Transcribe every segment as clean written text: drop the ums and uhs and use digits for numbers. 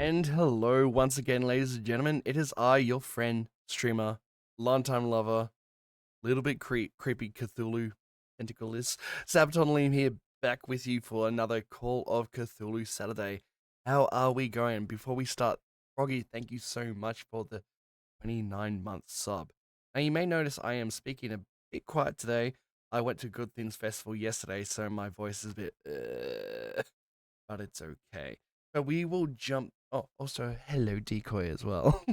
And hello once again, ladies and gentlemen. It is I, your friend, streamer, longtime lover, little bit creepy Cthulhu tentacleist, Sabaton Liam here, back with you for another Call of Cthulhu Saturday. How are we going? Before we start, Froggy, thank you so much for the 29-month sub. Now, you may notice I am speaking a bit quiet today. I went to Good Things Festival yesterday, so my voice is a bit, but it's okay. But we will jump. Oh, also, hello, Decoy, as well.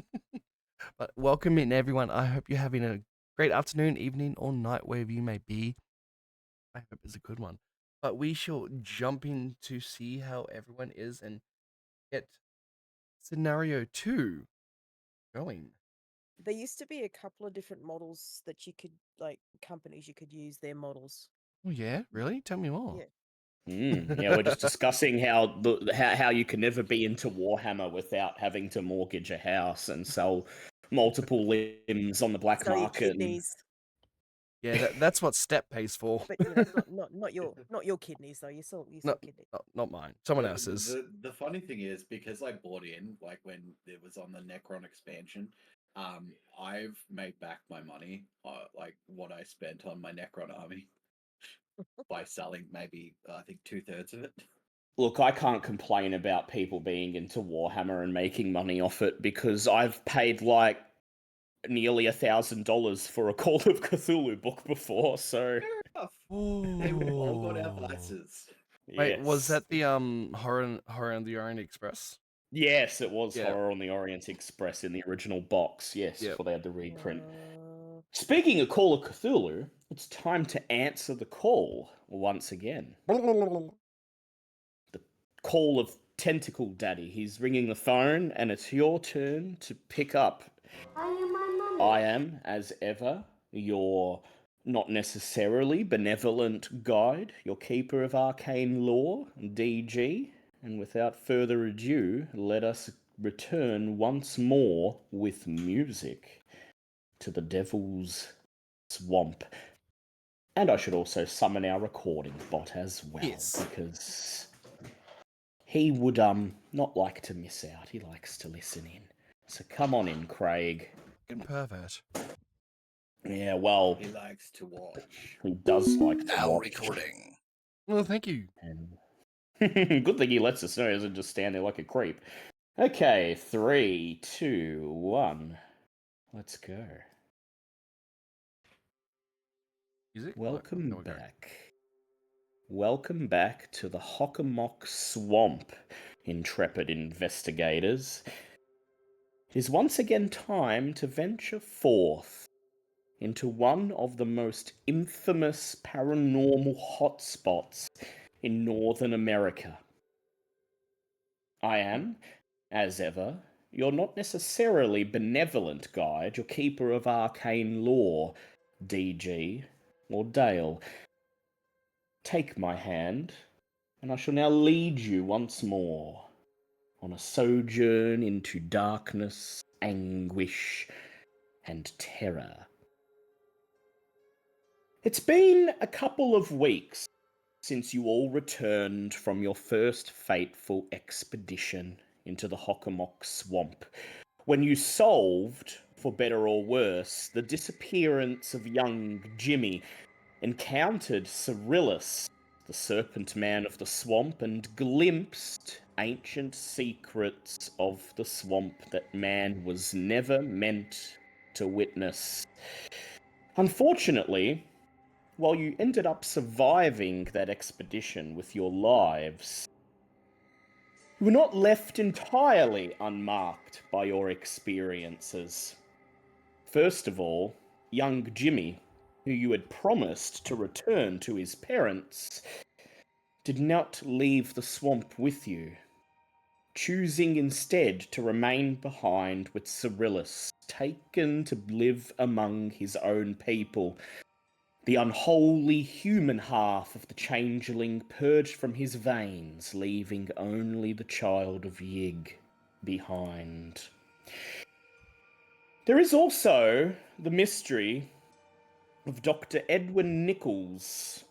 But welcome in, everyone. I hope you're having a great afternoon, evening, or night, wherever you may be. I hope it's a good one. But we shall jump in to see how everyone is and get scenario 2 going. There used to be a couple of different models that you could, like, companies you could use their models. Oh, yeah? Really? Tell me more. Yeah. Yeah, we're just discussing how you can never be into Warhammer without having to mortgage a house and sell multiple limbs on the black Sell your market. kidneys, Yeah, that's what Step pays for. but not your kidneys though. You sell not, kidneys. not mine. Someone The, else's. the funny thing is, because I bought in like when it was on the Necron expansion, I've made back my money, like what I spent on my Necron army by selling maybe I think 2/3 of it. Look, I can't complain about people being into Warhammer and making money off it because I've paid like nearly $1,000 for a Call of Cthulhu book before, so Fair enough. We've all got our vices. Wait, was yes. that the horror on the Orient Express? Yes, it was Yeah. Horror on the Orient Express in the original box, yes, Yep. before they had the reprint. Uh, Speaking of Call of Cthulhu, it's time to answer the call once again. The call of Tentacle Daddy. He's ringing the phone, and it's your turn to pick up. I am, as ever, your not necessarily benevolent guide, your keeper of arcane lore, DG. And without further ado, let us return once more with music to the Devil's Swamp. And I should also summon our recording bot as well, Yes. because he would not like to miss out. He likes to listen in. So come on in, Craig. Fucking pervert. Yeah, well, He likes to watch. he does like to Now watch. recording. Well, thank you. And good thing he lets us know, he doesn't just stand there like a creep. Okay, 3, 2, 1. Let's go. Music? Welcome there we go. back. Welcome back to the Hockomock Swamp, intrepid investigators. It is once again time to venture forth into one of the most infamous paranormal hotspots in Northern America. I am, as ever, your not necessarily benevolent guide, your keeper of arcane lore, DG, or Dale. Take my hand, and I shall now lead you once more on a sojourn into darkness, anguish, and terror. It's been a couple of weeks since you all returned from your first fateful expedition into the Hockomock Swamp, when you solved, for better or worse, the disappearance of young Jimmy, encountered Cyrillus, the serpent man of the swamp, and glimpsed ancient secrets of the swamp that man was never meant to witness. Unfortunately, while you ended up surviving that expedition with your lives, you were not left entirely unmarked by your experiences. First of all, young Jimmy, who you had promised to return to his parents, did not leave the swamp with you, choosing instead to remain behind with Cyrillus, taken to live among his own people. The unholy human half of the changeling purged from his veins, leaving only the child of Yig behind. There is also the mystery of Dr. Edwin Nichols,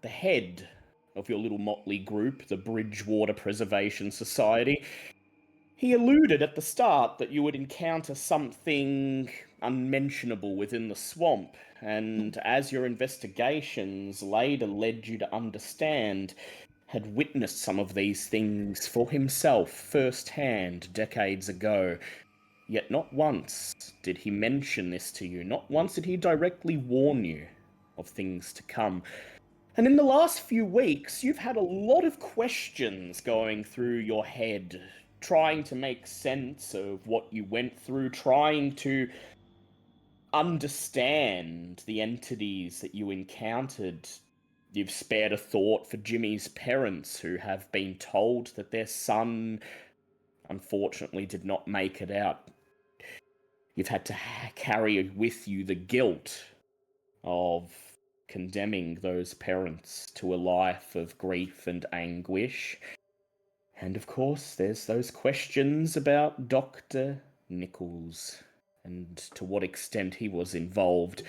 the head of your little motley group, the Bridgewater Preservation Society. He alluded at the start that you would encounter something unmentionable within the swamp, and as your investigations later led you to understand, had witnessed some of these things for himself firsthand decades ago. Yet not once did he mention this to you, not once did he directly warn you of things to come. And in the last few weeks, you've had a lot of questions going through your head, trying to make sense of what you went through, trying to understand the entities that you encountered. You've spared a thought for Jimmy's parents, who have been told that their son unfortunately did not make it out. You've had to carry with you the guilt of condemning those parents to a life of grief and anguish. And of course, there's those questions about Dr. Nichols and to what extent he was involved.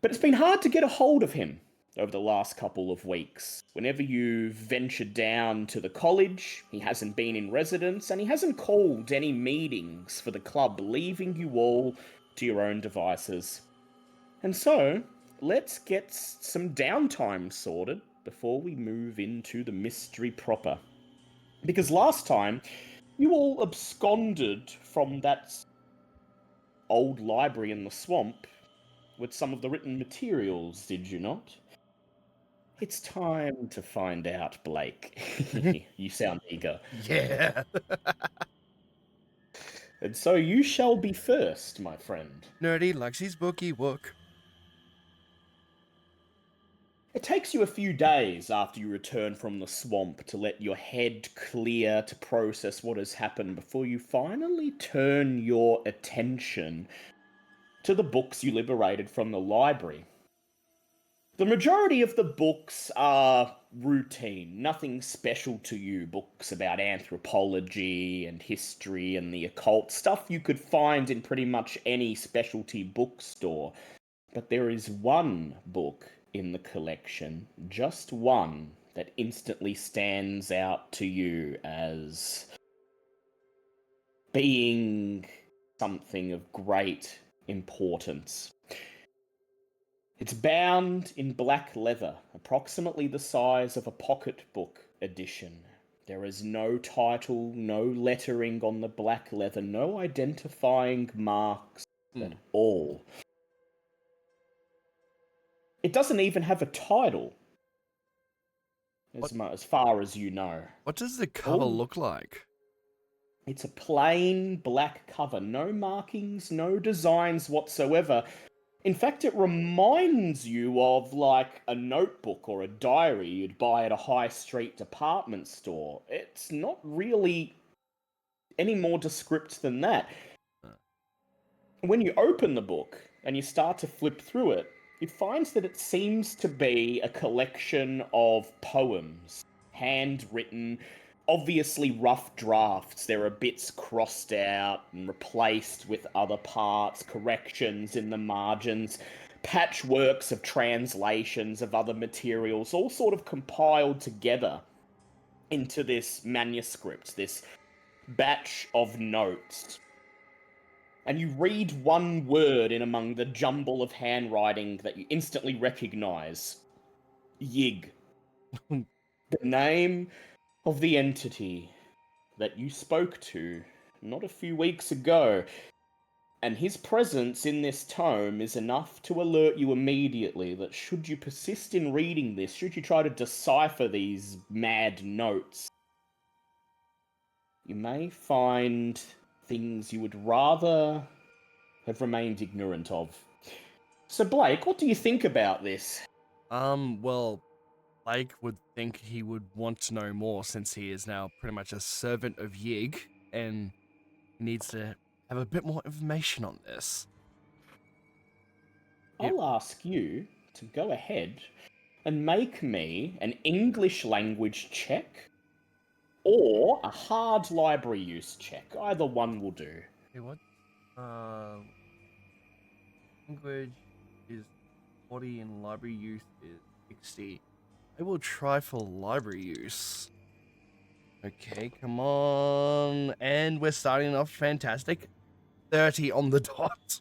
But it's been hard to get a hold of him over the last couple of weeks. Whenever you ventured down to the college, he hasn't been in residence, and he hasn't called any meetings for the club, leaving you all to your own devices. And so, let's get some downtime sorted before we move into the mystery proper. Because last time, you all absconded from that old library in the swamp with some of the written materials, did you not? It's time to find out, Blake. You sound eager. Yeah. And so you shall be first, my friend. Nerdy likes his bookie work. It takes you a few days after you return from the swamp to let your head clear to process what has happened before you finally turn your attention to the books you liberated from the library. The majority of the books are routine, nothing special to you. Books about anthropology and history and the occult, stuff you could find in pretty much any specialty bookstore. But there is one book in the collection, just one, that instantly stands out to you as being something of great importance. It's bound in black leather, approximately the size of a pocketbook edition. There is no title, no lettering on the black leather, no identifying marks at all. It doesn't even have a title, as far as you know. What does the cover Oh. look like? It's a plain black cover, no markings, no designs whatsoever. In fact, it reminds you of like a notebook or a diary you'd buy at a high street department store. It's not really any more descript than that. When you open the book and you start to flip through it, it finds that it seems to be a collection of poems, handwritten, obviously rough drafts. There are bits crossed out and replaced with other parts, corrections in the margins, patchworks of translations of other materials, all sort of compiled together into this manuscript, this batch of notes. And you read one word in among the jumble of handwriting that you instantly recognize. Yig. The name of the entity that you spoke to not a few weeks ago. And his presence in this tome is enough to alert you immediately that should you persist in reading this, should you try to decipher these mad notes, you may find things you would rather have remained ignorant of. So, Blake, what do you think about this? Well, Blake would think he would want to know more since he is now pretty much a servant of Yig and he needs to have a bit more information on this. I'll ask you to go ahead and make me an English language check or a hard library use check. Either one will do. Hey, what? Language is 40 and library use is 60. I will try for library use. Okay, come on. And we're starting off fantastic. 30 on the dot.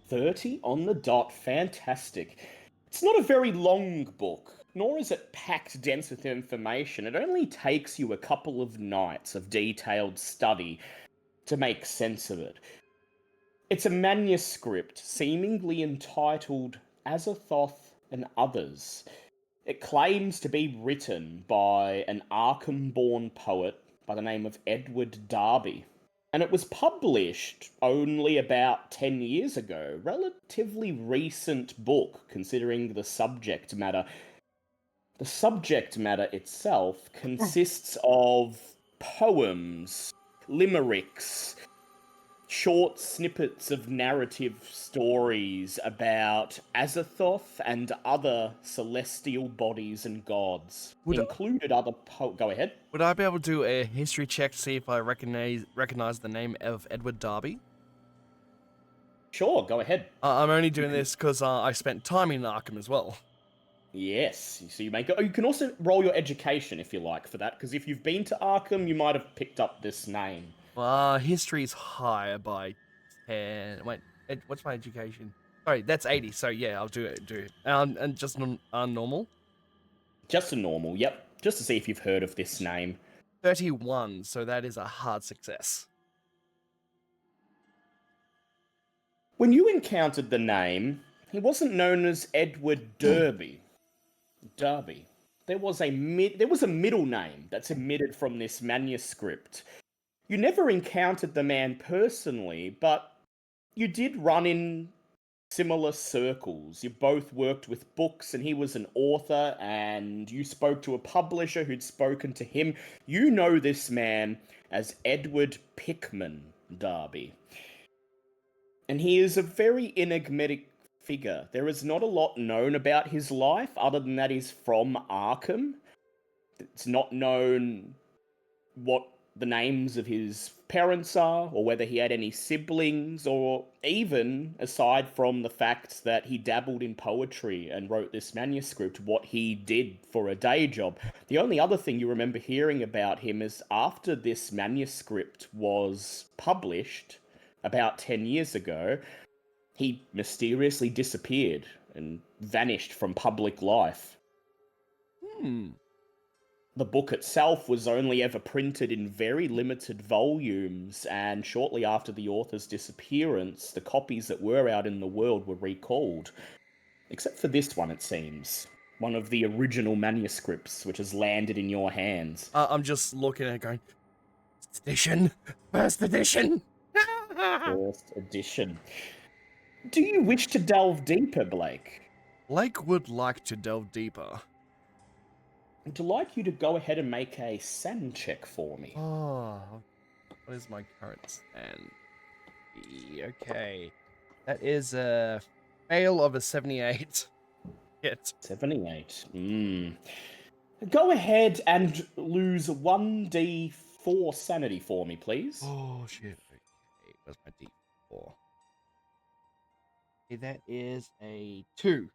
30 on the dot. Fantastic. It's not a very long book, nor is it packed dense with information. It only takes you a couple of nights of detailed study to make sense of it. It's a manuscript seemingly entitled Azathoth and Others. It claims to be written by an Arkham-born poet by the name of Edward Darby. And it was published only about 10 years ago. Relatively recent book, considering the subject matter. The subject matter itself consists of poems, limericks, short snippets of narrative stories about Azathoth and other celestial bodies and gods. Would- Included other Go ahead. Would I be able to do a history check to see if I recognize the name of Edward Darby? Sure, go ahead. I'm only doing this because I spent time in Arkham as well. Yes, so you make it. Oh, you can also roll your education if you like for that, because if you've been to Arkham, you might have picked up this name. History's higher by 10. Wait, what's my education? Sorry, that's 80. So yeah, I'll do it. And just normal. Just a normal, yep. Just to see if you've heard of this name. 31. So that is a hard success. When you encountered the name, he wasn't known as Edward Derby. Derby. There was a middle name that's omitted from this manuscript. You never encountered the man personally, but you did run in similar circles. You both worked with books, and he was an author, and you spoke to a publisher who'd spoken to him. You know this man as Edward Pickman Darby. And he is a very enigmatic figure. There is not a lot known about his life, other than that he's from Arkham. It's not known what the names of his parents are, or whether he had any siblings, or even, aside from the fact that he dabbled in poetry and wrote this manuscript, what he did for a day job. The only other thing you remember hearing about him is after this manuscript was published, about 10 years ago, he mysteriously disappeared and vanished from public life. The book itself was only ever printed in very limited volumes, and shortly after the author's disappearance, the copies that were out in the world were recalled. Except for this one, it seems. One of the original manuscripts, which has landed in your hands. I'm just looking at it going, first edition. First edition. Do you wish to delve deeper, Blake? Blake would like to delve deeper. I'd like you to go ahead and make a SAN check for me. Oh, what is my current stand? Okay, that is a fail of a 78. Hit. 78. Go ahead and lose 1d4 sanity for me, please. Oh shit. Okay, where's my D4? Okay, that is a 2.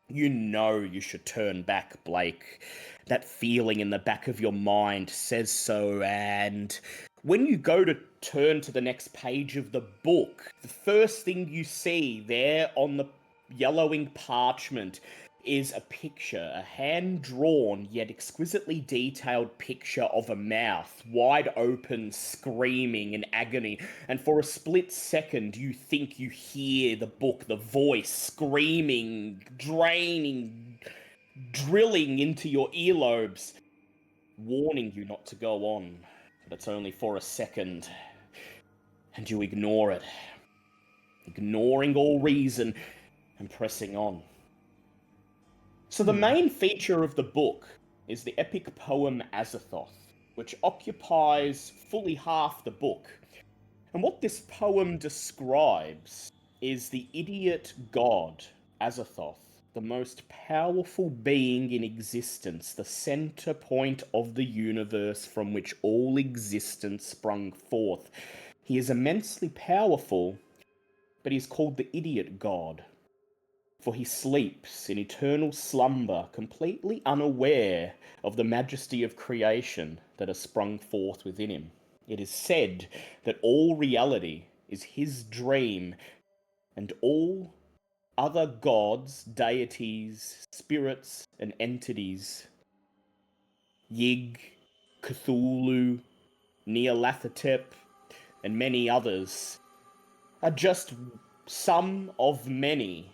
You know you should turn back, Blake. That feeling in the back of your mind says so, and when you go to turn to the next page of the book, the first thing you see there on the yellowing parchment is a picture, a hand-drawn yet exquisitely detailed picture of a mouth, wide open, screaming in agony, and for a split second you think you hear the book, the voice, screaming, draining, drilling into your earlobes, warning you not to go on, but it's only for a second, and you ignore it, ignoring all reason and pressing on. So the main feature of the book is the epic poem Azathoth, which occupies fully half the book. And what this poem describes is the idiot god, Azathoth, the most powerful being in existence, the center point of the universe from which all existence sprung forth. He is immensely powerful, but he's called the idiot god For he sleeps in eternal slumber, completely unaware of the majesty of creation that has sprung forth within him. It is said that all reality is his dream, and all other gods, deities, spirits, and entities, Yig, Cthulhu, Nyarlathotep, and many others, are just some of many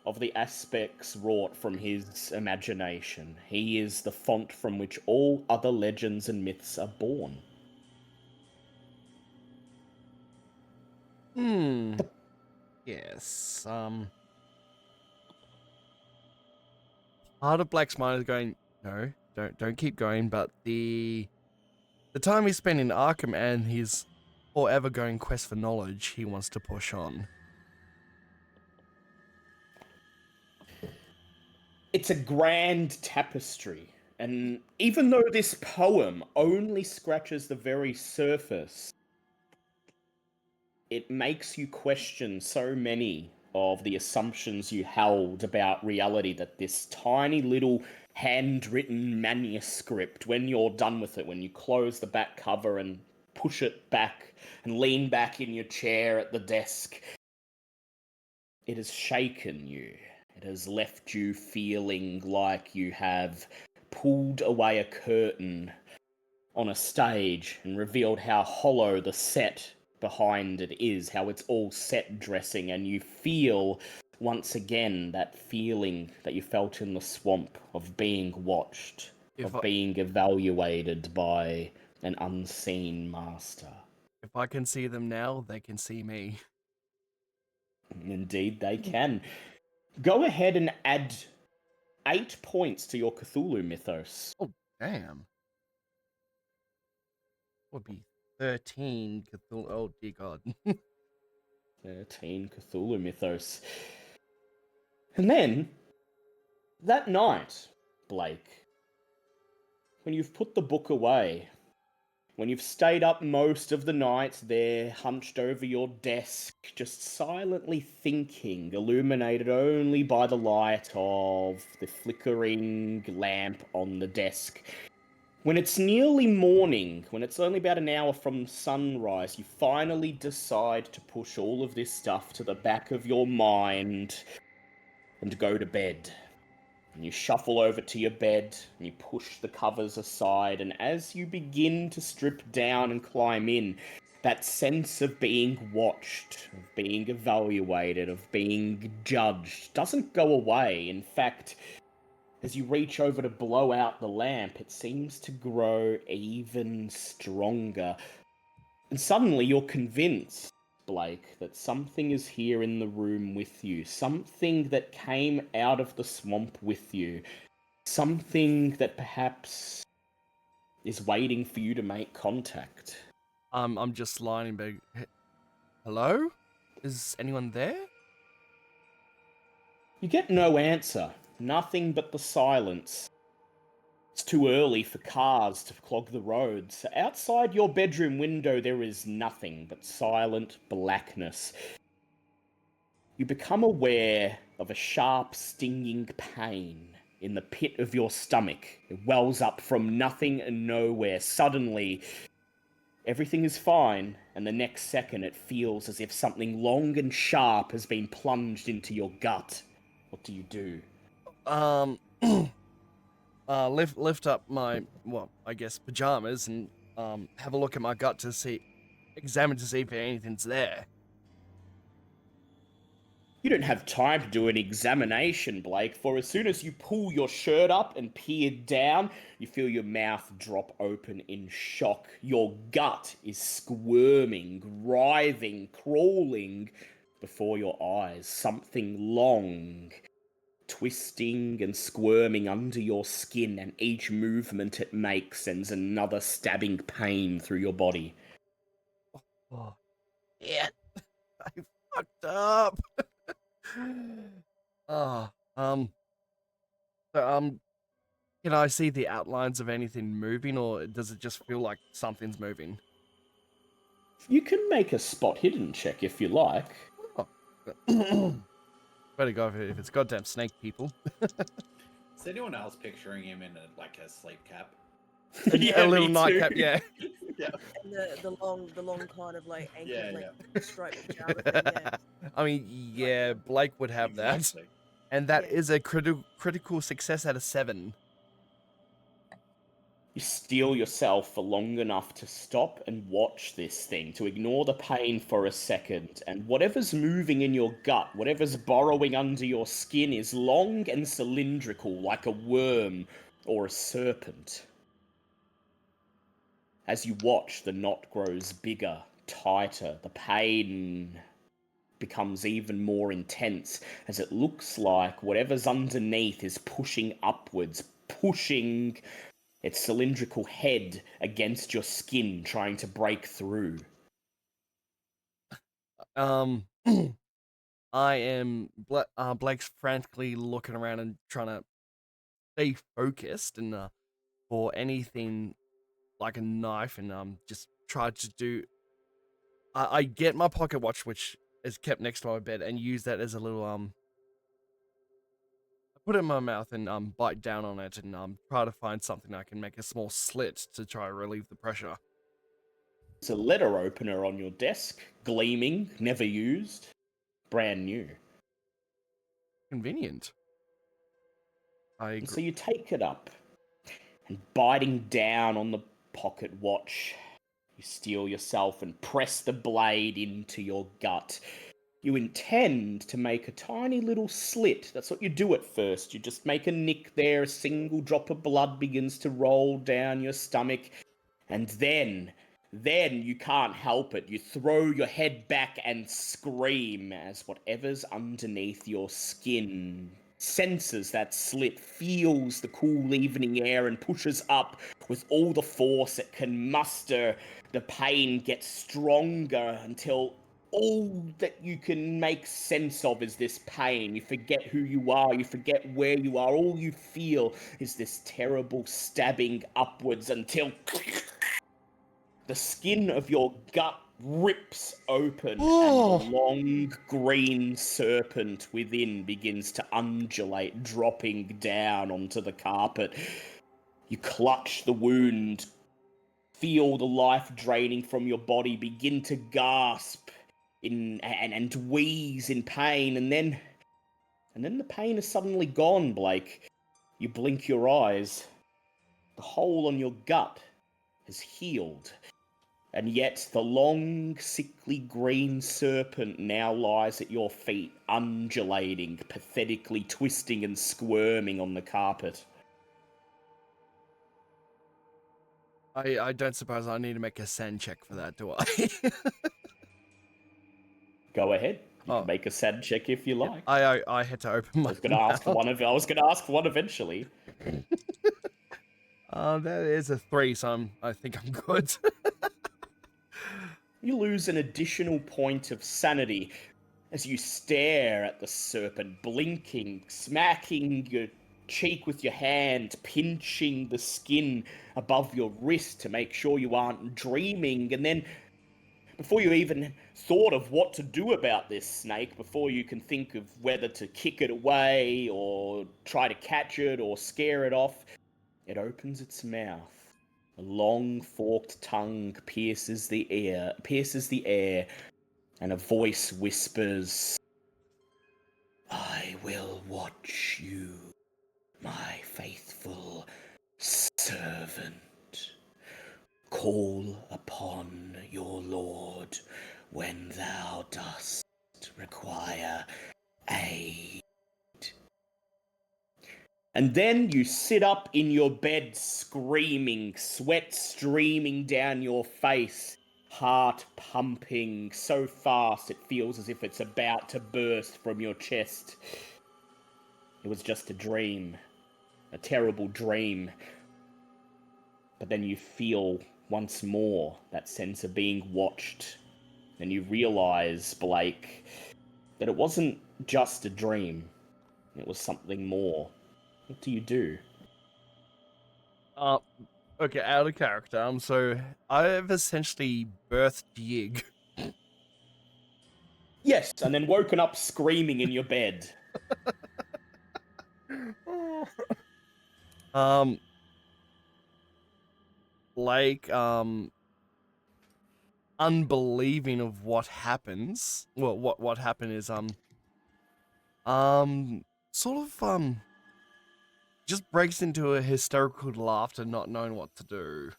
of the aspects wrought from his imagination. He is the font from which all other legends and myths are born. Yes. Part of Black's mind is going, no, don't keep going, but the time he spent in Arkham and his forever going quest for knowledge, he wants to push on. It's a grand tapestry, and even though this poem only scratches the very surface, it makes you question so many of the assumptions you held about reality that this tiny little handwritten manuscript, when you're done with it, when you close the back cover and push it back and lean back in your chair at the desk, it has shaken you. It has left you feeling like you have pulled away a curtain on a stage and revealed how hollow the set behind it is, how it's all set dressing, and you feel once again that feeling that you felt in the swamp of being watched, of being evaluated by an unseen master. If I can see them now, they can see me. Indeed, they can. Go ahead and add 8 points to your Cthulhu mythos. Oh, damn. Would be 13 Cthulhu. Oh, dear God. 13 Cthulhu mythos. And then, that night, Blake, when you've put the book away, when you've stayed up most of the night there, hunched over your desk, just silently thinking, illuminated only by the light of the flickering lamp on the desk, when it's nearly morning, when it's only about an hour from sunrise, you finally decide to push all of this stuff to the back of your mind and go to bed. And you shuffle over to your bed, and you push the covers aside, and as you begin to strip down and climb in, that sense of being watched, of being evaluated, of being judged doesn't go away. In fact, as you reach over to blow out the lamp, it seems to grow even stronger. And suddenly you're convinced, Blake, that something is here in the room with you. Something that came out of the swamp with you. Something that perhaps is waiting for you to make contact. I'm just lying in bed. Hello? Is anyone there? You get no answer. Nothing but the silence. It's too early for cars to clog the roads. Outside your bedroom window, there is nothing but silent blackness. You become aware of a sharp, stinging pain in the pit of your stomach. It wells up from nothing and nowhere. Suddenly, everything is fine, and the next second it feels as if something long and sharp has been plunged into your gut. What do you do? Lift up my, well, I guess pajamas and have a look at my gut to examine to see if anything's there. You don't have time to do an examination, Blake, for as soon as you pull your shirt up and peer down, you feel your mouth drop open in shock. Your gut is squirming, writhing, crawling before your eyes. Something long, twisting and squirming under your skin, and each movement it makes sends another stabbing pain through your body. Oh, yeah. I fucked up. Oh, so, can I see the outlines of anything moving, or does it just feel like something's moving? You can make a spot hidden check if you like. Oh. Better go if it's goddamn snake people. Is anyone else picturing him in a sleep cap? A little nightcap, yeah. Yeah. And the long kind of like ankle Yeah, length yeah. striped pajama thing. Yeah. I mean, yeah, Blake would have that. Exactly. And that Yeah. is a critical success out of 7. You steel yourself for long enough to stop and watch this thing, to ignore the pain for a second, and whatever's moving in your gut, whatever's burrowing under your skin, is long and cylindrical like a worm or a serpent. As you watch, the knot grows bigger, tighter, the pain becomes even more intense as it looks like whatever's underneath is pushing upwards, pushing its cylindrical head against your skin, trying to break through. I am Blake's frantically looking around and trying to stay focused and for anything like a knife and just try to do. I get my pocket watch, which is kept next to my bed, and use that as a little I put it in my mouth and bite down on it and try to find something I can make a small slit to try to relieve the pressure. There's a letter opener on your desk, gleaming, never used, brand new. Convenient. I And agree. so you take it up, and biting down on the pocket watch, you steel yourself and press the blade into your gut. You intend to make a tiny little slit. That's what you do at first. You just make a nick there, a single drop of blood begins to roll down your stomach, and then you can't help it. You throw your head back and scream as whatever's underneath your skin senses that slit, feels the cool evening air, and pushes up with all the force it can muster. The pain gets stronger until all that you can make sense of is this pain. You forget who you are, you forget where you are. All you feel is this terrible stabbing upwards until the skin of your gut rips open and the long green serpent within begins to undulate, dropping down onto the carpet. You clutch the wound, feel the life draining from your body, begin to gasp and wheeze in pain, and then the pain is suddenly gone, Blake. You blink your eyes. The hole on your gut has healed. And yet the long, sickly green serpent now lies at your feet, undulating, pathetically twisting and squirming on the carpet. I don't suppose I need to make a sand check for that, do I? Go ahead. You Oh. can make a sad check if you like. I had to open my I was going to ask for one. I was going to ask for one eventually. That is a 3, so I think I'm good. You lose an additional point of sanity as you stare at the serpent, blinking, smacking your cheek with your hand, pinching the skin above your wrist to make sure you aren't dreaming, and then before you even thought of what to do about this snake, before you can think of whether to kick it away or try to catch it or scare it off, it opens its mouth. A long forked tongue pierces the air, and a voice whispers, "I will watch you, my faithful servant. Call upon your Lord when thou dost require aid." And then you sit up in your bed screaming, sweat streaming down your face, heart pumping so fast it feels as if it's about to burst from your chest. It was just a dream, a terrible dream. But then you feel once more that sense of being watched, and you realize, Blake, that it wasn't just a dream. It was something more. What do you do? Okay, out of character. So I've essentially birthed Yig. Yes, and then woken up screaming in your bed. um, like unbelieving of what happens. Well, what happened is sort of just breaks into a hysterical laughter, not knowing what to do.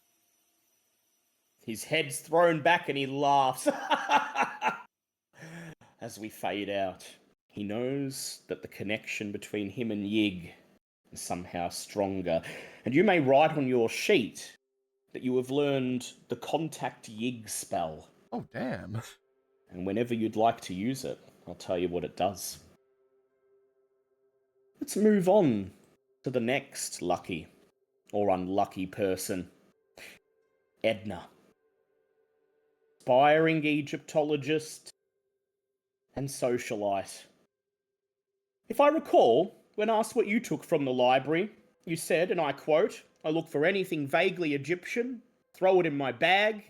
His head's thrown back and he laughs. As we fade out, he knows that the connection between him and Yig is somehow stronger. And you may write on your sheet that you have learned the Contact Yig spell. Oh damn! And whenever you'd like to use it, I'll tell you what it does. Let's move on to the next lucky or unlucky person. Edna. Aspiring Egyptologist and socialite. If I recall, when asked what you took from the library, you said, and I quote, "I look for anything vaguely Egyptian, throw it in my bag,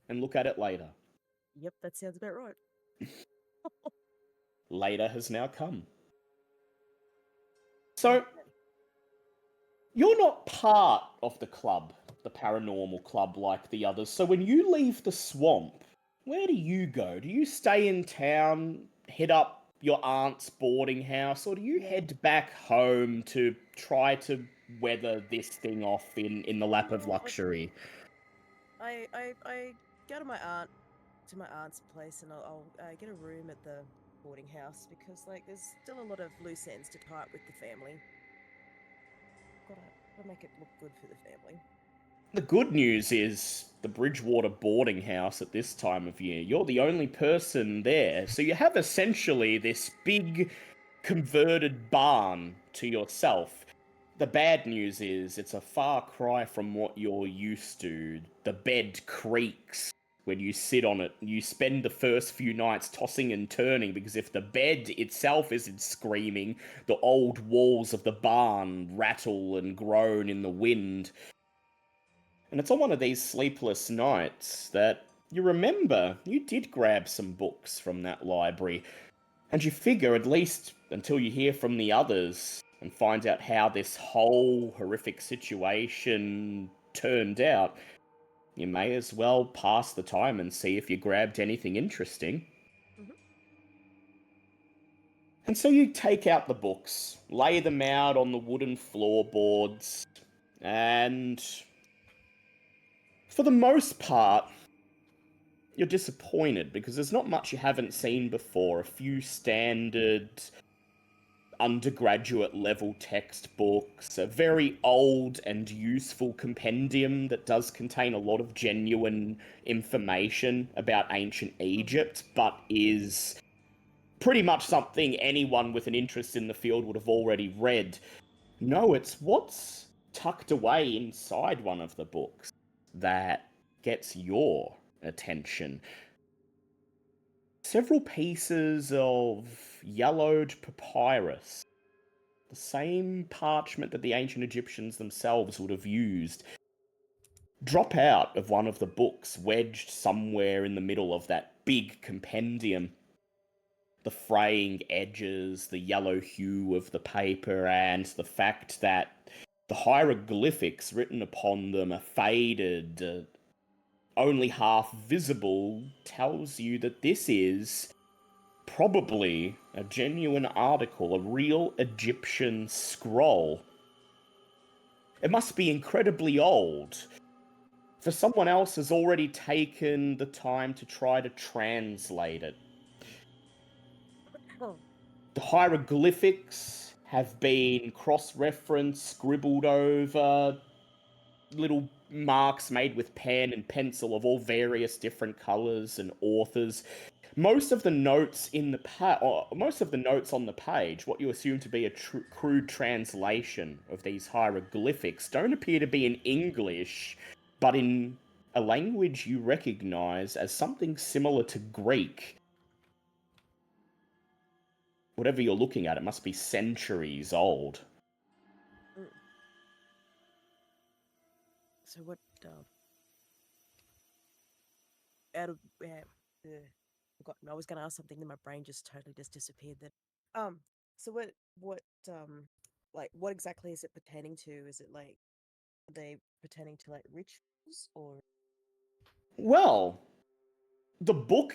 and look at it later." Yep, that sounds about right. Later has now come. So, you're not part of the club, the paranormal club like the others. So when you leave the swamp, where do you go? Do you stay in town, head up your aunt's boarding house, or do you head back home to try to weather this thing off in the lap of No, luxury? I go to my aunt's place, and I'll get a room at the boarding house because like there's still a lot of loose ends to tie up with the family. Gotta make it look good for the family. The good news is the Bridgewater boarding house at this time of year, you're the only person there. So you have essentially this big converted barn to yourself. The bad news is it's a far cry from what you're used to. The bed creaks when you sit on it. You spend the first few nights tossing and turning because if the bed itself isn't screaming, the old walls of the barn rattle and groan in the wind. And it's on one of these sleepless nights that you remember you did grab some books from that library. And you figure, at least until you hear from the others and find out how this whole horrific situation turned out, you may as well pass the time and see if you grabbed anything interesting. Mhm. And so you take out the books, lay them out on the wooden floorboards, and for the most part, you're disappointed because there's not much you haven't seen before. A few standard undergraduate level textbooks, a very old and useful compendium that does contain a lot of genuine information about ancient Egypt, but is pretty much something anyone with an interest in the field would have already read. No, it's what's tucked away inside one of the books that gets your attention. Several pieces of yellowed papyrus, the same parchment that the ancient Egyptians themselves would have used, drop out of one of the books, wedged somewhere in the middle of that big compendium. The fraying edges, the yellow hue of the paper, and the fact that the hieroglyphics written upon them are faded, only half visible, tells you that this is probably a genuine article, a real Egyptian scroll. It must be incredibly old, for someone else has already taken the time to try to translate it. Oh, The hieroglyphics have been cross-referenced, scribbled over, little marks made with pen and pencil of all various different colors and authors. Most of the notes most of the notes on the page, what you assume to be a crude translation of these hieroglyphics, don't appear to be in English, but in a language you recognize as something similar to Greek. Whatever you're looking at, it must be centuries old. mm. So what? Out of forgotten. I was going to ask something, then my brain just totally just disappeared. Then, So what like what exactly is it pertaining to? Is it like are they pertaining to like rituals or Well, the book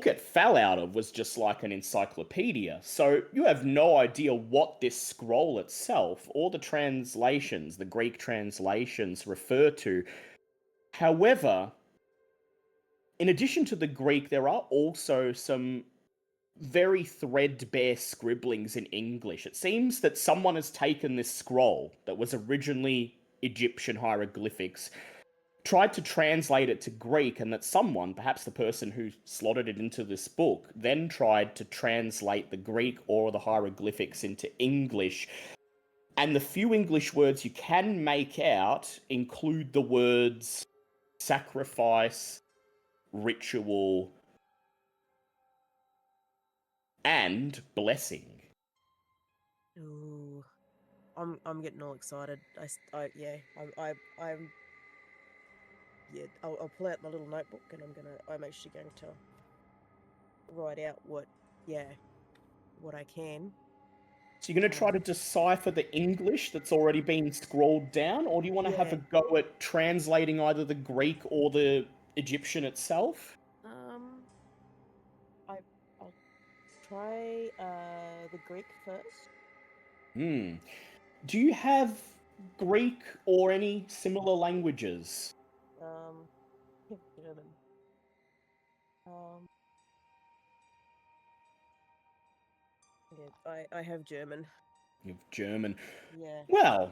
it fell out of was just like an encyclopedia. So you have no idea what this scroll itself or the translations, the Greek translations refer to. However, in addition to the Greek, there are also some very threadbare scribblings in English. It seems that someone has taken this scroll that was originally Egyptian hieroglyphics, tried to translate it to Greek, and that someone, perhaps the person who slotted it into this book, then tried to translate the Greek or the hieroglyphics into English. And the few English words you can make out include the words sacrifice, ritual, and blessing. Ooh, I'm getting all excited. Yeah, I'm yeah. I'll pull out my little notebook and I'm actually going to write out yeah what I can. So you're going to try to Um, decipher the English that's already been scrolled down, or do you want to have yeah. a go at translating either the Greek or the Egyptian itself? Um, I I'll try the Greek first. Hmm. Do you have Greek or any similar languages? Um, German. Um, yeah, I have German. You have German. Yeah. Well,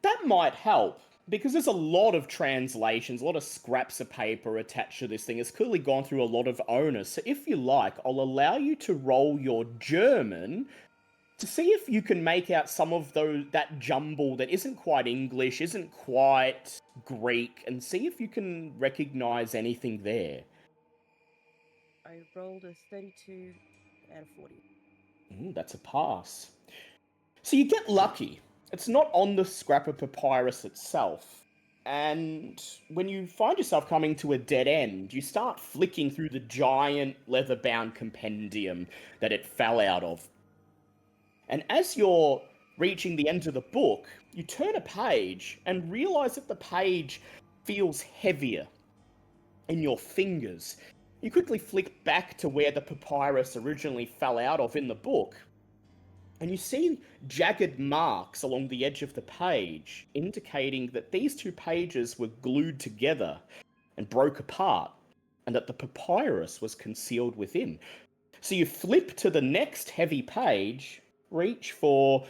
that might help because there's a lot of translations, a lot of scraps of paper attached to this thing. It's clearly gone through a lot of owners. So if you like, I'll allow you to roll your German to see if you can make out some of that jumble that isn't quite English, isn't quite Greek, and see if you can recognize anything there. I rolled a 32 out of 40. Ooh, that's a pass. So you get lucky. It's not on the scrap of papyrus itself. And when you find yourself coming to a dead end, you start flicking through the giant leather bound compendium that it fell out of. And as you're reaching the end of the book, you turn a page and realize that the page feels heavier in your fingers. You quickly flick back to where the papyrus originally fell out of in the book, and you see jagged marks along the edge of the page, indicating that these two pages were glued together and broke apart, and that the papyrus was concealed within. So you flip to the next heavy page, reach for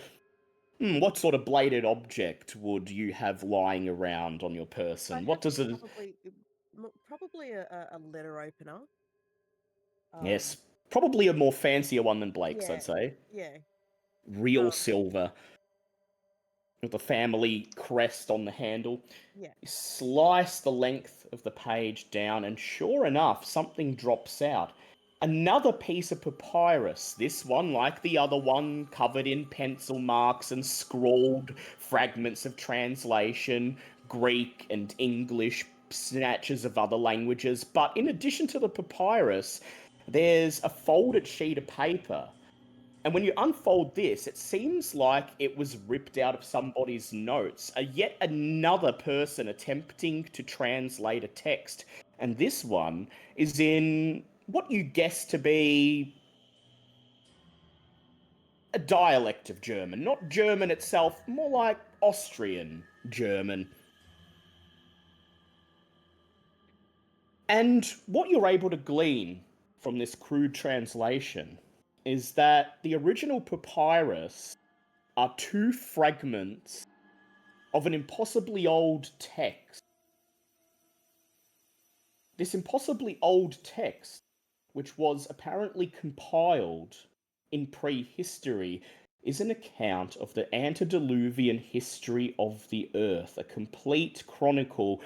what sort of bladed object would you have lying around on your person? I'd What have does it? probably a letter opener. Yes, Um, probably a more fancier one than Blake's, yeah, I'd say. yeah. Real Um, silver with the family crest on the handle. yeah. You slice the length of the page down, and sure enough, something drops out. Another piece of papyrus, this one, like the other one, covered in pencil marks and scrawled fragments of translation, Greek and English, snatches of other languages. But in addition to the papyrus, there's a folded sheet of paper, and when you unfold this, it seems like it was ripped out of somebody's notes. Yet another person attempting to translate a text. And this one is in what you guess to be a dialect of German. Not German itself, more like Austrian German. And what you're able to glean from this crude translation is that the original papyrus are two fragments of an impossibly old text. This impossibly old text, which was apparently compiled in prehistory, is an account of the antediluvian history of the earth, a complete chronicle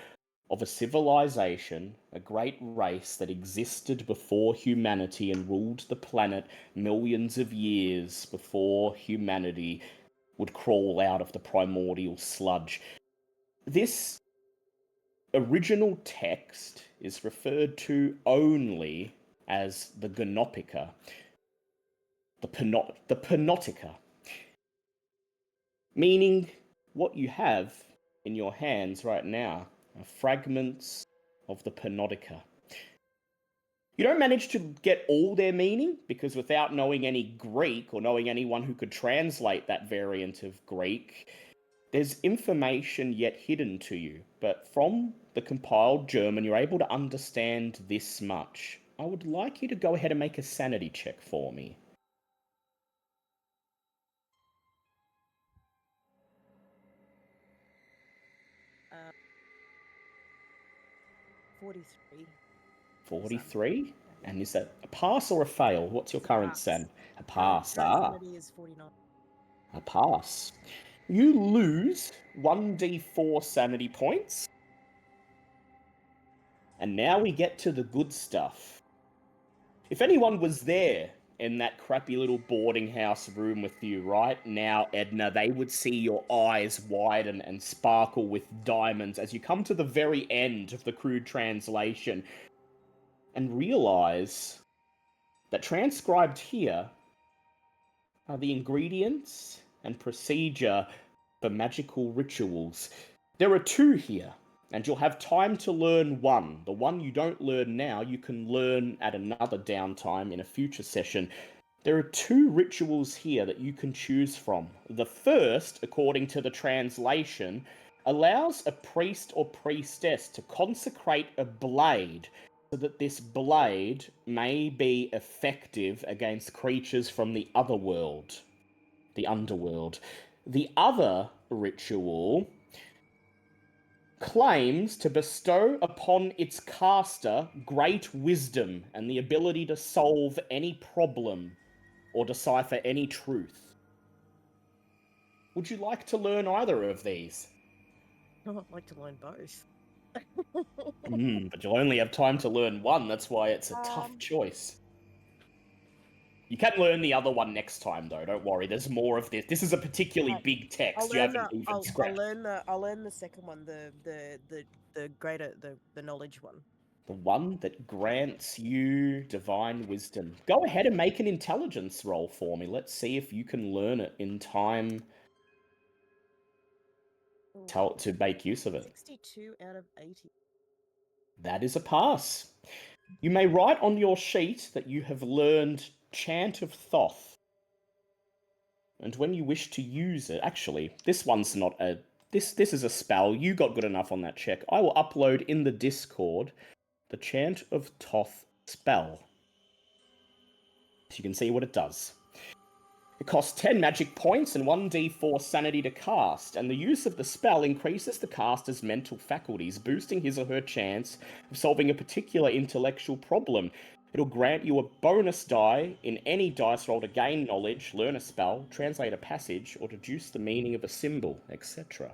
of a civilization, a great race that existed before humanity and ruled the planet millions of years before humanity would crawl out of the primordial sludge. This original text is referred to only as the Gnopica. the Panotica, meaning what you have in your hands right now are fragments of the Panotica. You don't manage to get all their meaning, because without knowing any Greek or knowing anyone who could translate that variant of Greek, there's information yet hidden to you. But from the compiled German, you're able to understand this much. I would like you to go ahead and make a sanity check for me. 43. 43? And is that a pass or a fail? What's your It's a current pass. san? A Current pass. Ah, sanity is 49. a pass. You lose 1d4 sanity points. And now we get to the good stuff. If anyone was there in that crappy little boarding house room with you right now, Edna, they would see your eyes widen and sparkle with diamonds as you come to the very end of the crude translation and realize that transcribed here are the ingredients and procedure for magical rituals. There are 2 here, and you'll have time to learn one. The one you don't learn now, you can learn at another downtime in a future session. There are 2 rituals here that you can choose from. The first, according to the translation, allows a priest or priestess to consecrate a blade so that this blade may be effective against creatures from the other world, the underworld. The other ritual claims to bestow upon its caster great wisdom and the ability to solve any problem or decipher any truth. Would you like to learn either of these? Oh, I'd like to learn both. But you'll only have time to learn one, that's why it's a tough choice. You can learn the other one next time, though. Don't worry. There's more of this. This is a particularly big text. You haven't even I'll scratched. learn the second one, the greater the knowledge one. The one that grants you divine wisdom. Go ahead and make an intelligence roll for me. Let's see if you can learn it in time to make use of it. 62 out of 80. That is a pass. You may write on your sheet that you have learned Chant of Thoth. And when you wish to use it, actually, this one's not a... This is a spell. You got good enough on that check. I will upload in the Discord the Chant of Thoth spell, so you can see what it does. It costs 10 magic points and 1d4 sanity to cast, and the use of the spell increases the caster's mental faculties, boosting his or her chance of solving a particular intellectual problem. It'll grant you a bonus die in any dice roll to gain knowledge, learn a spell, translate a passage, or deduce the meaning of a symbol, etc.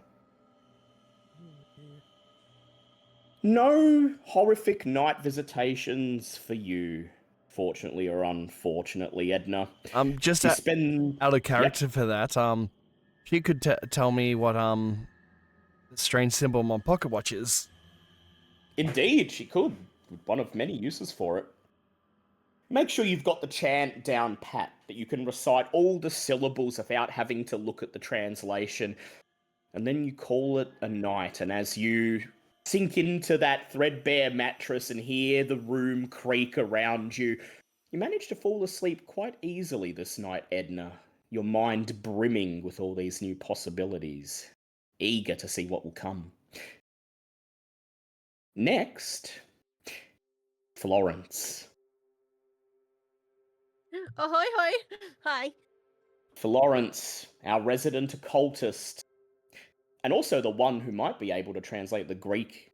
No horrific night visitations for you, fortunately or unfortunately, Edna. Just You out, spend... out of character for that, if you could tell me what the strange symbol on my pocket watch is. Indeed, she could. One of many uses for it. Make sure you've got the chant down pat, that you can recite all the syllables without having to look at the translation. And then you call it a night, and as you sink into that threadbare mattress and hear the room creak around you, you manage to fall asleep quite easily this night, Edna, your mind brimming with all these new possibilities, eager to see what will come. Next, Florence. Ahoy, hoy! Hi. Florence, our resident occultist, and also the one who might be able to translate the Greek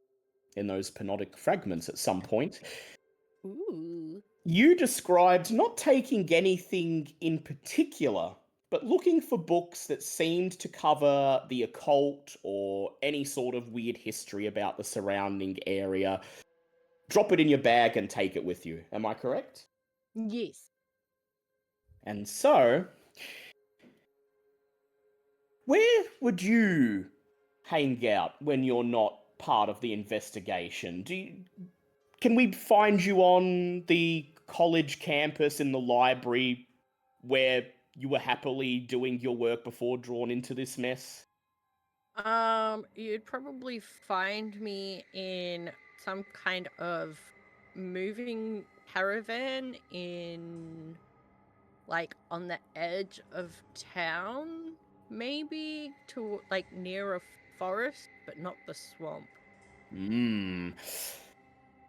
in those panodic fragments at some point. Ooh. You described not taking anything in particular, but looking for books that seemed to cover the occult or any sort of weird history about the surrounding area. Drop it in your bag and take it with you. Am I correct? Yes. And so, where would you hang out when you're not part of the investigation? Can we find you on the college campus in the library where you were happily doing your work before drawn into this mess? You'd probably find me in some kind of moving caravan in, like, on the edge of town, maybe to, like, near a forest, but not the swamp. Hmm.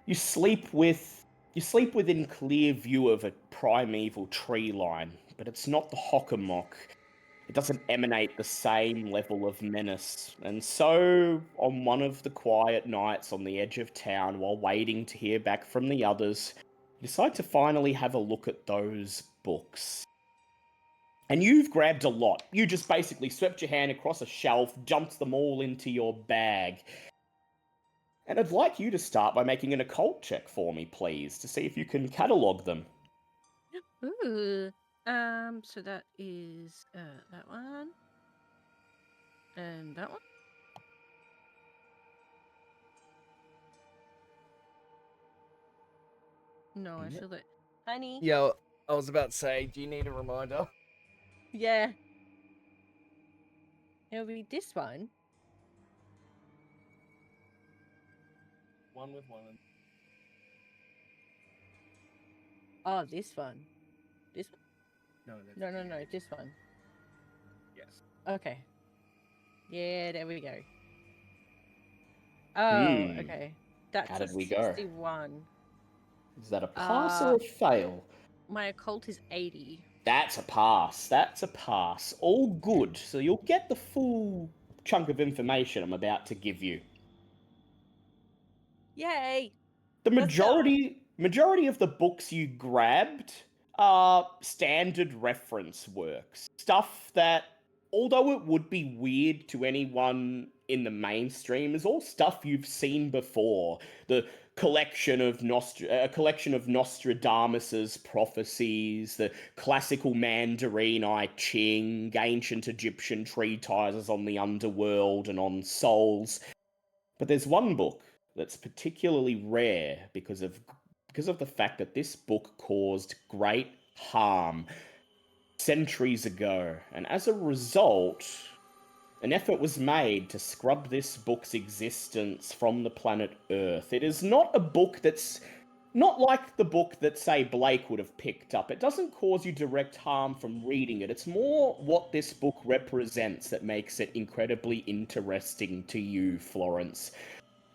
You sleep within clear view of a primeval tree line, but it's not the Hockomock. It doesn't emanate the same level of menace. And so, on one of the quiet nights on the edge of town, while waiting to hear back from the others, you decide to finally have a look at those books. And you've grabbed a lot. You just basically swept your hand across a shelf, dumped them all into your bag. And I'd like you to start by making an occult check for me, please, to see if you can catalogue them. Ooh. So that is that one. And that one? No, I feel it. Honey? Yeah, I was about to say, do you need a reminder? Yeah. It'll be this one. One with one. Oh, this one. This one? No, that's No, this one. yes. Okay. Yeah, there we go. Oh, Hmm. okay. That's How a did we go? 61. Is that a pass or a fail? My occult is 80. That's a pass. That's a pass. All good. So you'll get the full chunk of information I'm about to give you. Yay! The Let's go. majority of the books you grabbed are standard reference works. Stuff that, although it would be weird to anyone in the mainstream, is all stuff you've seen before. The a collection of Nostradamus's prophecies, the classical Mandarin I Ching, ancient Egyptian treatises on the underworld and on souls. But there's one book that's particularly rare because of the fact that this book caused great harm centuries ago, and as a result, an effort was made to scrub this book's existence from the planet Earth. It is not a book that's not like the book that, say, Blake would have picked up. It doesn't cause you direct harm from reading it. It's more what this book represents that makes it incredibly interesting to you, Florence.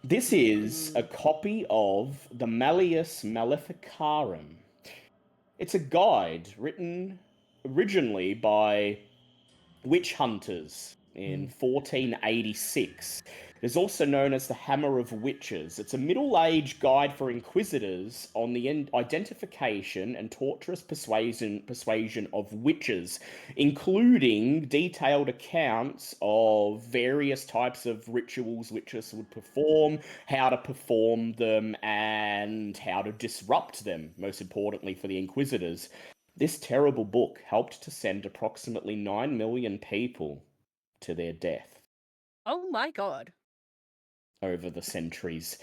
This is a copy of the Malleus Maleficarum. It's a guide written originally by witch hunters in 1486. It is also known as the Hammer of Witches. It's a middle-aged guide for inquisitors on the identification and torturous persuasion of witches, including detailed accounts of various types of rituals witches would perform, how to perform them, and how to disrupt them, most importantly for the inquisitors. This terrible book helped to send approximately 9 million people to their death Oh my god. over the centuries.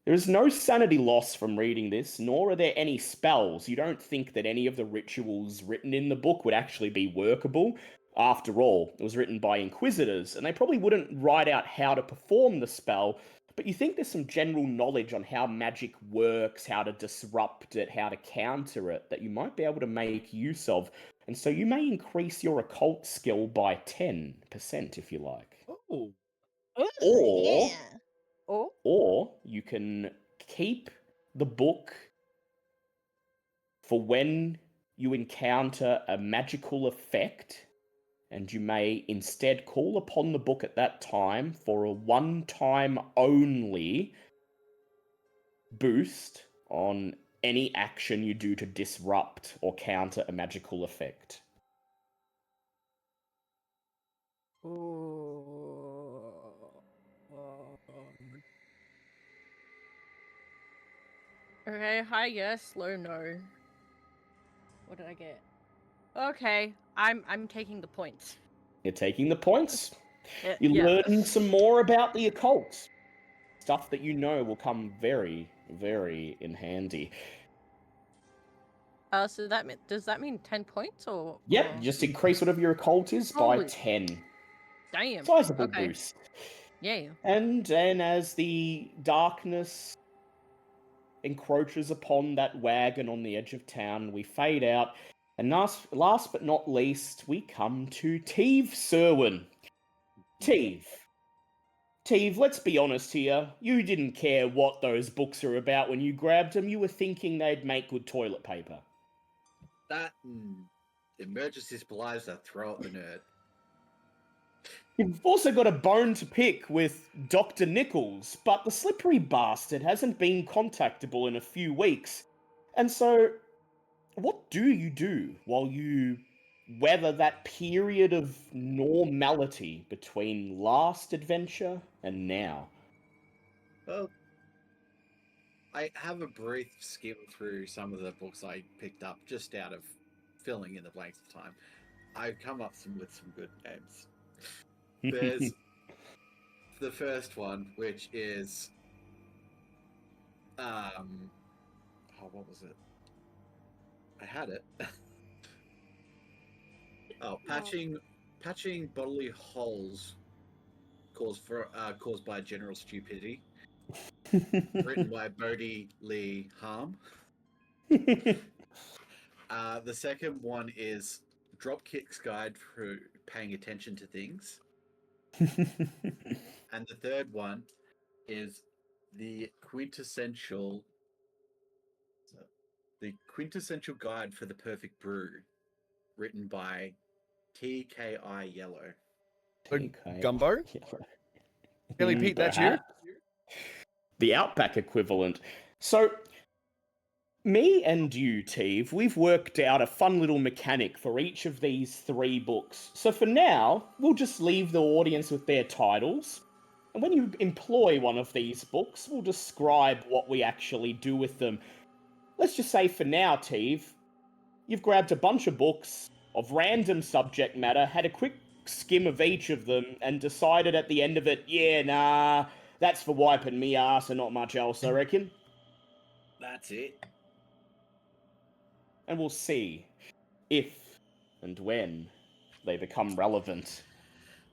There is no sanity loss from reading this, nor are there any spells. You don't think that any of the rituals written in the book would actually be workable. After all, it was written by inquisitors, and they probably wouldn't write out how to perform the spell, but you think there's some general knowledge on how magic works, how to disrupt it, how to counter it, that you might be able to make use of. And so you may increase your occult skill by 10% if you like. Oh, Or, Yeah. Oh? or you can keep the book for when you encounter a magical effect, and you may instead call upon the book at that time for a one-time only boost on any action you do to disrupt or counter a magical effect. Okay, high yes, low no. What did I get? Okay, I'm taking the points. You're taking the points. You Yeah. learn some more about the occult. Stuff that you know will come very, very in handy. So does that mean 10 points or? Yep, just increase whatever your occult is by Holy 10. damn. Sizable Okay. boost. Yeah. And then as the darkness encroaches upon that wagon on the edge of town, we fade out. And last but not least, we come to Teve Serwin. Teve, let's be honest here. You didn't care what those books are about when you grabbed them. You were thinking they'd make good toilet paper. That emergency supplies that throw at the nerd. You've also got a bone to pick with Dr. Nichols, but the slippery bastard hasn't been contactable in a few weeks. And so, what do you do while you weather that period of normality between last adventure and now? Well, I have a brief skim through some of the books I picked up just out of filling in the blanks of time. I've come up with some good names. There's the first one, which is oh, what was it? I had it. Patching bodily holes caused by general stupidity. Written by Bodhi Lee Harm. The second one is Dropkick's Guide for Paying Attention to Things. And the third one is the quintessential Guide for the Perfect Brew, written by TKI Yellow. Gumbo? Kelly Pete, that's you? The Outback equivalent. So, me and you, Teve, we've worked out a fun little mechanic for each of these 3 books. So for now, we'll just leave the audience with their titles. And when you employ one of these books, we'll describe what we actually do with them. Let's just say for now, Teve, you've grabbed a bunch of books of random subject matter, had a quick skim of each of them, and decided at the end of it, yeah, nah, that's for wiping me ass and not much else, I reckon. That's it. And we'll see if and when they become relevant.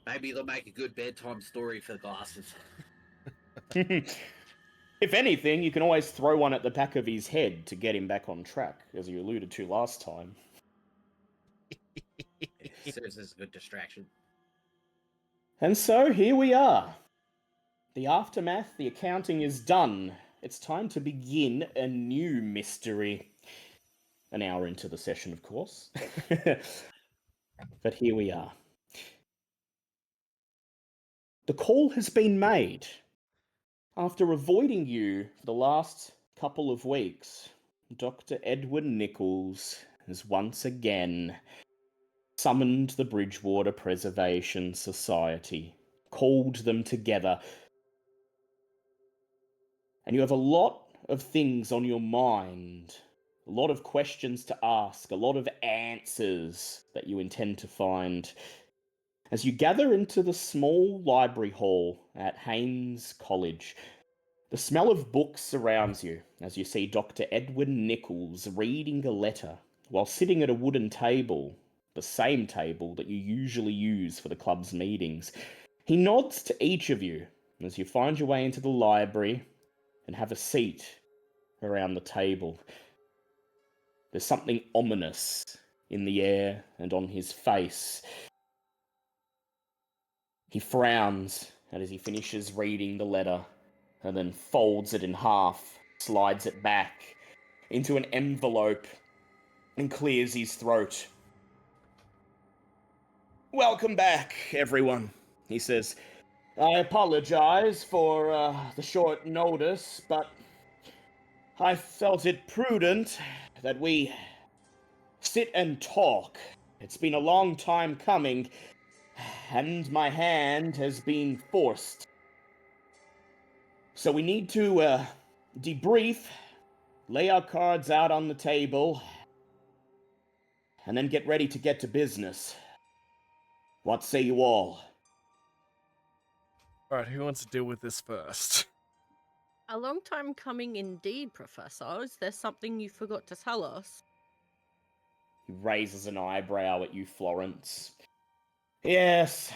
Maybe they'll make a good bedtime story for the glasses. If anything, you can always throw one at the back of his head to get him back on track, as you alluded to last time. Serves as a good distraction. And so here we are. The aftermath, the accounting is done. It's time to begin a new mystery. An hour into the session, of course. But here we are. The call has been made. After avoiding you for the last couple of weeks, Dr. Edwin Nichols has once again summoned the Bridgewater Preservation Society, called them together. And you have a lot of things on your mind, a lot of questions to ask, a lot of answers that you intend to find. As you gather into the small library hall at Haynes College, the smell of books surrounds you as you see Dr. Edwin Nichols reading a letter while sitting at a wooden table, the same table that you usually use for the club's meetings. He nods to each of you as you find your way into the library and have a seat around the table. There's something ominous in the air and on his face. He frowns as he finishes reading the letter and then folds it in half, slides it back into an envelope, and clears his throat. "Welcome back, everyone," he says. "I apologize for the short notice, but I felt it prudent that we sit and talk. It's been a long time coming, and my hand has been forced. So we need to debrief, lay our cards out on the table, and then get ready to get to business. What say you all?" Alright, who wants to deal with this first? A long time coming indeed, Professor. Is there something you forgot to tell us? He raises an eyebrow at you, Florence. Yes.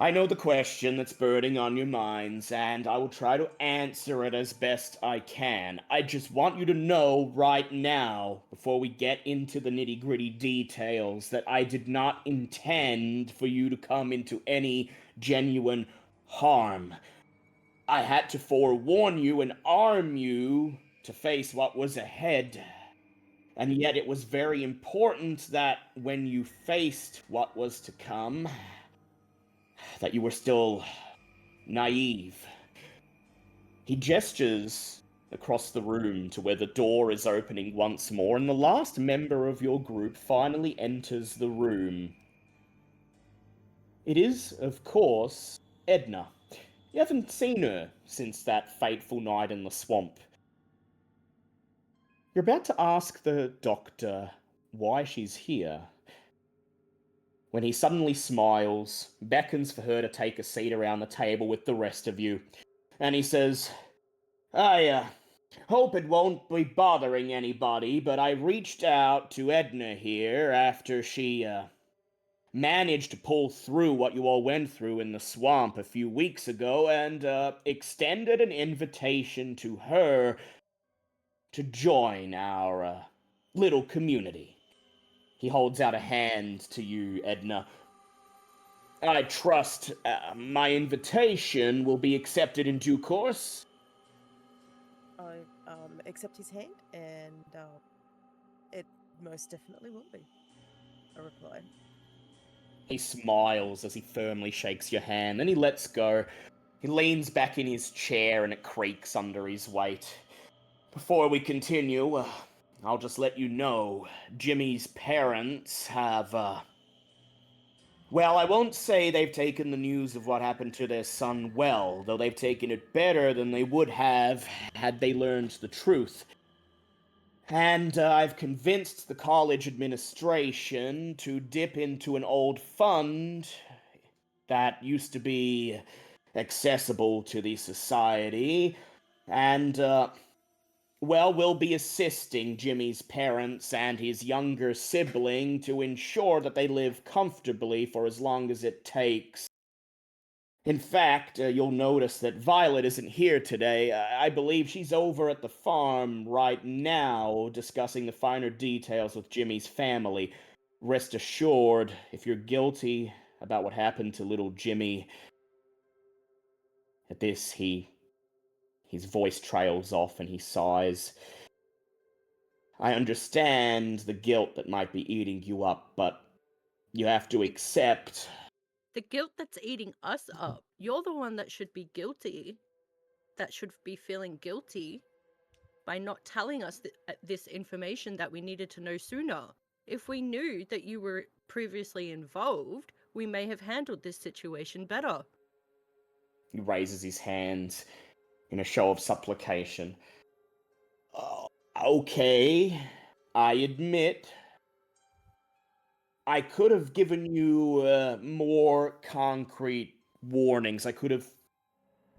I know the question that's burning on your minds, and I will try to answer it as best I can. I just want you to know right now, before we get into the nitty-gritty details, that I did not intend for you to come into any genuine harm. I had to forewarn you and arm you to face what was ahead. And yet it was very important that when you faced what was to come, that you were still naive. He gestures across the room to where the door is opening once more, and the last member of your group finally enters the room. It is, of course, Edna. You haven't seen her since that fateful night in the swamp. You're about to ask the doctor why she's here, when he suddenly smiles, beckons for her to take a seat around the table with the rest of you, and he says, I hope it won't be bothering anybody, but I reached out to Edna here after she managed to pull through what you all went through in the swamp a few weeks ago and extended an invitation to her to join our little community. He holds out a hand to you, Edna. I trust my invitation will be accepted in due course. I accept his hand, and it most definitely will be. I reply. He smiles as he firmly shakes your hand, then he lets go. He leans back in his chair and it creaks under his weight. Before we continue, I'll just let you know, Jimmy's parents have, well, I won't say they've taken the news of what happened to their son well, though they've taken it better than they would have had they learned the truth. And I've convinced the college administration to dip into an old fund that used to be accessible to the society, and, well, we'll be assisting Jimmy's parents and his younger sibling to ensure that they live comfortably for as long as it takes. In fact, you'll notice that Violet isn't here today. I believe she's over at the farm right now discussing the finer details with Jimmy's family. Rest assured, if you're guilty about what happened to little Jimmy. At this, his voice trails off and he sighs. I understand the guilt that might be eating you up, but you have to accept. The guilt that's eating us up. You're the one that should be guilty. That should be feeling guilty by not telling us this information that we needed to know sooner. If we knew that you were previously involved, we may have handled this situation better. He raises his hands in a show of supplication. Okay, I admit. I could have given you more concrete warnings. I could have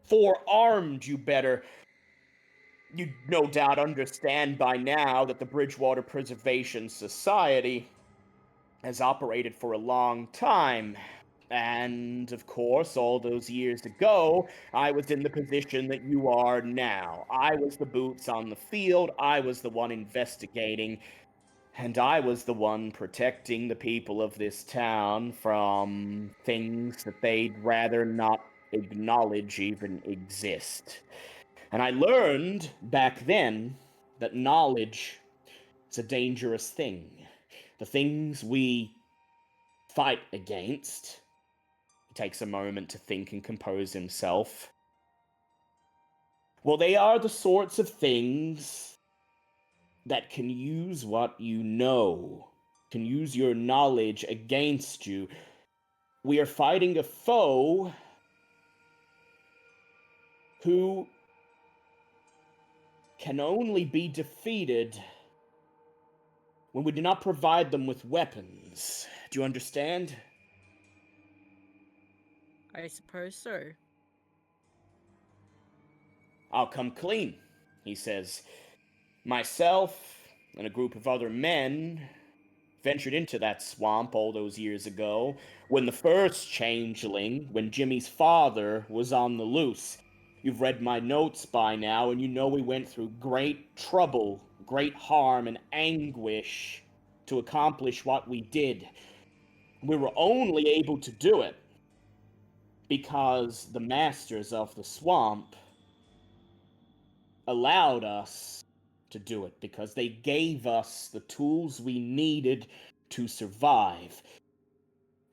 forearmed you better. You no doubt understand by now that the Bridgewater Preservation Society has operated for a long time. And, of course, all those years ago, I was in the position that you are now. I was the boots on the field, I was the one investigating, and I was the one protecting the people of this town from things that they'd rather not acknowledge even exist. And I learned back then that knowledge is a dangerous thing. The things we fight against. He takes a moment to think and compose himself. Well, they are the sorts of things that can use what you know, can use your knowledge against you. We are fighting a foe who can only be defeated when we do not provide them with weapons. Do you understand? I suppose so. I'll come clean, he says. Myself and a group of other men ventured into that swamp all those years ago when the first changeling, when Jimmy's father was on the loose. You've read my notes by now, and you know we went through great trouble, great harm, and anguish to accomplish what we did. We were only able to do it because the masters of the swamp allowed us to do it, because they gave us the tools we needed to survive.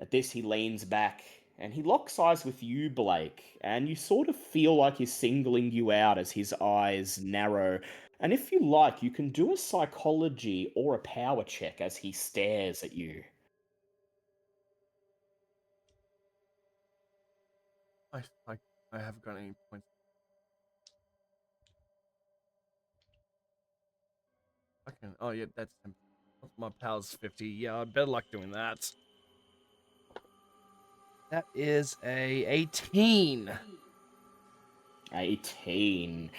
At this, he leans back and he locks eyes with you, Blake, and you sort of feel like he's singling you out as his eyes narrow. And if you like, you can do a psychology or a power check as he stares at you. I haven't got any points. I can. Oh yeah, that's my power's 50. Yeah, better luck doing that. That is a 18. 18.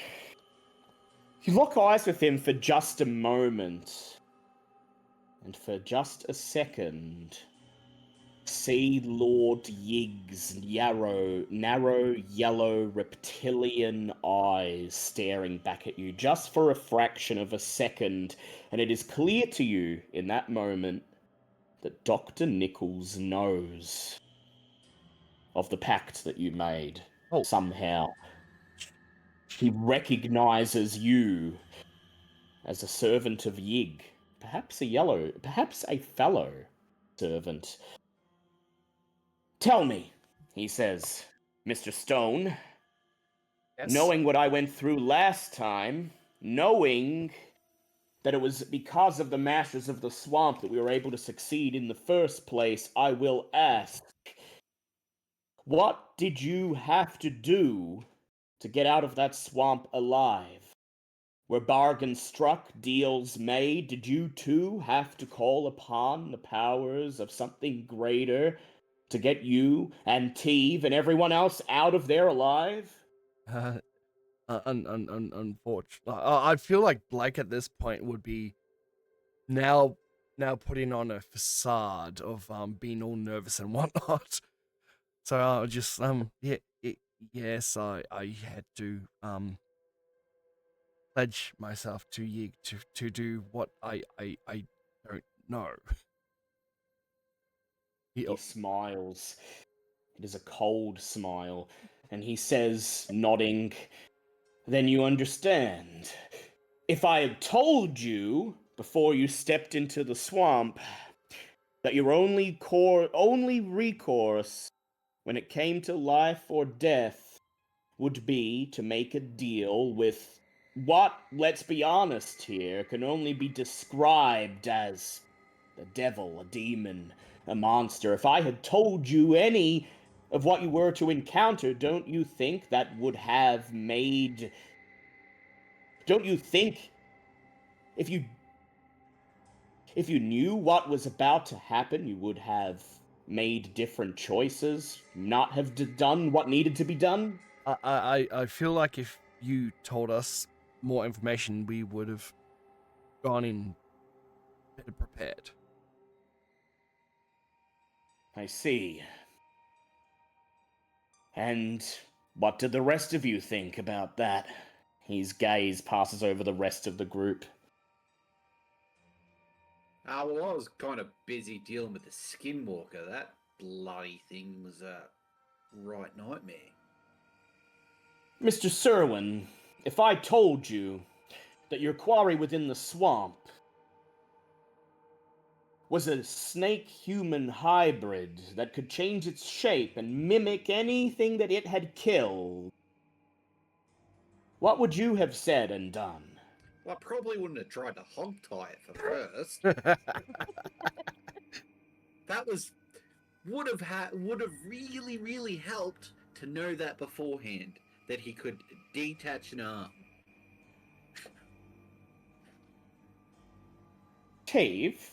You lock eyes with him for just a moment, and for just a second, see Lord Yigg's narrow yellow reptilian eyes staring back at you just for a fraction of a second, and it is clear to you in that moment that Dr. Nichols knows of the pact that you made. Oh. Somehow. He recognizes you as a servant of Yig, perhaps a fellow servant. Tell me, he says, Mr. Stone, Yes. knowing what I went through last time, knowing that it was because of the Masters of the Swamp that we were able to succeed in the first place, I will ask, what did you have to do to get out of that swamp alive? Were bargains struck, deals made? Did you too have to call upon the powers of something greater to get you and Teve and everyone else out of there alive? Unfortunately, I feel like Blake at this point would be now putting on a facade of being all nervous and whatnot. So just yes, I had to pledge myself to Yig to do what I don't know. He smiles. It is a cold smile, and he says, nodding, then you understand. If I had told you before you stepped into the swamp that your only recourse when it came to life or death would be to make a deal with what, let's be honest here, can only be described as a devil, a demon, a monster. If I had told you any of what you were to encounter, don't you think that would have made... Don't you think if you knew what was about to happen, you would have made different choices, not have done what needed to be done? I feel like if you told us more information, we would have gone in better prepared. I see. And what did the rest of you think about that? His gaze passes over the rest of the group. Well, I was kind of busy dealing with the skinwalker. That bloody thing was a right nightmare. Mr. Serwin, if I told you that your quarry within the swamp was a snake-human hybrid that could change its shape and mimic anything that it had killed, what would you have said and done? Well, I probably wouldn't have tried to hog tie it for first. That would have really helped to know that beforehand, that he could detach an arm. Teve,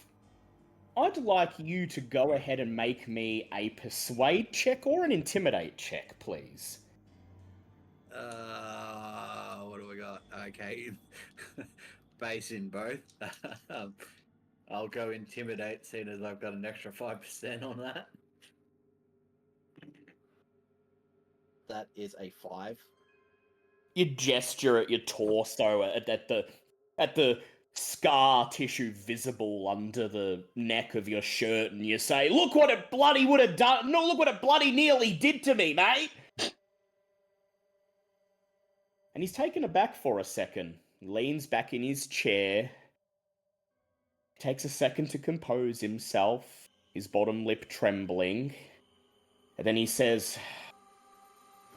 I'd like you to go ahead and make me a persuade check or an intimidate check, please. What do we got? Okay. base in both. Um, I'll go intimidate, seeing as I've got an extra 5% on that. That is a 5. You gesture at your torso, at the scar tissue visible under the neck of your shirt, and you say, "Look what it bloody would have done! No, look what it bloody nearly did to me, mate!" And he's taken aback for a second. He leans back in his chair, takes a second to compose himself, his bottom lip trembling, and then he says,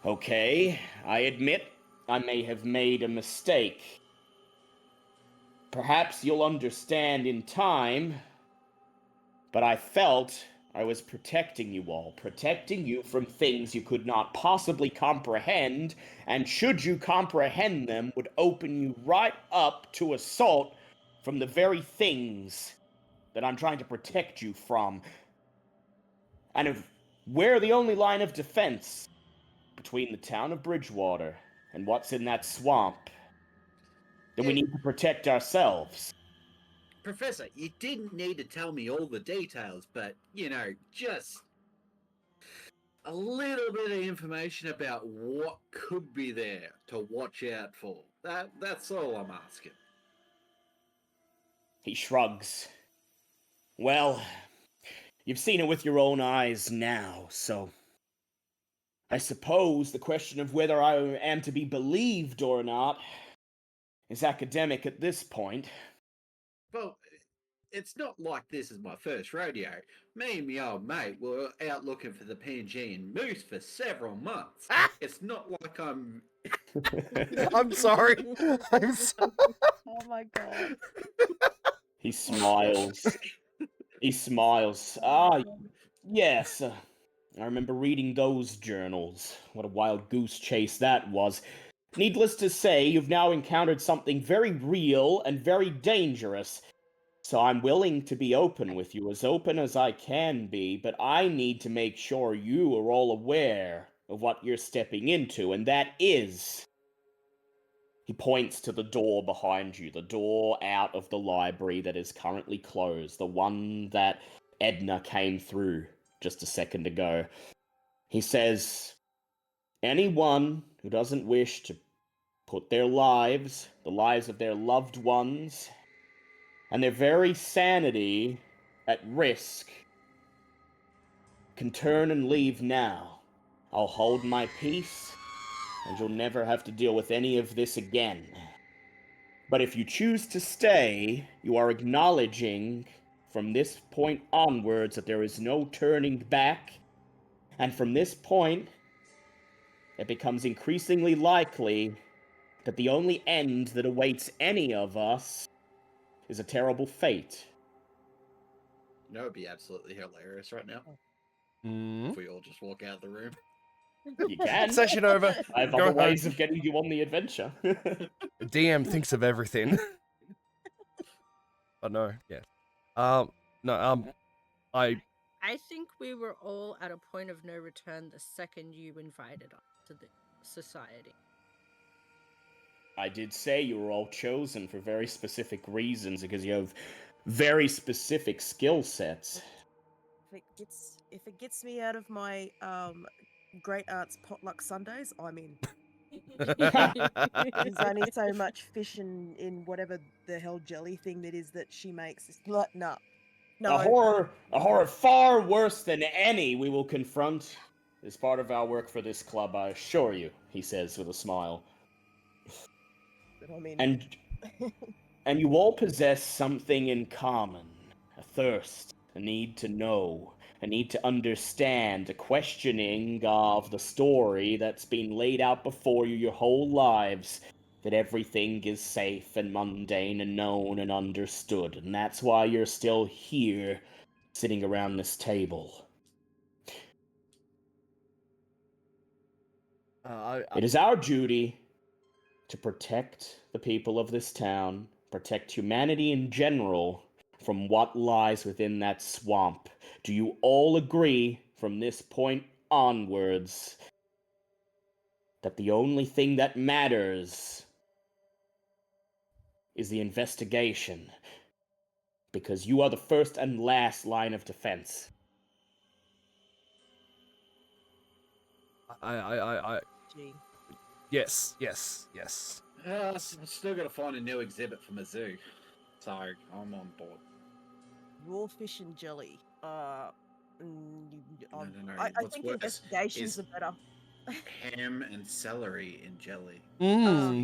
"Okay, I admit I may have made a mistake. Perhaps you'll understand in time, but I felt I was protecting you all, protecting you from things you could not possibly comprehend, and should you comprehend them, would open you right up to assault from the very things that I'm trying to protect you from. And if we're the only line of defense between the town of Bridgewater and what's in that swamp, then we need to protect ourselves." Professor, you didn't need to tell me all the details, but, just a little bit of information about what could be there to watch out for. That's all I'm asking. He shrugs. "Well, you've seen it with your own eyes now, so I suppose the question of whether I am to be believed or not is academic at this point." Well, it's not like this is my first rodeo. Me and my old mate were out looking for the PNG and moose for several months. It's not like I'm... I'm sorry. I'm sorry. Oh my god. He smiles. He smiles. "Ah, yes. I remember reading those journals. What a wild goose chase that was. Needless to say, you've now encountered something very real and very dangerous. So I'm willing to be open with you, as open as I can be, but I need to make sure you are all aware of what you're stepping into, and that is..." He points to the door behind you, the door out of the library that is currently closed, the one that Edna came through just a second ago. He says, "Anyone who doesn't wish to put their lives, the lives of their loved ones, and their very sanity at risk can turn and leave now. I'll hold my peace, and you'll never have to deal with any of this again. But if you choose to stay, you are acknowledging from this point onwards that there is no turning back, and from this point, it becomes increasingly likely that the only end that awaits any of us is a terrible fate." That would be absolutely hilarious right now. Mm. If we all just walk out of the room. You can. Session over. I have Go other home. ways of getting you on the adventure. DM thinks of everything. But no, yes. No, I I think we were all at a point of no return the second you invited us to the society. I did say you were all chosen for very specific reasons because you have very specific skill sets. If it gets me out of my great aunt's potluck Sundays, I'm in. There's only so much fish in whatever the hell jelly thing that is that she makes. It's like, nah. No. A horror far worse than any we will confront is part of our work for this club, I assure you, he says with a smile. But I mean, And you all possess something in common. A thirst, a need to know, a need to understand, a questioning of the story that's been laid out before you your whole lives, that everything is safe and mundane and known and understood, and that's why you're still here, sitting around this table. It is our duty to protect the people of this town, protect humanity in general from what lies within that swamp. Do you all agree from this point onwards that the only thing that matters is the investigation. Because you are the first and last line of defense. Gee. Yes. I'm still got to find a new exhibit for my zoo. So I'm on board. Raw fish and jelly. No. I What's think worse investigations is are better. ham and celery in jelly.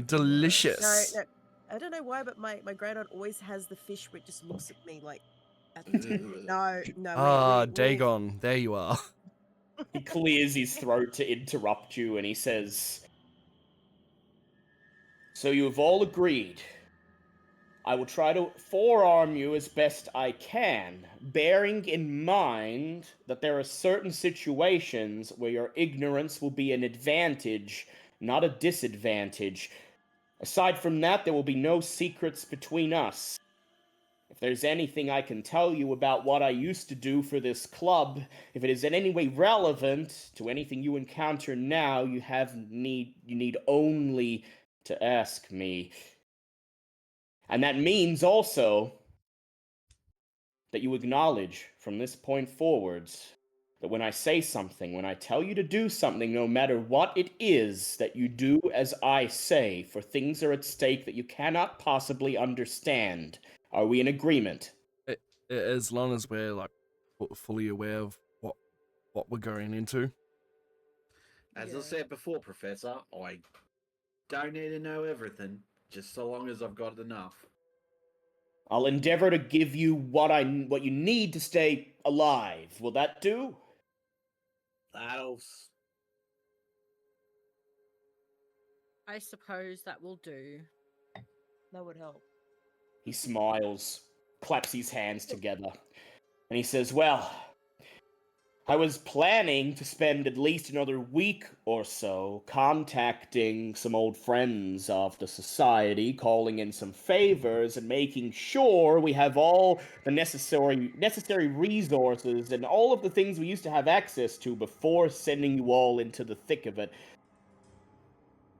Delicious. No, I don't know why, but my granddad always has the fish where it just looks at me like at the table. No. Dagon, there you are. He clears his throat to interrupt you, and he says, "So you have all agreed. I will try to forearm you as best I can, bearing in mind that there are certain situations where your ignorance will be an advantage, not a disadvantage. Aside from that, there will be no secrets between us. If there's anything I can tell you about what I used to do for this club, if it is in any way relevant to anything you encounter now, you need only to ask me. And that means also that you acknowledge from this point forwards that when I say something, when I tell you to do something, no matter what it is, that you do as I say, for things are at stake that you cannot possibly understand. Are we in agreement?" As long as we're like fully aware of what we're going into. As I Yeah. said before, Professor, I don't need to know everything, just so long as I've got enough. I'll endeavor to give you what you need to stay alive. Will that do? I suppose that will do. That would help. He smiles, claps his hands together, and he says, "Well, I was planning to spend at least another week or so contacting some old friends of the society, calling in some favors, and making sure we have all the necessary resources and all of the things we used to have access to before sending you all into the thick of it.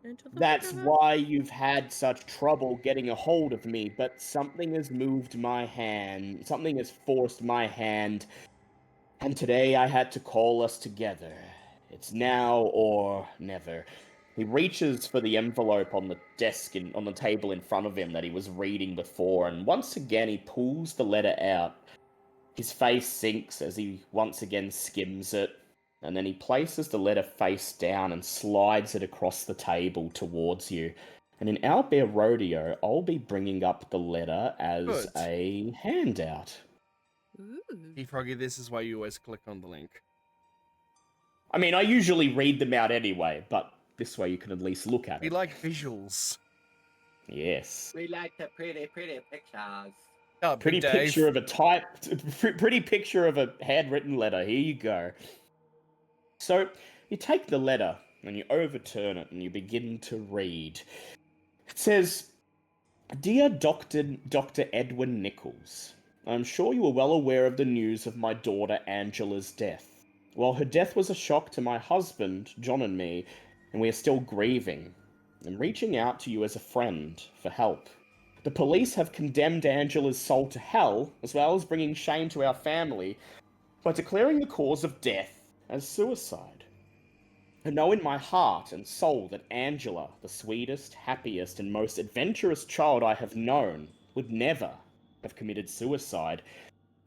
Into the That's thick of it. why you've had such trouble getting a hold of me, but something has moved my hand. Something has forced my hand. And today I had to call us together. It's now or never." He reaches for the envelope on the desk on the table in front of him that he was reading before, and once again he pulls the letter out. His face sinks as he once again skims it, and then he places the letter face down and slides it across the table towards you. And in our bear rodeo, I'll be bringing up the letter as Good. a handout. Ooh. Hey Froggy, this is why you always click on the link. I mean, I usually read them out anyway, but this way you can at least look at We it. like visuals. Yes. We like the pretty pictures. Oh, Pretty Big Dave. picture of pretty picture of a handwritten letter. Here you go. So you take the letter and you overturn it and you begin to read. It says, "Dear Dr. Edwin Nichols, I'm sure you are well aware of the news of my daughter Angela's death. While her death was a shock to my husband, John, and me, and we are still grieving, I'm reaching out to you as a friend for help. The police have condemned Angela's soul to hell, as well as bringing shame to our family, by declaring the cause of death as suicide. I know in my heart and soul that Angela, the sweetest, happiest, and most adventurous child I have known, would never have committed suicide.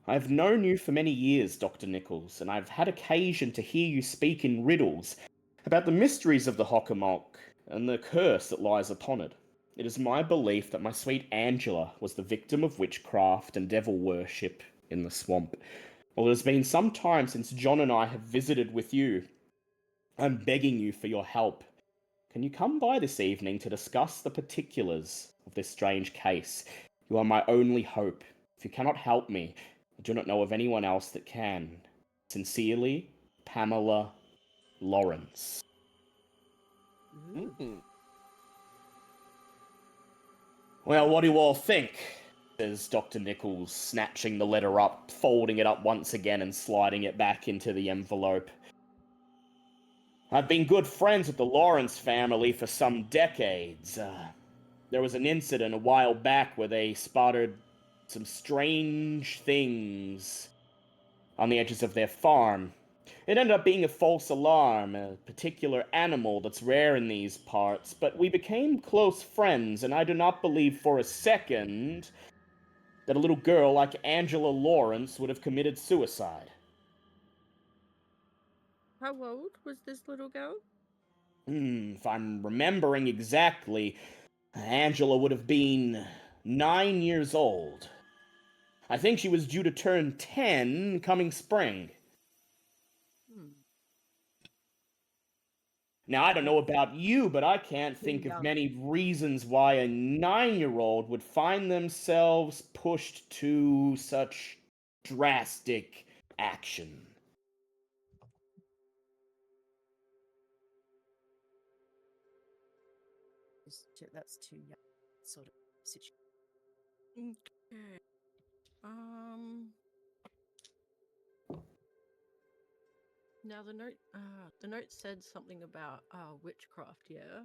I have known you for many years, Dr. Nichols, and I've had occasion to hear you speak in riddles about the mysteries of the Hockomock and the curse that lies upon it. It is my belief that my sweet Angela was the victim of witchcraft and devil worship in the swamp. Well, it has been some time since John and I have visited with you. I'm begging you for your help. Can you come by this evening to discuss the particulars of this strange case? You are my only hope. If you cannot help me, I do not know of anyone else that can. Sincerely, Pamela Lawrence." Ooh. Mm. "Well, what do you all think?" says Dr. Nichols, snatching the letter up, folding it up once again and sliding it back into the envelope. "I've been good friends with the Lawrence family for some decades. There was an incident a while back where they spotted some strange things on the edges of their farm. It ended up being a false alarm, a particular animal that's rare in these parts, but we became close friends, and I do not believe for a second that a little girl like Angela Lawrence would have committed suicide. How old was this little girl? If I'm remembering exactly, Angela would have been 9 years old. I think she was due to turn 10 coming spring. Hmm. Now, I don't know about you, but I can't Too think of young. many reasons why a 9-year-old would find themselves pushed to such drastic action. That's too young, sort of situation. Okay. Now the note said something about witchcraft, yeah?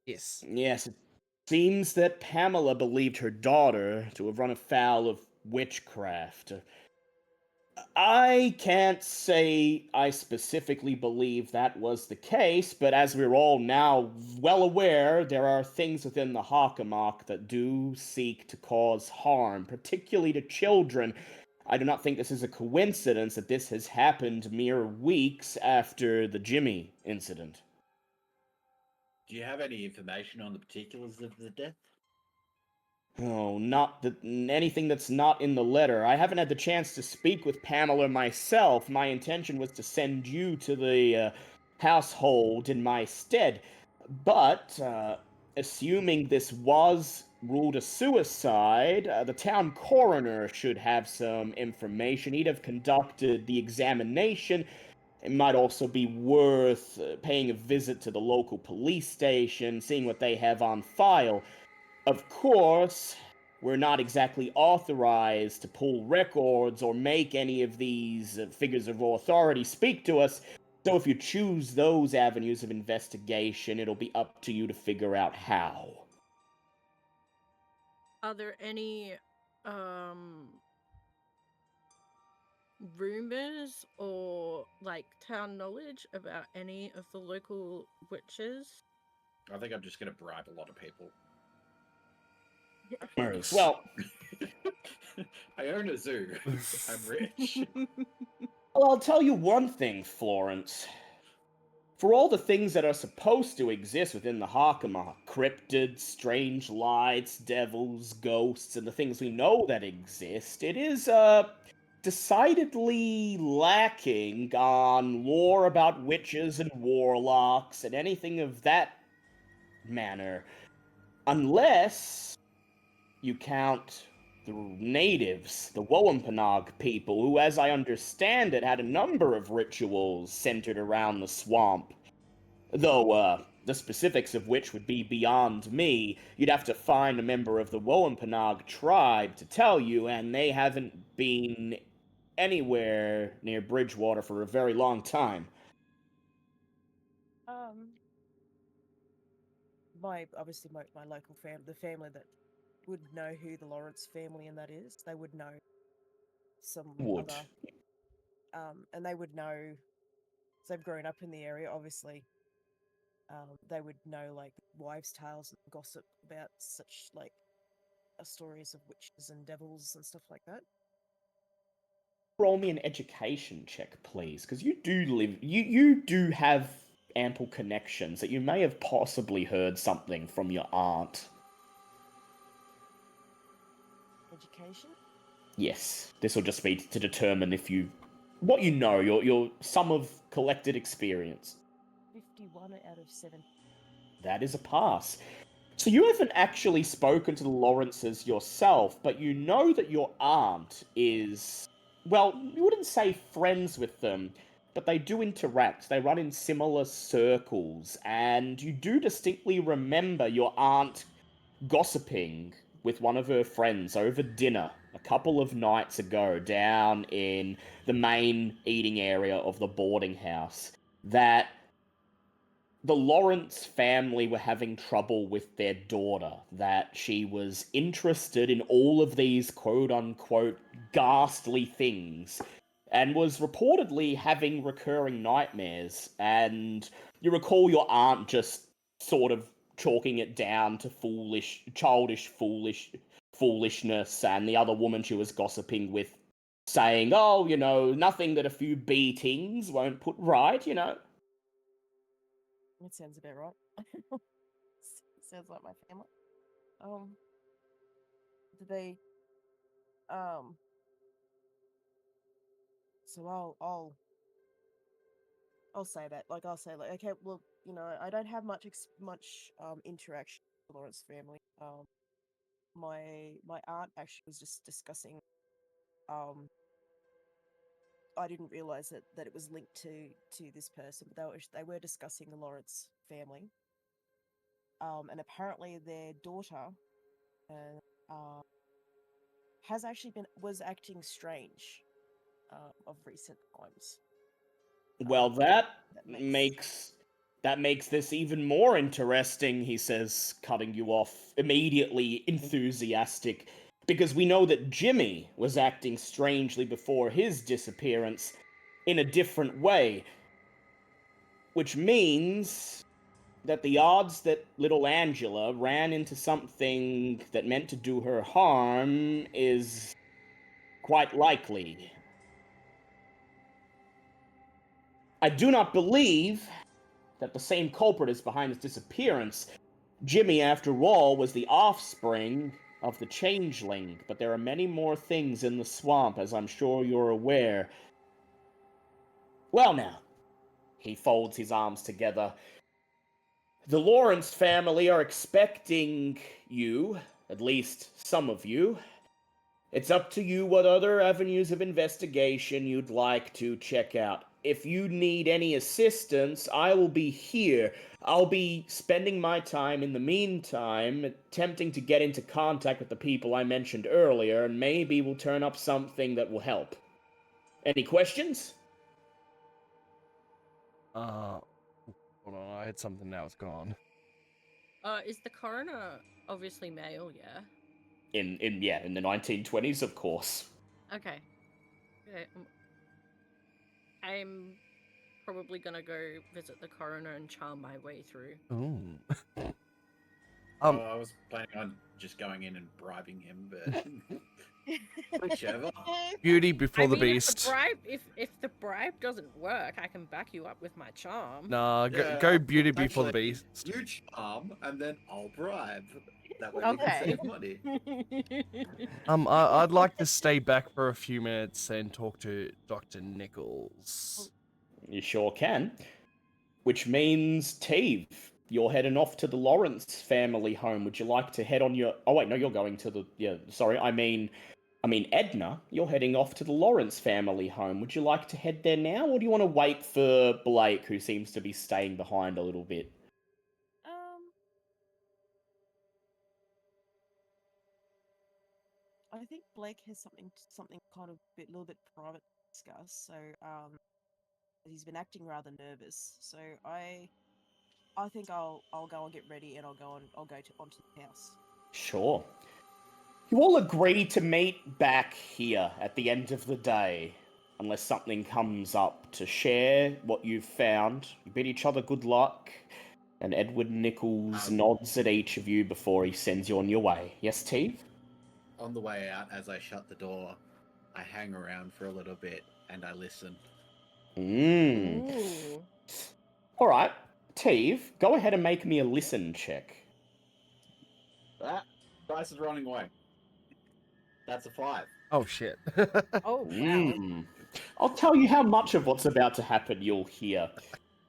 Yes. Yes, it seems that Pamela believed her daughter to have run afoul of witchcraft. I can't say I specifically believe that was the case, but as we're all now well aware, there are things within the Hockomock that do seek to cause harm, particularly to children. I do not think this is a coincidence that this has happened mere weeks after the Jimmy incident. Do you have any information on the particulars of the death? Oh, not anything that's not in the letter. I haven't had the chance to speak with Pamela myself. My intention was to send you to the household in my stead. But, assuming this was ruled a suicide, the town coroner should have some information. He'd have conducted the examination. It might also be worth paying a visit to the local police station, seeing what they have on file. Of course, we're not exactly authorized to pull records or make any of these figures of authority speak to us, so if you choose those avenues of investigation, it'll be up to you to figure out how. Are there any rumors or like town knowledge about any of the local witches? I think I'm just going to bribe a lot of people. Well, I own a zoo. I'm rich. well, I'll tell you one thing, Florence. For all the things that are supposed to exist within the Hockomock, cryptids, strange lights, devils, ghosts, and the things we know that exist, it is, decidedly lacking on lore about witches and warlocks and anything of that manner. Unless you count the natives, the Woampanoag people, who, as I understand it, had a number of rituals centered around the swamp. Though, the specifics of which would be beyond me. You'd have to find a member of the Woampanoag tribe to tell you, and they haven't been anywhere near Bridgewater for a very long time. Obviously my local family, the family that would know who the Lawrence family and that is, they would know some Would. other, and they would know. So they've grown up in the area, obviously. They would know like wives' tales and gossip about such like stories of witches and devils and stuff like that. Roll me an education check, please, because you do have ample connections that you may have possibly heard something from your aunt. Education. Yes, this will just be to determine if you what you know, your sum of collected experience. 51 out of 7. That is a pass. So you haven't actually spoken to the Lawrences yourself, but you know that your aunt is, well, you wouldn't say friends with them, but they do interact. They run in similar circles, and you do distinctly remember your aunt gossiping with one of her friends over dinner a couple of nights ago down in the main eating area of the boarding house that the Lawrence family were having trouble with their daughter, that she was interested in all of these quote unquote ghastly things and was reportedly having recurring nightmares. And you recall your aunt just sort of chalking it down to foolishness, and the other woman she was gossiping with saying, oh, nothing that a few beatings won't put right, That sounds about right. Sounds like my family. Do they? So I'll say that. Like I'll say like, okay, well, I don't have much interaction with the Lawrence family. My aunt actually was just discussing. I didn't realize that it was linked to this person, but they were discussing the Lawrence family. And apparently their daughter, has actually was acting strange, of recent times. Well, that makes makes this even more interesting, he says, cutting you off, immediately enthusiastic, because we know that Jimmy was acting strangely before his disappearance in a different way, which means that the odds that little Angela ran into something that meant to do her harm is quite likely. I do not believe that the same culprit is behind his disappearance. Jimmy, after all, was the offspring of the changeling, but there are many more things in the swamp, as I'm sure you're aware. Well, now, he folds his arms together. The Lawrence family are expecting you, at least some of you. It's up to you what other avenues of investigation you'd like to check out. If you need any assistance, I will be here. I'll be spending my time in the meantime attempting to get into contact with the people I mentioned earlier, and maybe we'll turn up something that will help. Any questions? Hold on, I had something now, it's gone. Is the coroner obviously male? Yeah. In the 1920s, of course. Okay. I'm probably gonna go visit the coroner and charm my way through. Ooh. I was planning on just going in and bribing him, but whichever. Beauty before the If beast. the bribe doesn't work, I can back you up with my charm. Nah, Yeah, go beauty before the actually, beast. You charm, and then I'll bribe. That way we Okay. can save money. I'd like to stay back for a few minutes and talk to Dr. Nichols. You sure can. Which means, Teve, you're heading off to the Lawrence family home. Would you like to head on your... Oh, wait, no, you're going to the... Yeah, sorry, I mean, Edna, you're heading off to the Lawrence family home. Would you like to head there now, or do you want to wait for Blake, who seems to be staying behind a little bit? I think Blake has something kind of little bit private to discuss. So he's been acting rather nervous. So I think I'll go and get ready, and I'll go onto the house. Sure. You all agree to meet back here at the end of the day, unless something comes up to share what you've found. You bid each other good luck, and Edward Nichols nods at each of you before he sends you on your way. Yes, Teve? On the way out, as I shut the door, I hang around for a little bit and I listen. Ooh. All right, Teve, go ahead and make me a listen check. That dice is running away. That's a 5. Oh, shit. Oh, wow. I'll tell you how much of what's about to happen you'll hear.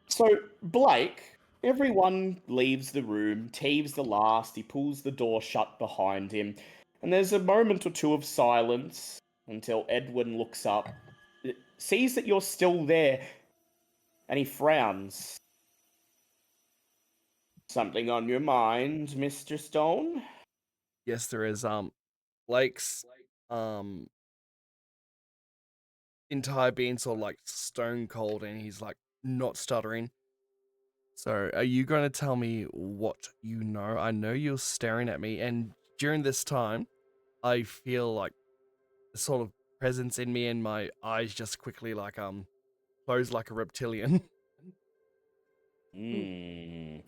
So, Blake, everyone leaves the room. Teve's the last. He pulls the door shut behind him. And there's a moment or two of silence until Edwin looks up, sees that you're still there, and he frowns. Something on your mind, Mr. Stone? Yes, there is. Blake's entire being sort of like stone cold, and he's like not stuttering. So, are you going to tell me what you know? I know you're staring at me, and during this time, I feel like a sort of presence in me, and my eyes just quickly close like a reptilian. Hmm.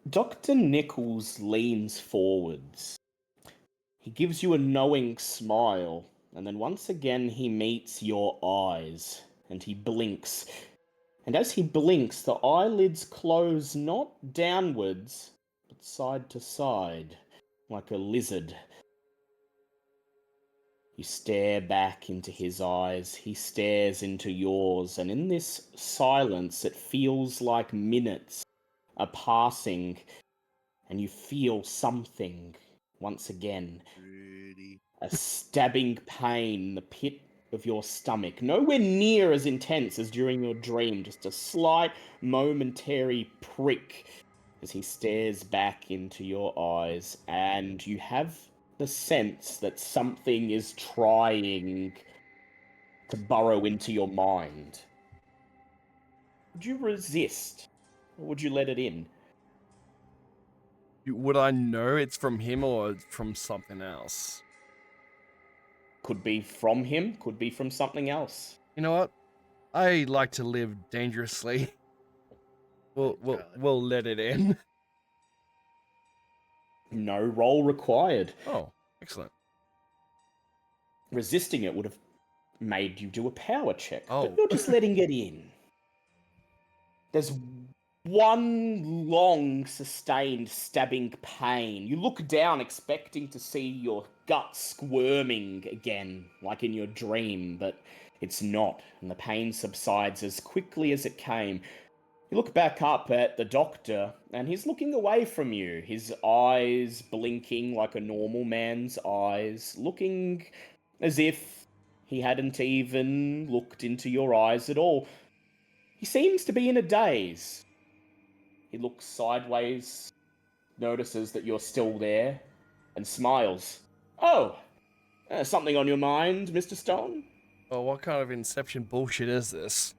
Dr. Nichols leans forwards. He gives you a knowing smile, and then once again he meets your eyes, and he blinks. And as he blinks, the eyelids close not downwards, but side to side, like a lizard. You stare back into his eyes, he stares into yours, and in this silence it feels like minutes are passing, and you feel something once again. A stabbing pain in the pit of your stomach, nowhere near as intense as during your dream, just a slight momentary prick as he stares back into your eyes, and you have the sense that something is trying to burrow into your mind. Would you resist, or would you let it in? Would I know it's from him or from something else? Could be from him, could be from something else. You know what? I like to live dangerously. We'll let it in. No roll required. Oh, excellent. Resisting it would have made you do a power check, Oh. but you're just letting it in. There's one long, sustained stabbing pain. You look down expecting to see your gut squirming again, like in your dream, but it's not, and the pain subsides as quickly as it came. You look back up at the doctor, and he's looking away from you, his eyes blinking like a normal man's eyes, looking as if he hadn't even looked into your eyes at all. He seems to be in a daze. He looks sideways, notices that you're still there, and smiles. Oh, something on your mind, Mr. Stone? Oh, what kind of Inception bullshit is this?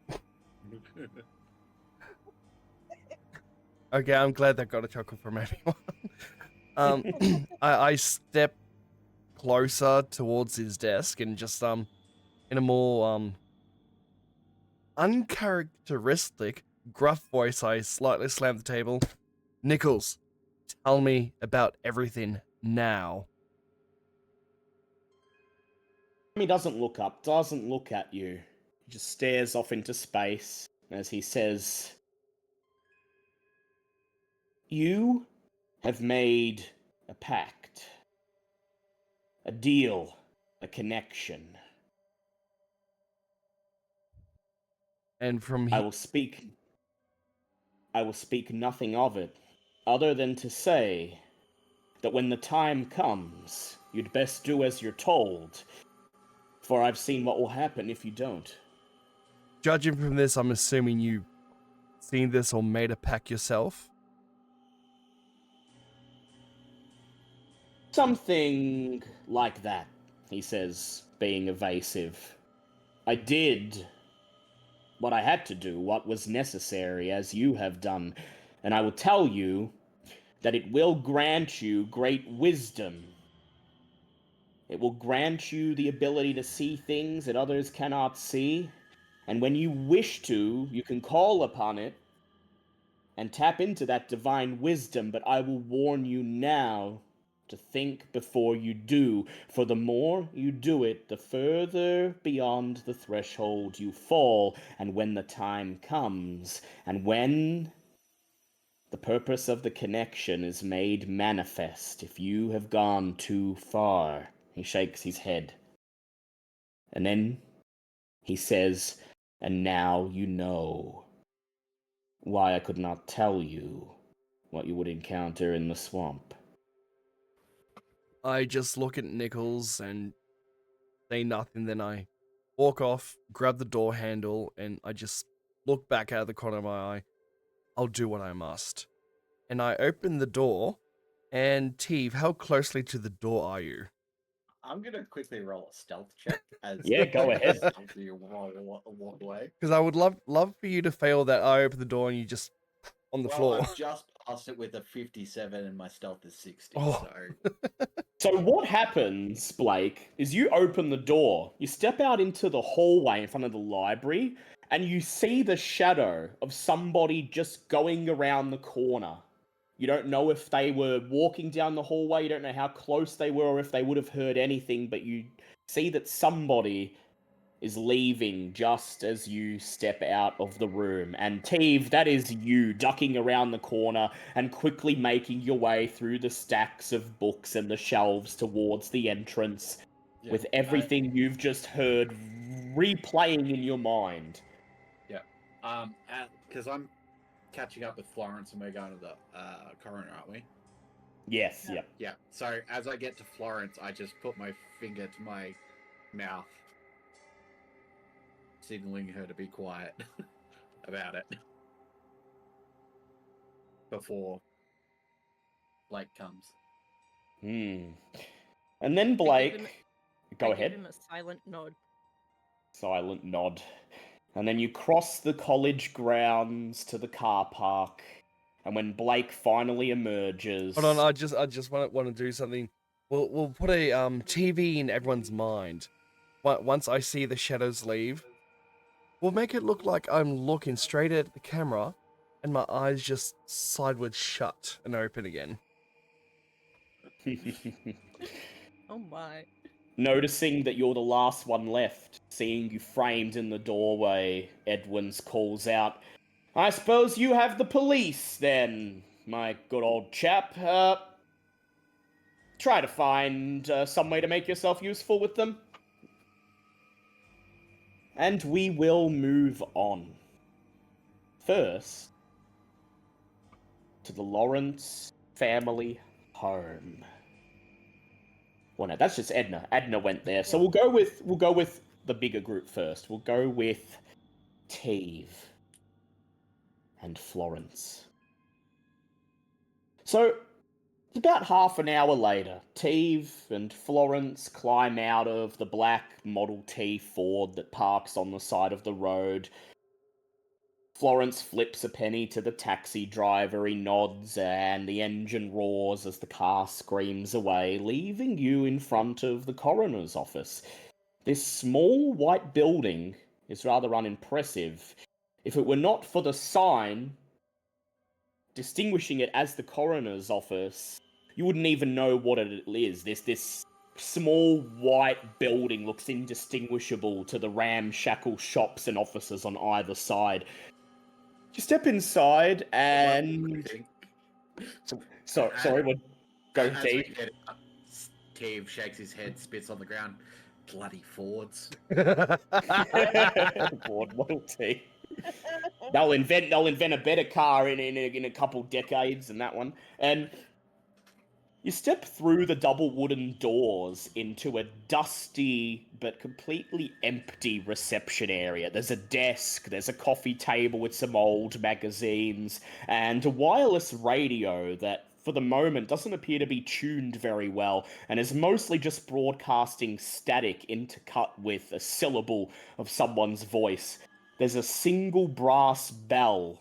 Okay, I'm glad that got a chuckle from everyone. I step closer towards his desk and just in a more uncharacteristic, gruff voice, I slightly slam the table. Nichols, tell me about everything now. He doesn't look up, doesn't look at you. He just stares off into space as he says, "You have made a pact, a deal, a connection. And from I here, will speak nothing of it, other than to say that when the time comes, you'd best do as you're told, for I've seen what will happen if you don't." judging from this, I'm assuming you seen this or made a pact yourself. "Something like that," he says, being evasive. "I did what I had to do, what was necessary, as you have done, and I will tell you that it will grant you great wisdom. It will grant you the ability to see things that others cannot see, and when you wish to, you can call upon it and tap into that divine wisdom, but I will warn you now to think before you do, for the more you do it, the further beyond the threshold you fall, and when the time comes, and when the purpose of the connection is made manifest, if you have gone too far." He shakes his head. And then he says, "And now you know why I could not tell you what you would encounter in the swamp." I just look at Nichols and say nothing, then I walk off, grab the door handle, and I just look back out of the corner of my eye. I'll do what I must. And I open the door, and Teve, how closely to the door are you? I'm gonna quickly roll a stealth check as Yeah, go ahead. stealthily walk away. Because I would love for you to fail that. I open the door and you just on the Well, floor. I've just passed it with a 57 and my stealth is 60. Oh. So So what happens, Blake, is you open the door, you step out into the hallway in front of the library, and you see the shadow of somebody just going around the corner. You don't know if they were walking down the hallway, you don't know how close they were or if they would have heard anything, but you see that somebody is leaving just as you step out of the room. And Teve, that is you ducking around the corner and quickly making your way through the stacks of books and the shelves towards the entrance, yeah, with everything you've just heard replaying in your mind. because I'm catching up with Florence and we're going to the coroner, aren't we? Yes, yep. Yeah. So as I get to Florence, I just put my finger to my mouth, signaling her to be quiet about it before Blake comes. And then I Blake, give go I ahead. give him a silent nod. Silent nod. And then you cross the college grounds to the car park. And when Blake finally emerges, Hold on, I just want to do something. We'll put a TV in everyone's mind. Once I see the shadows leave, we'll make it look like I'm looking straight at the camera, and my eyes just sideways shut and open again. Oh my. noticing that you're the last one left, seeing you framed in the doorway, Edwins calls out, "I suppose you have the police, then, my good old chap. Try to find some way to make yourself useful with them. And we will move on. First, to the Lawrence family home. Well, no, that's just Edna. Edna went there, so we'll go with the bigger group first. We'll go with Teve and Florence. So, about half an hour later, Teve and Florence climb out of the black Model T Ford that parks on the side of the road. Florence flips a penny to the taxi driver, he nods, and the engine roars as the car screams away, leaving you in front of the coroner's office. This small white building is rather unimpressive. If it were not for the sign distinguishing it as the coroner's office, you wouldn't even know what it is. This small white building looks indistinguishable to the ramshackle shops and offices on either side. You step inside and... Sorry, what? Go, As we Steve. get up, Steve shakes his head, spits on the ground. Bloody Fords. Ford Model T. They'll invent a better car in a couple decades than that one. And you step through the double wooden doors into a dusty but completely empty reception area. There's a desk, there's a coffee table with some old magazines, and a wireless radio that, for the moment, doesn't appear to be tuned very well, and is mostly just broadcasting static intercut with a syllable of someone's voice. There's a single brass bell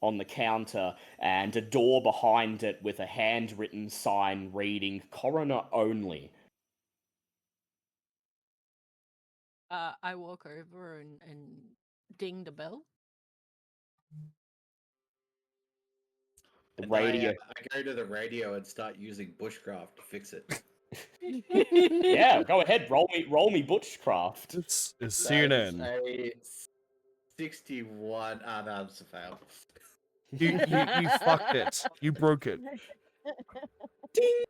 on the counter and a door behind it with a handwritten sign reading "Coroner Only." I walk over and ding the bell. The And radio. I go to the radio and start using bushcraft to fix it. Yeah, go ahead. Roll me Butchcraft. It's That is CNN. a 61. Ah, no, that's a fail. You fucked it. You broke it. Ding!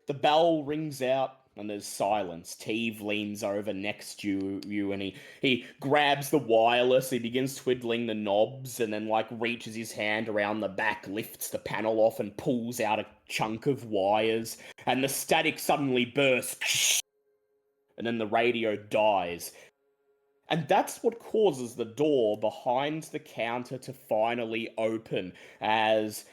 The bell rings out and there's silence. Teve leans over next to you and he grabs the wireless, he begins twiddling the knobs and then reaches his hand around the back, lifts the panel off and pulls out a chunk of wires, and the static suddenly bursts and then the radio dies. And that's what causes the door behind the counter to finally open as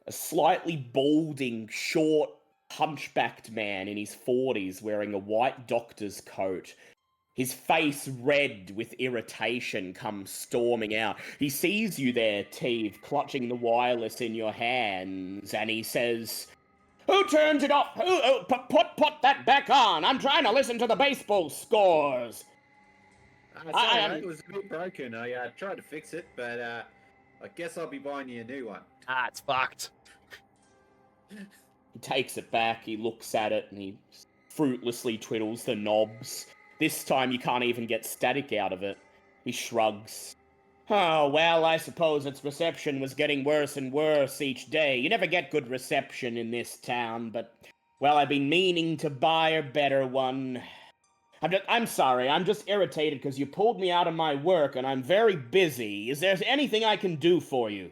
a slightly balding, short, hunchbacked man in his 40s wearing a white doctor's coat. His face red with irritation comes storming out. He sees you there, Teve, clutching the wireless in your hands, and he says, "Who turned it off? Put that back on! I'm trying to listen to the baseball scores!" Sorry, am- mate, it was a bit broken. I tried to fix it, but I guess I'll be buying you a new one. Ah, it's fucked. He takes it back, he looks at it, and he fruitlessly twiddles the knobs. This time you can't even get static out of it. He shrugs. "Oh, well, I suppose its reception was getting worse and worse each day. You never get good reception in this town, but, well, I've been meaning to buy a better one. I'm sorry, I'm just irritated because you pulled me out of my work and I'm very busy. Is there anything I can do for you?"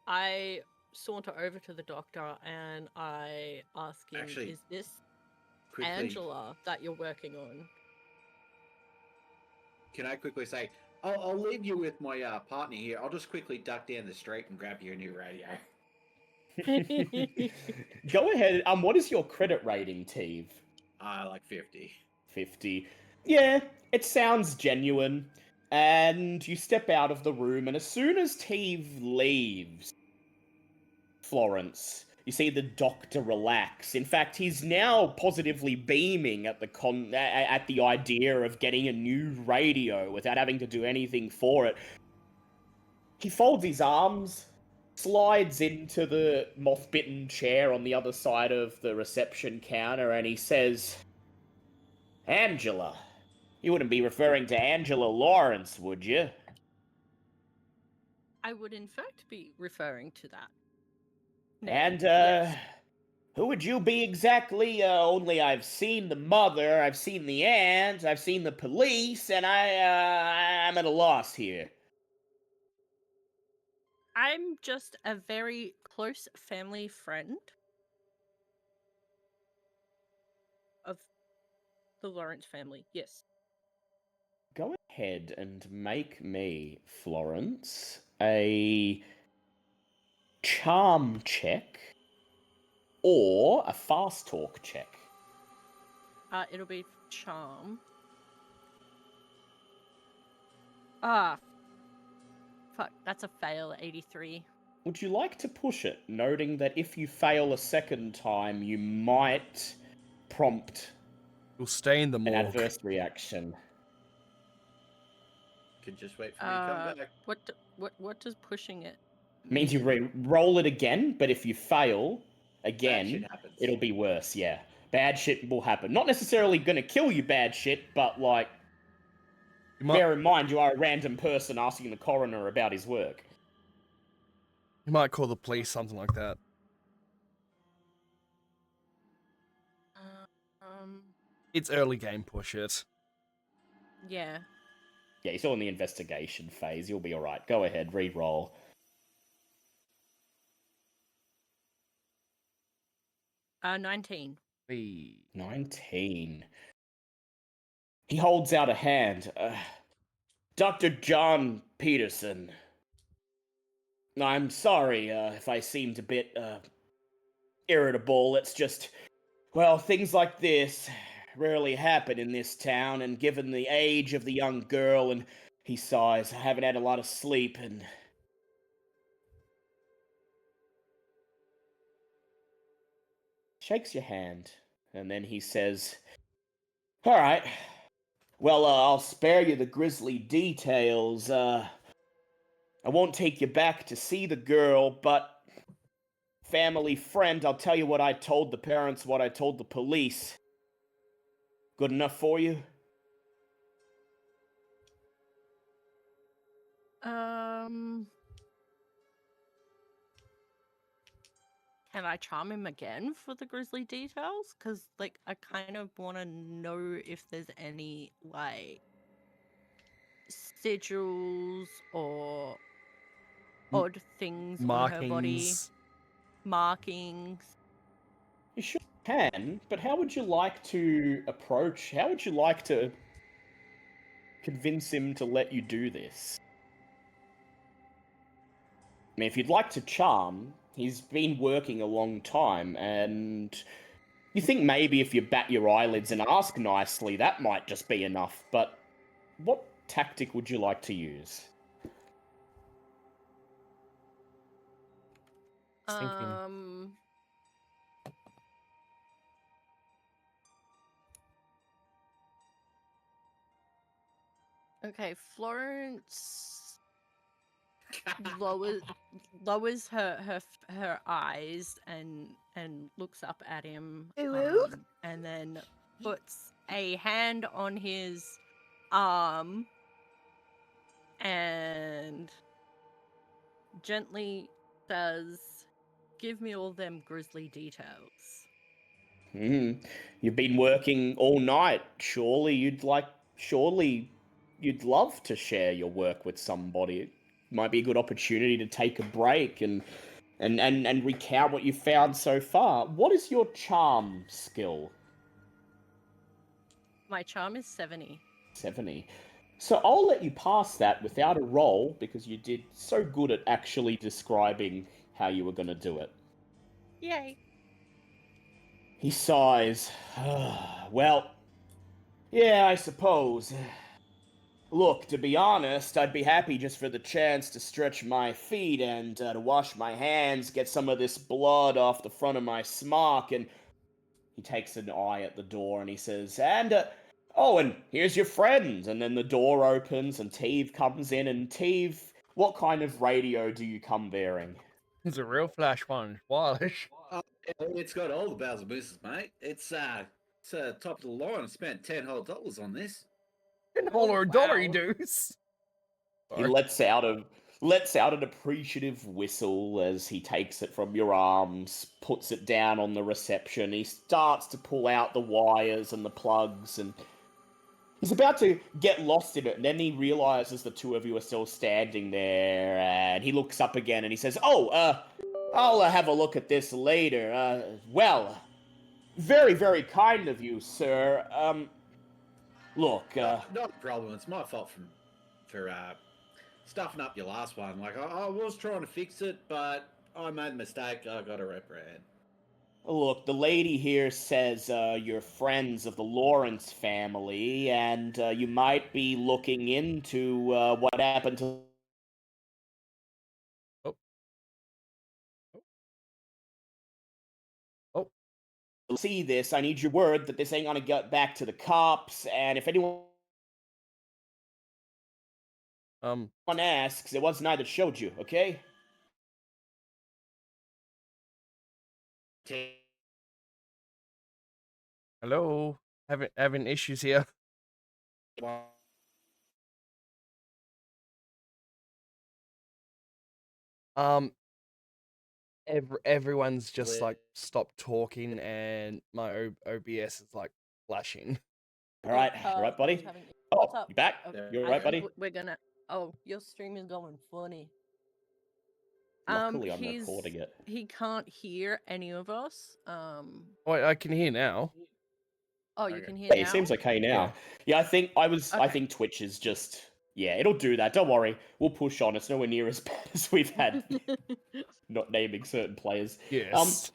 I saunter over to the doctor and I ask him, Actually, is this Quickly, Angela that you're working on? can I quickly say, I'll leave you with my partner here. I'll just quickly duck down the street and grab you a new radio. Go ahead. What is your credit rating, Teve? Like 50. 50. Yeah, it sounds genuine. And you step out of the room, and as soon as Teve leaves, Florence, you see the doctor relax. In fact, he's now positively beaming at the idea of getting a new radio without having to do anything for it. He folds his arms, slides into the moth-bitten chair on the other side of the reception counter, and he says, "Angela. You wouldn't be referring to Angela Lawrence, would you?" I would in fact be referring to that. And, yes. who would you be exactly? Only I've seen the mother, I've seen the aunt, I've seen the police, and I'm at a loss here. I'm just a very close family friend of the Lawrence family, yes. Go ahead and make me, Florence, a charm check or a fast talk check. It'll be charm. Ah, fuck, that's a fail at 83. Would you like to push it, noting that if you fail a second time, you might prompt You'll stay in the an morgue. adverse reaction? Can just wait for me to come back. What does pushing it Means you mean? roll it again, but if you fail Bad again, shit happens. it'll be worse, yeah. Bad shit will happen. Not necessarily gonna kill you, bad shit, but, like, You might, bear in mind you are a random person asking the coroner about his work. you might call the police, something like that. It's early game, push it. Yeah. Yeah, you're still in the investigation phase. You'll be alright. Go ahead, re-roll. 19. 19. He holds out a hand. Dr. John Peterson. I'm sorry if I seemed a bit irritable. It's just, well, things like this rarely happen in this town, and given the age of the young girl, and he sighs, I haven't had a lot of sleep, and shakes your hand, and then he says, "All right, well, I'll spare you the grisly details. I won't take you back to see the girl, but family friend, I'll tell you what I told the parents, what I told the police. Good enough for you?" Can I charm him again for the grisly details? Because, like, I kind of want to know if there's any, like, sigils or odd things on her body. Markings. You sure can, but how would you like to how would you like to convince him to let you do this? I mean, if you'd like to charm, He's been working a long time, and you think maybe if you bat your eyelids and ask nicely, that might just be enough. But what tactic would you like to use? Just thinking. Okay, Florence lowers her eyes and looks up at him, Ooh. and then puts a hand on his arm and gently says, "Give me all them grisly details." You've been working all night. Surely you'd love to share your work with somebody. It might be a good opportunity to take a break and recount what you've found so far. What is your charm skill? My charm is 70. 70. So I'll let you pass that without a roll because you did so good at actually describing how you were going to do it. Yay. He sighs. Well, yeah, I suppose. Look, to be honest, I'd be happy just for the chance to stretch my feet and to wash my hands, get some of this blood off the front of my smock, and he takes an eye at the door and he says, oh, and here's your friend. And then the door opens and Teve comes in, and Teve, what kind of radio do you come bearing? It's a real flash one. Wireless. It's got all the bells and whistles, mate. It's top of the line. I spent $10 whole on this. $10 wow. dues. He Sorry. lets out an appreciative whistle as he takes it from your arms, puts it down on the reception. He starts to pull out the wires and the plugs, and he's about to get lost in it, and then he realizes the two of you are still standing there, and he looks up again and he says, "Oh, I'll have a look at this later. Well, very, very kind of you, sir. Look, Not a problem. It's my fault for stuffing up your last one. Like I was trying to fix it, but I made a mistake. I got a reprimand. Look, the lady here says you're friends of the Lawrence family, and you might be looking into what happened to. Oh. Oh. See this, I need your word that this ain't gonna get back to the cops, and if anyone asks, it wasn't I that showed you, okay? Hello. Having issues here. Everyone's just like stopped talking, and my OBS is like flashing. All right, right, buddy. What's Oh, up? you back? Okay, You all I right, think buddy? we're gonna. Oh, your stream is going funny. Luckily, I'm recording it. He can't hear any of us. Wait, I can hear now. Oh, you Okay. can hear Yeah, now. it seems okay now. Yeah, I think Twitch is just. Yeah, it'll do that. Don't worry. We'll push on. It's nowhere near as bad as we've had not naming certain players. Yes.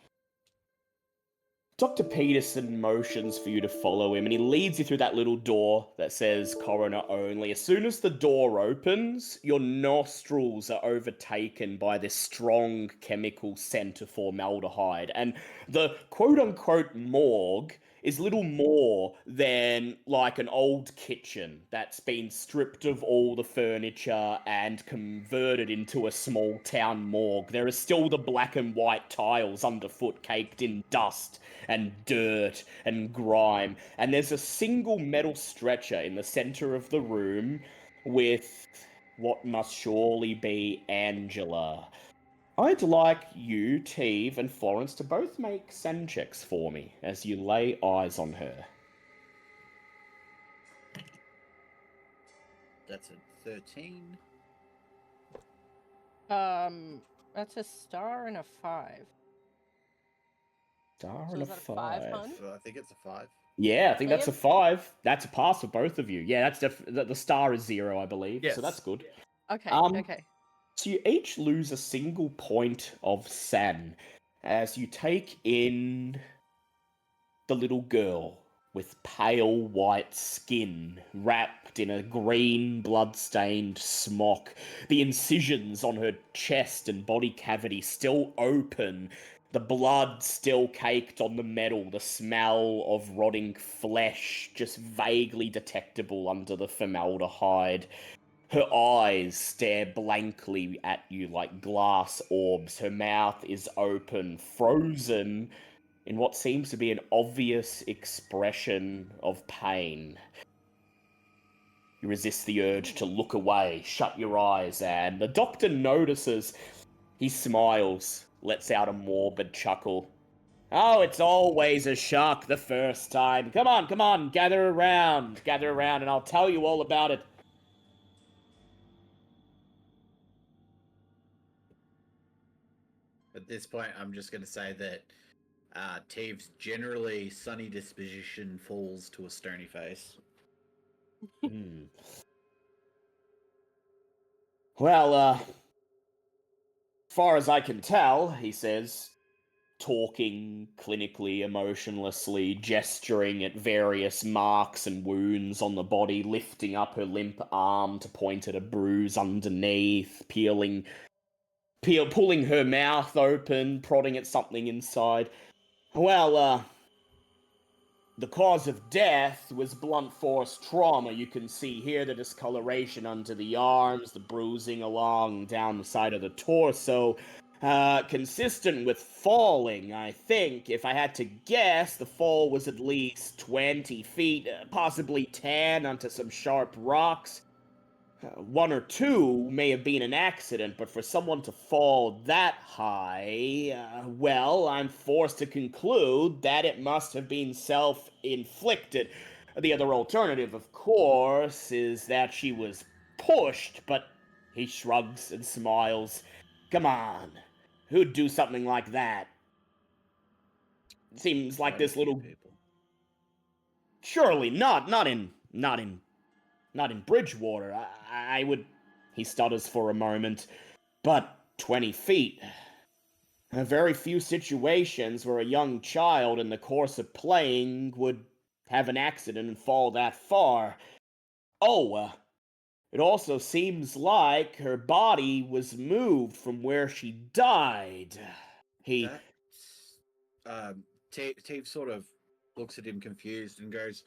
Dr. Peterson motions for you to follow him, and he leads you through that little door that says coroner only. As soon as the door opens, your nostrils are overtaken by this strong chemical scent of formaldehyde, and the quote-unquote morgue is little more than like an old kitchen that's been stripped of all the furniture and converted into a small town morgue. There is still the black and white tiles underfoot caked in dust and dirt and grime, and there's a single metal stretcher in the center of the room with what must surely be Angela. I'd like you, Teve, and Florence to both make sen checks for me as you lay eyes on her. That's a 13. That's a star and a 5. Star So and a is that a 5, 5. hun? So I think it's a 5. Yeah, I think that's a Teve? 5. That's a pass for both of you. Yeah, that's the star is 0, I believe. Yes. So that's good. Okay. Um, Okay. So you each lose a single point of san as you take in the little girl with pale white skin wrapped in a green blood-stained smock, the incisions on her chest and body cavity still open, the blood still caked on the metal, the smell of rotting flesh just vaguely detectable under the formaldehyde. Her eyes stare blankly at you like glass orbs. Her mouth is open, frozen in what seems to be an obvious expression of pain. You resist the urge to look away, shut your eyes, and the doctor notices. He smiles, lets out a morbid chuckle. Oh, it's always a shock the first time. Come on, gather around, and I'll tell you all about it. At this point, I'm just going to say that Teve's generally sunny disposition falls to a stony face. Hmm. Well, far as I can tell, he says, talking clinically, emotionlessly, gesturing at various marks and wounds on the body, lifting up her limp arm to point at a bruise underneath, pulling her mouth open, prodding at something inside. Well, the cause of death was blunt force trauma. You can see here the discoloration under the arms, the bruising along down the side of the torso. Consistent with falling, I think. If I had to guess, the fall was at least 20 feet, possibly 10, onto some sharp rocks. One or two may have been an accident, but for someone to fall that high, well, I'm forced to conclude that it must have been self-inflicted. The other alternative, of course, is that she was pushed, but he shrugs and smiles. Come on, who'd do something like that? Seems like Quite a this few little... people. Surely not in Bridgewater. I would... He stutters for a moment. But 20 feet. Very few situations where a young child in the course of playing would have an accident and fall that far. Oh, it also seems like her body was moved from where she died. He... That Teve sort of looks at him confused and goes,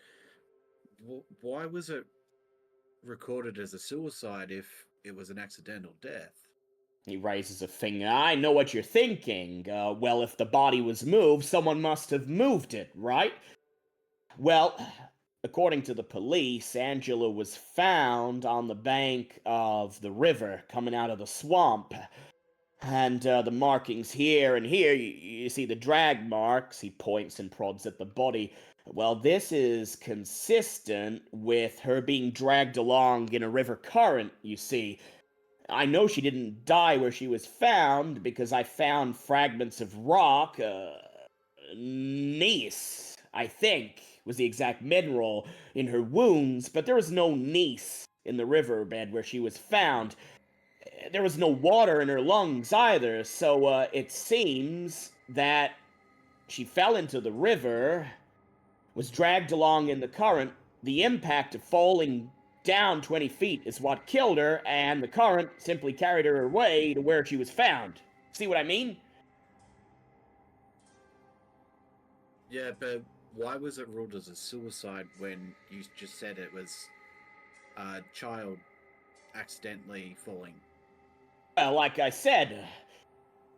"Why was it recorded as a suicide if it was an accidental death?" He raises a finger. I know what you're thinking. Well, if the body was moved, someone must have moved it, right? Well, according to the police, Angela was found on the bank of the river coming out of the swamp. And the markings here and here, you see the drag marks. He points and prods at the body. Well, this is consistent with her being dragged along in a river current, you see. I know she didn't die where she was found because I found fragments of rock. Gneiss, I think, was the exact mineral in her wounds, but there was no gneiss in the riverbed where she was found. There was no water in her lungs either, so it seems that she fell into the river, was dragged along in the current. The impact of falling down 20 feet is what killed her, and the current simply carried her away to where she was found. See what I mean? Yeah, but why was it ruled as a suicide when you just said it was a child accidentally falling? Well, like I said,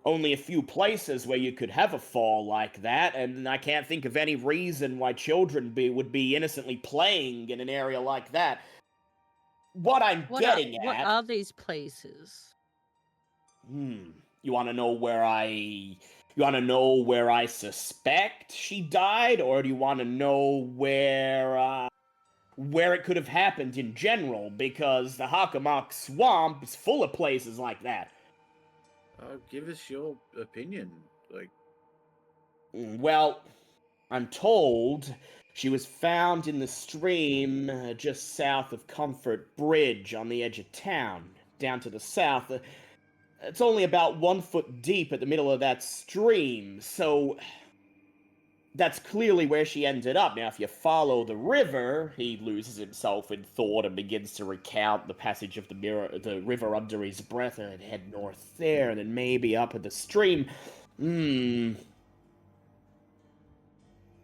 only a few places where you could have a fall like that, and I can't think of any reason why children would be innocently playing in an area like that. What I'm getting What at... are these places? You want to know where I suspect she died, or do you want to know where it could have happened in general? Because the Hockomock Swamp is full of places like that. Give us your opinion. Like, Well, I'm told she was found in the stream just south of Comfort Bridge on the edge of town, down to the south. It's only about 1 foot deep at the middle of that stream, so that's clearly where she ended up. Now, if you follow the river, he loses himself in thought and begins to recount the passage of the river under his breath, and head north there, and then maybe up at the stream.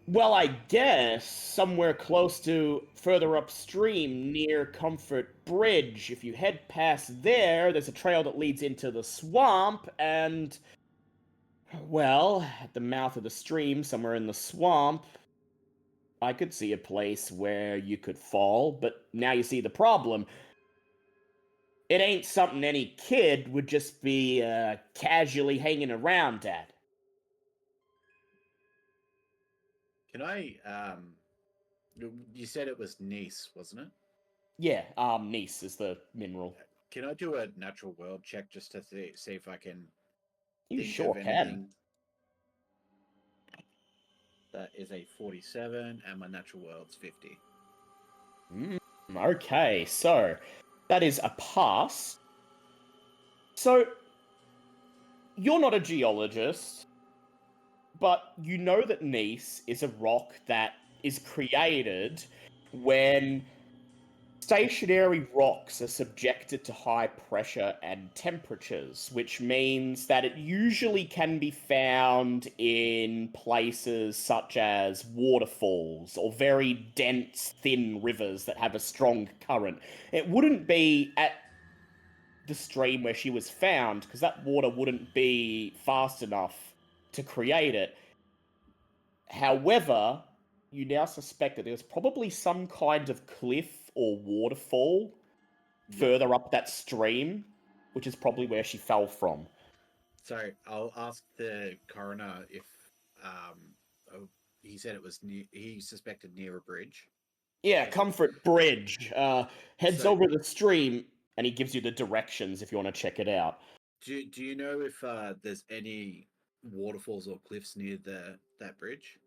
Well, I guess somewhere close to further upstream near Comfort Bridge. If you head past there, there's a trail that leads into the swamp, and well, at the mouth of the stream, somewhere in the swamp, I could see a place where you could fall, but now you see the problem. It ain't something any kid would just be casually hanging around at. Can I you said it was Nice, wasn't it? Yeah, Nice is the mineral. Can I do a natural world check just to see if I can You think sure of can. anything? That is a 47, and my natural world's 50. Okay, so that is a pass. So you're not a geologist, but you know that gneiss is a rock that is created when stationary rocks are subjected to high pressure and temperatures, which means that it usually can be found in places such as waterfalls or very dense, thin rivers that have a strong current. It wouldn't be at the stream where she was found, because that water wouldn't be fast enough to create it. However, you now suspect that there's probably some kind of cliff or waterfall further up that stream, which is probably where she fell from. So I'll ask the coroner if he said it was near. He suspected near a bridge. Yeah, Comfort Bridge. Heads So- over the stream, and he gives you the directions if you want to check it out. Do you know if there's any waterfalls or cliffs near that bridge?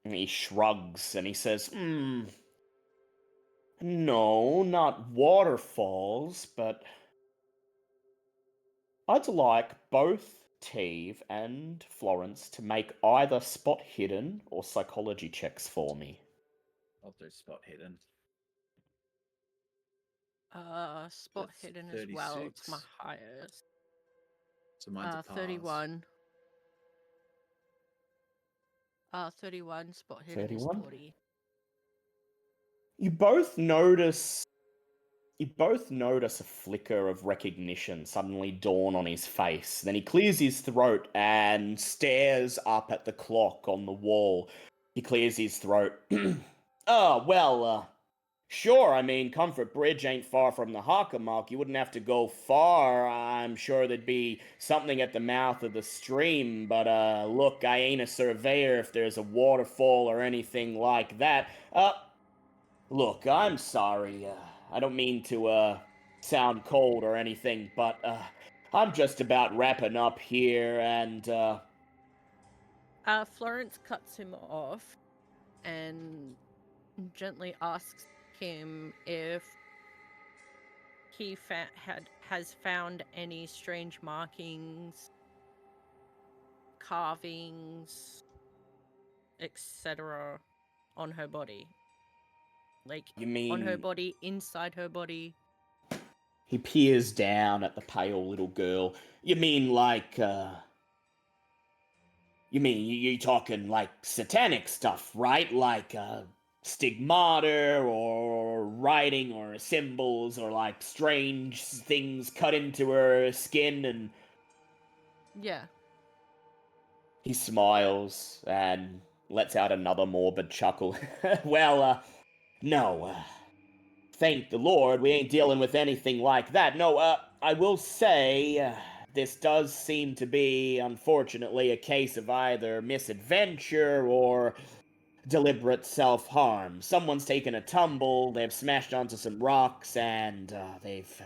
And he shrugs and he says, no, not waterfalls, but I'd like both Teve and Florence to make either spot hidden or psychology checks for me. I'll do spot hidden. Spot That's hidden as well. It's my 36. highest. So mine's a pass. 31. 31. Spot hidden 31? is 40. You both notice a flicker of recognition suddenly dawn on his face. Then he clears his throat and stares up at the clock on the wall. He clears his throat. Oh, well, sure, I mean, Comfort Bridge ain't far from the Hockomock. You wouldn't have to go far. I'm sure there'd be something at the mouth of the stream, but, look, I ain't a surveyor if there's a waterfall or anything like that. Look, I'm sorry. I don't mean to, sound cold or anything, but, I'm just about wrapping up here, and, Florence cuts him off and gently asks him if he has found any strange markings, carvings, etc. on her body. Like, you mean... on her body, inside her body. He peers down at the pale little girl. You mean like, you talking like satanic stuff, right? Like, stigmata or writing or symbols or like strange things cut into her skin, and Yeah. he smiles and lets out another morbid chuckle. Well, no, thank the Lord, we ain't dealing with anything like that. No, I will say, this does seem to be, unfortunately, a case of either misadventure or deliberate self-harm. Someone's taken a tumble, they've smashed onto some rocks, and they've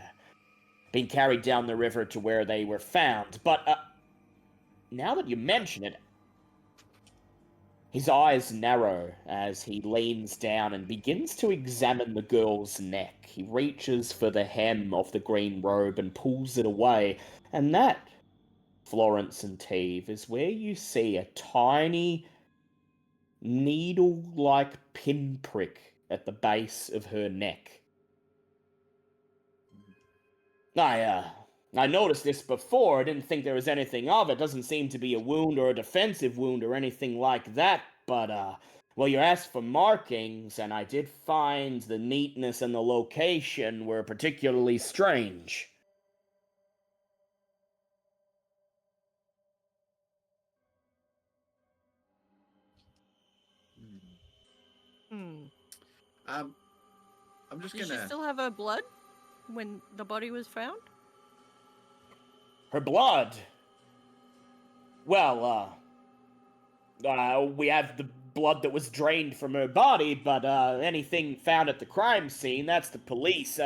been carried down the river to where they were found. But, now that you mention it, His eyes narrow as he leans down and begins to examine the girl's neck. He reaches for the hem of the green robe and pulls it away, and that, Florence and Teve, is where you see a tiny needle-like pinprick at the base of her neck. I noticed this before. I didn't think there was anything of it. Doesn't seem to be a wound or a defensive wound or anything like that. But, well, you asked for markings, and I did find the neatness and the location were particularly strange. Hmm. I'm just Did she gonna. still have her blood when the body was found? Her blood? Well, we have the blood that was drained from her body, but anything found at the crime scene, that's the police.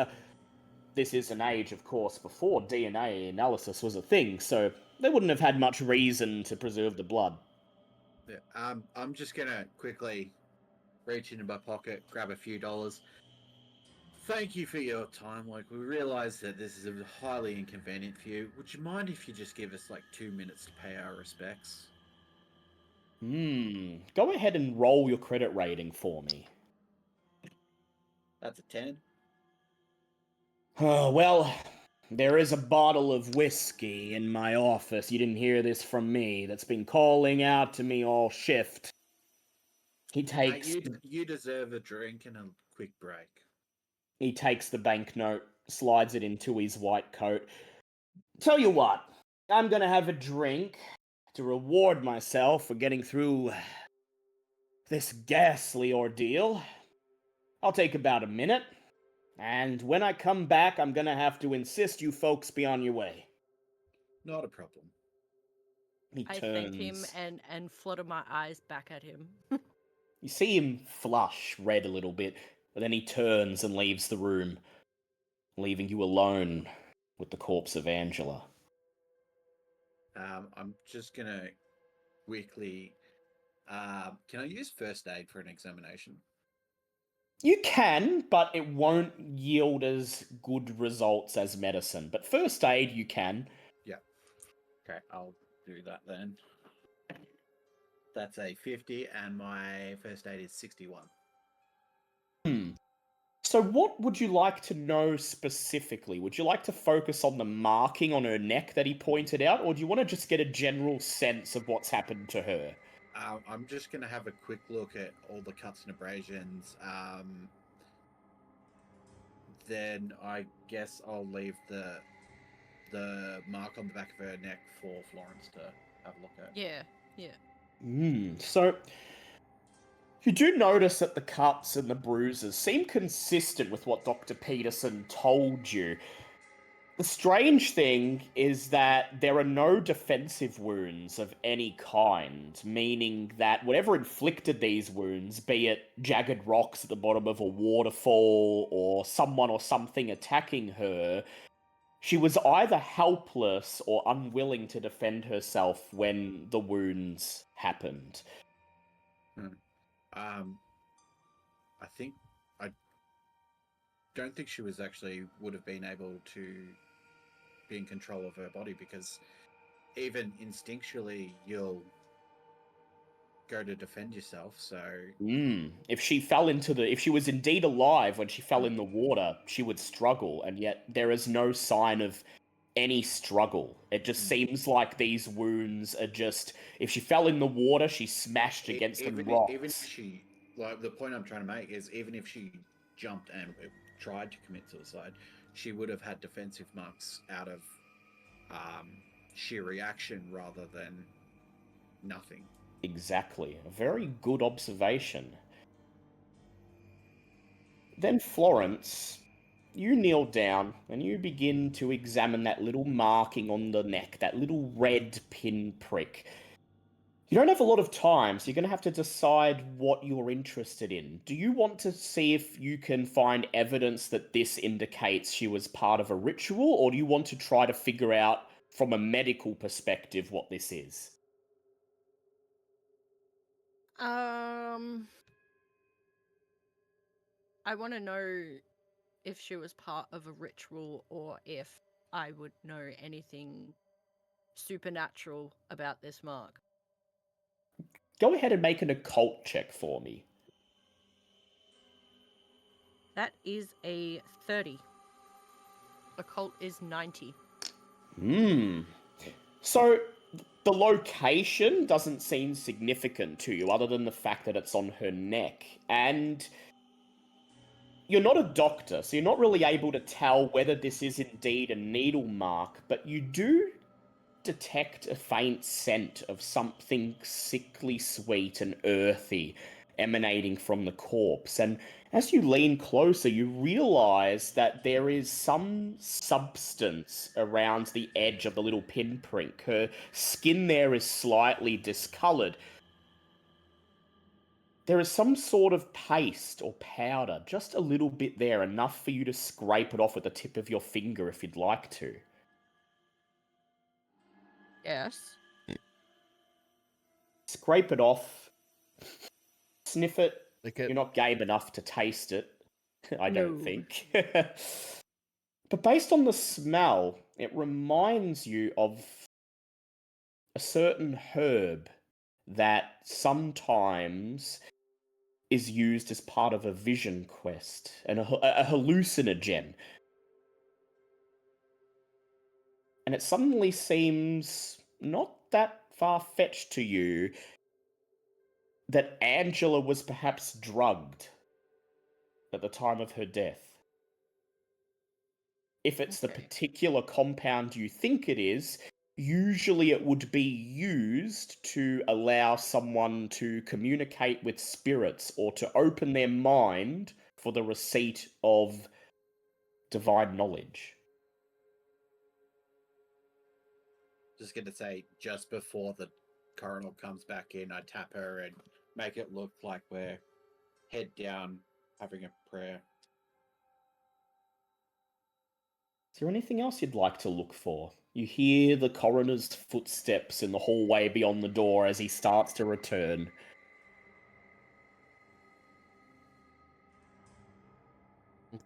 This is an age, of course, before DNA analysis was a thing, so they wouldn't have had much reason to preserve the blood. Yeah, I'm just gonna quickly reach into my pocket, grab a few dollars. Thank you for your time. Like, we realize that this is highly inconvenient for you. Would you mind if you just give us like 2 minutes to pay our respects? Go ahead and roll your credit rating for me. That's a 10. Oh, well, there is a bottle of whiskey in my office. You didn't hear this from me. That's been calling out to me all shift. He Mate, takes you deserve a drink and a quick break. he takes the banknote, slides it into his white coat. Tell you what, I'm gonna have a drink to reward myself for getting through this ghastly ordeal. I'll take about a minute, and when I come back, I'm gonna have to insist you folks be on your way. Not a problem. He I turns. thank him and flutter my eyes back at him. You see him flush red a little bit, but then he turns and leaves the room, leaving you alone with the corpse of Angela. I'm just gonna quickly. Can I use first aid for an examination? You can, but it won't yield as good results as medicine. But first aid, you can. Yeah. Okay, I'll do that then. That's a 50, and my first aid is 61. So what would you like to know specifically? Would you like to focus on the marking on her neck that he pointed out, or do you want to just get a general sense of what's happened to her? I'm just gonna have a quick look at all the cuts and abrasions. Then I guess I'll leave the mark on the back of her neck for Florence to have a look at. Yeah. So you do notice that the cuts and the bruises seem consistent with what Dr. Peterson told you. The strange thing is that there are no defensive wounds of any kind, meaning that whatever inflicted these wounds, be it jagged rocks at the bottom of a waterfall or someone or something attacking her, she was either helpless or unwilling to defend herself when the wounds happened. I think I don't think she was actually would have been able to be in control of her body, because even instinctually you'll go to defend yourself. So If she was indeed alive when she fell in the water, she would struggle, and yet there is no sign of any struggle. It just seems like these wounds are just, if she fell in the water, she smashed against the rocks. even if she, like, the point I'm trying to make is, even if she jumped and tried to commit suicide, she would have had defensive marks out of sheer reaction rather than nothing. Exactly. A very good observation. Then, Florence, you kneel down and you begin to examine that little marking on the neck, that little red pinprick. You don't have a lot of time, so you're going to have to decide what you're interested in. Do you want to see if you can find evidence that this indicates she was part of a ritual, or do you want to try to figure out from a medical perspective what this is? I want to know if she was part of a ritual or if I would know anything supernatural about this mark. Go ahead and make an occult check for me. That is a 30. Occult is 90. So the location doesn't seem significant to you, other than the fact that it's on her neck. And you're not a doctor, so you're not really able to tell whether this is indeed a needle mark, but you do detect a faint scent of something sickly sweet and earthy emanating from the corpse. And as you lean closer, you realize that there is some substance around the edge of the little pinprick. Her skin there is slightly discolored. There is some sort of paste or powder, just a little bit there, enough for you to scrape it off with the tip of your finger if you'd like to. Yes. Scrape it off, sniff it. Lick it. You're not game enough to taste it, I don't No. think. But based on the smell, it reminds you of a certain herb that sometimes is used as part of a vision quest, and a hallucinogen. And it suddenly seems not that far-fetched to you that Angela was perhaps drugged at the time of her death. If it's the Okay. particular compound you think it is, usually it would be used to allow someone to communicate with spirits or to open their mind for the receipt of divine knowledge. Just gonna say, just before the coroner comes back in, I tap her and make it look like we're head down having a prayer. Is there anything else you'd like to look for? You hear the coroner's footsteps in the hallway beyond the door as he starts to return.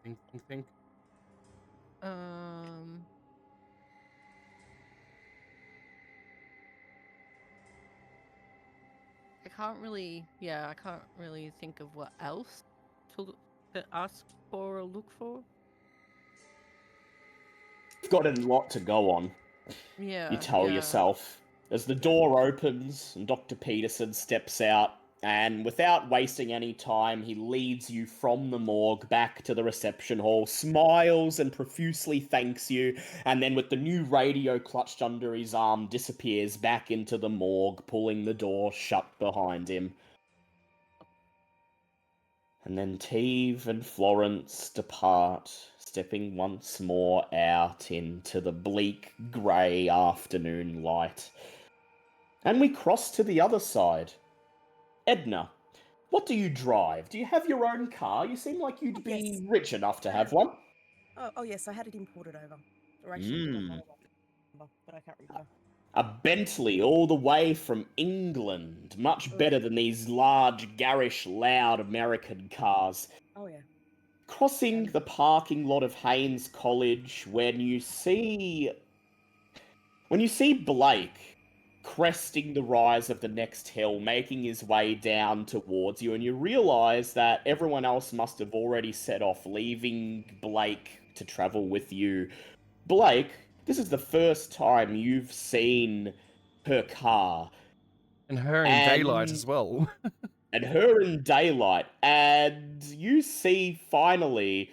Think. I can't really think of what else to ask for or look for. You've got a lot to go on, you tell yourself. As the door opens and Dr. Peterson steps out, and without wasting any time, he leads you from the morgue back to the reception hall, smiles and profusely thanks you, and then with the new radio clutched under his arm, disappears back into the morgue, pulling the door shut behind him. And then Teve and Florence depart, stepping once more out into the bleak, grey afternoon light. And we cross to the other side. Edna, what do you drive? Do you have your own car? You seem like you'd be Yes. rich enough to have one. Oh yes, I had it imported over. Or actually, did I have it? But I can't remember. A Bentley all the way from England. Much better than these large, garish, loud American cars. Oh yeah. Crossing the parking lot of Haynes College, when you see Blake cresting the rise of the next hill, making his way down towards you, and you realize that everyone else must have already set off, leaving Blake to travel with you. Blake, this is the first time you've seen her car. And her in daylight as well. And her in daylight. And you see, finally,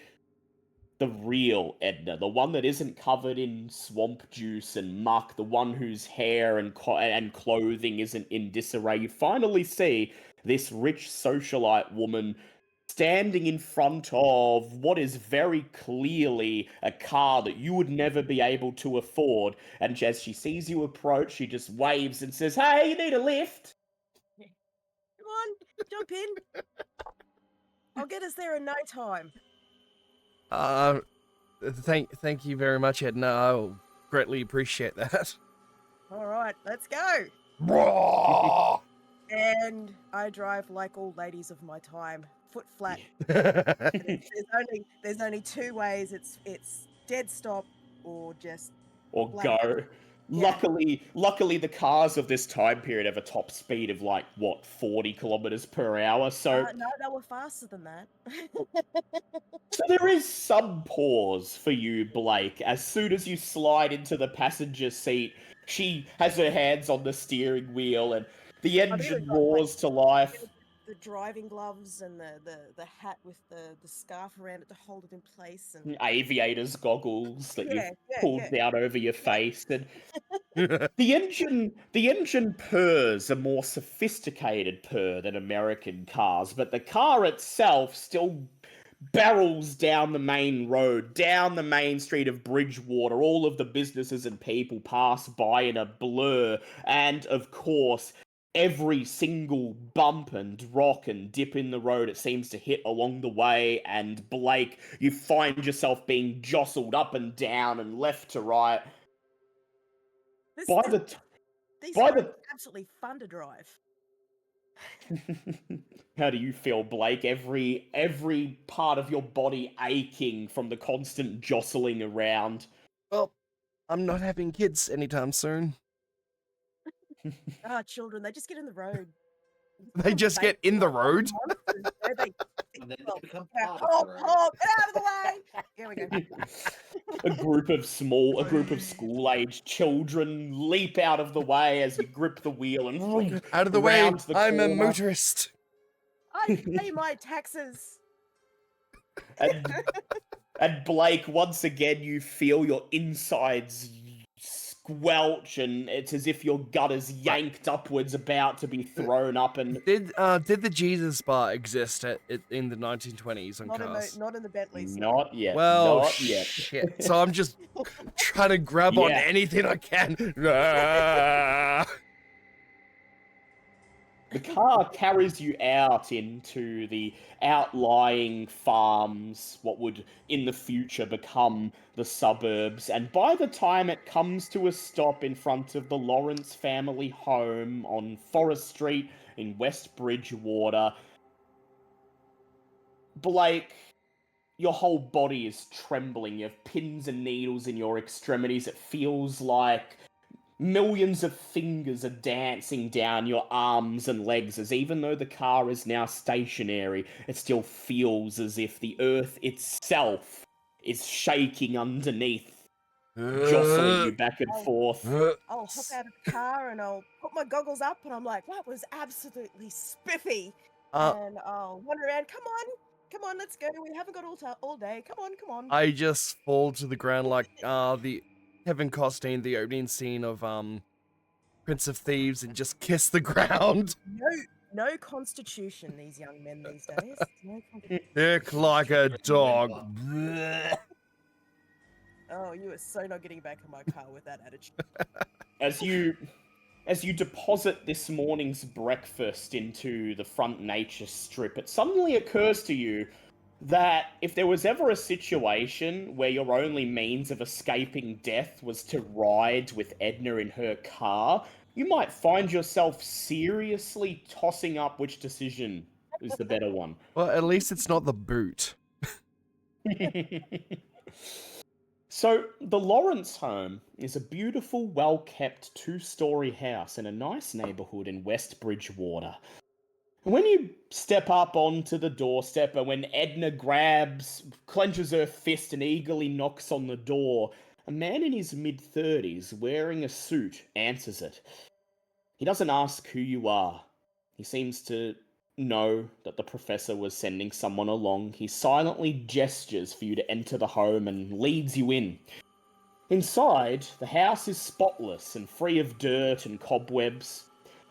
the real Edna, the one that isn't covered in swamp juice and muck, the one whose hair and clothing isn't in disarray. You finally see this rich socialite woman standing in front of what is very clearly a car that you would never be able to afford. And as she sees you approach, she just waves and says, "Hey, you need a lift?" Come on, jump in. I'll get us there in no time. Thank you very much, Edna. I'll greatly appreciate that. All right, let's go. Blah! And and I drive like all ladies of my time, foot flat. Uh, There's only two ways. It's dead stop or just Or black. go. Yeah. Luckily, the cars of this time period have a top speed of like what 40 kilometers per hour. So No, they were faster than that. So there is some pause for you, Blake. As soon as you slide into the passenger seat, she has her hands on the steering wheel and the I've even engine got like roars to life. the driving gloves and the hat with the scarf around it to hold it in place and Aviators goggles that you've pulled yeah. down over your face. And the engine purrs a more sophisticated purr than American cars, but the car itself still barrels down the main road, down the main street of Bridgewater. All of the businesses and people pass by in a blur, and of course, every single bump and rock and dip in the road it seems to hit along the way, and Blake, you find yourself being jostled up and down and left to right. These By roads the are absolutely fun to drive. How do you feel, Blake? Every part of your body aching from the constant jostling around. well, I'm not having kids anytime soon. Children, they just get in the road. They just get in the road. Monsters, you know, they And then well, they become yeah, part of the road. get out of the way. Here we go. A group of school-aged children leap out of the way as you grip the wheel and vroom, Out of the way, round the I'm a corner. motorist. I pay my taxes. And Blake, once again, you feel your insides squelch, and it's as if your gut is yanked upwards, about to be thrown up. And Did the Jesus bar exist in the 1920s on cars? Not in the Bentleys. not yet. Well, not yet. shit. So I'm just trying to grab on Yeah. anything I can. Ah. The car carries you out into the outlying farms, what would in the future become the suburbs, and by the time it comes to a stop in front of the Lawrence family home on Forest Street in West Bridgewater, Blake, your whole body is trembling. You have pins and needles in your extremities. It feels like millions of fingers are dancing down your arms and legs, as even though the car is now stationary, it still feels as if the earth itself is shaking underneath, jostling you back and forth. I'll hop out of the car and I'll put my goggles up and I'm like, that was absolutely spiffy. And I'll wander around. Come on, let's go. We haven't got all day. Come on. I just fall to the ground like the Kevin Costner, the opening scene of Prince of Thieves, and just kiss the ground. No constitution, these young men these days. No constitution. Dick like a dog. Oh, you are so not getting back in my car with that attitude. As you deposit this morning's breakfast into the front nature strip, it suddenly occurs to you that if there was ever a situation where your only means of escaping death was to ride with Edna in her car, you might find yourself seriously tossing up which decision is the better one. Well, at least it's not the boot. So, the Lawrence home is a beautiful, well-kept two-story house in a nice neighborhood in West Bridgewater. And when you step up onto the doorstep, and when Edna clenches her fist and eagerly knocks on the door, a man in his mid-30s wearing a suit answers it. He doesn't ask who you are. He seems to know that the professor was sending someone along. He silently gestures for you to enter the home and leads you in. Inside, the house is spotless and free of dirt and cobwebs.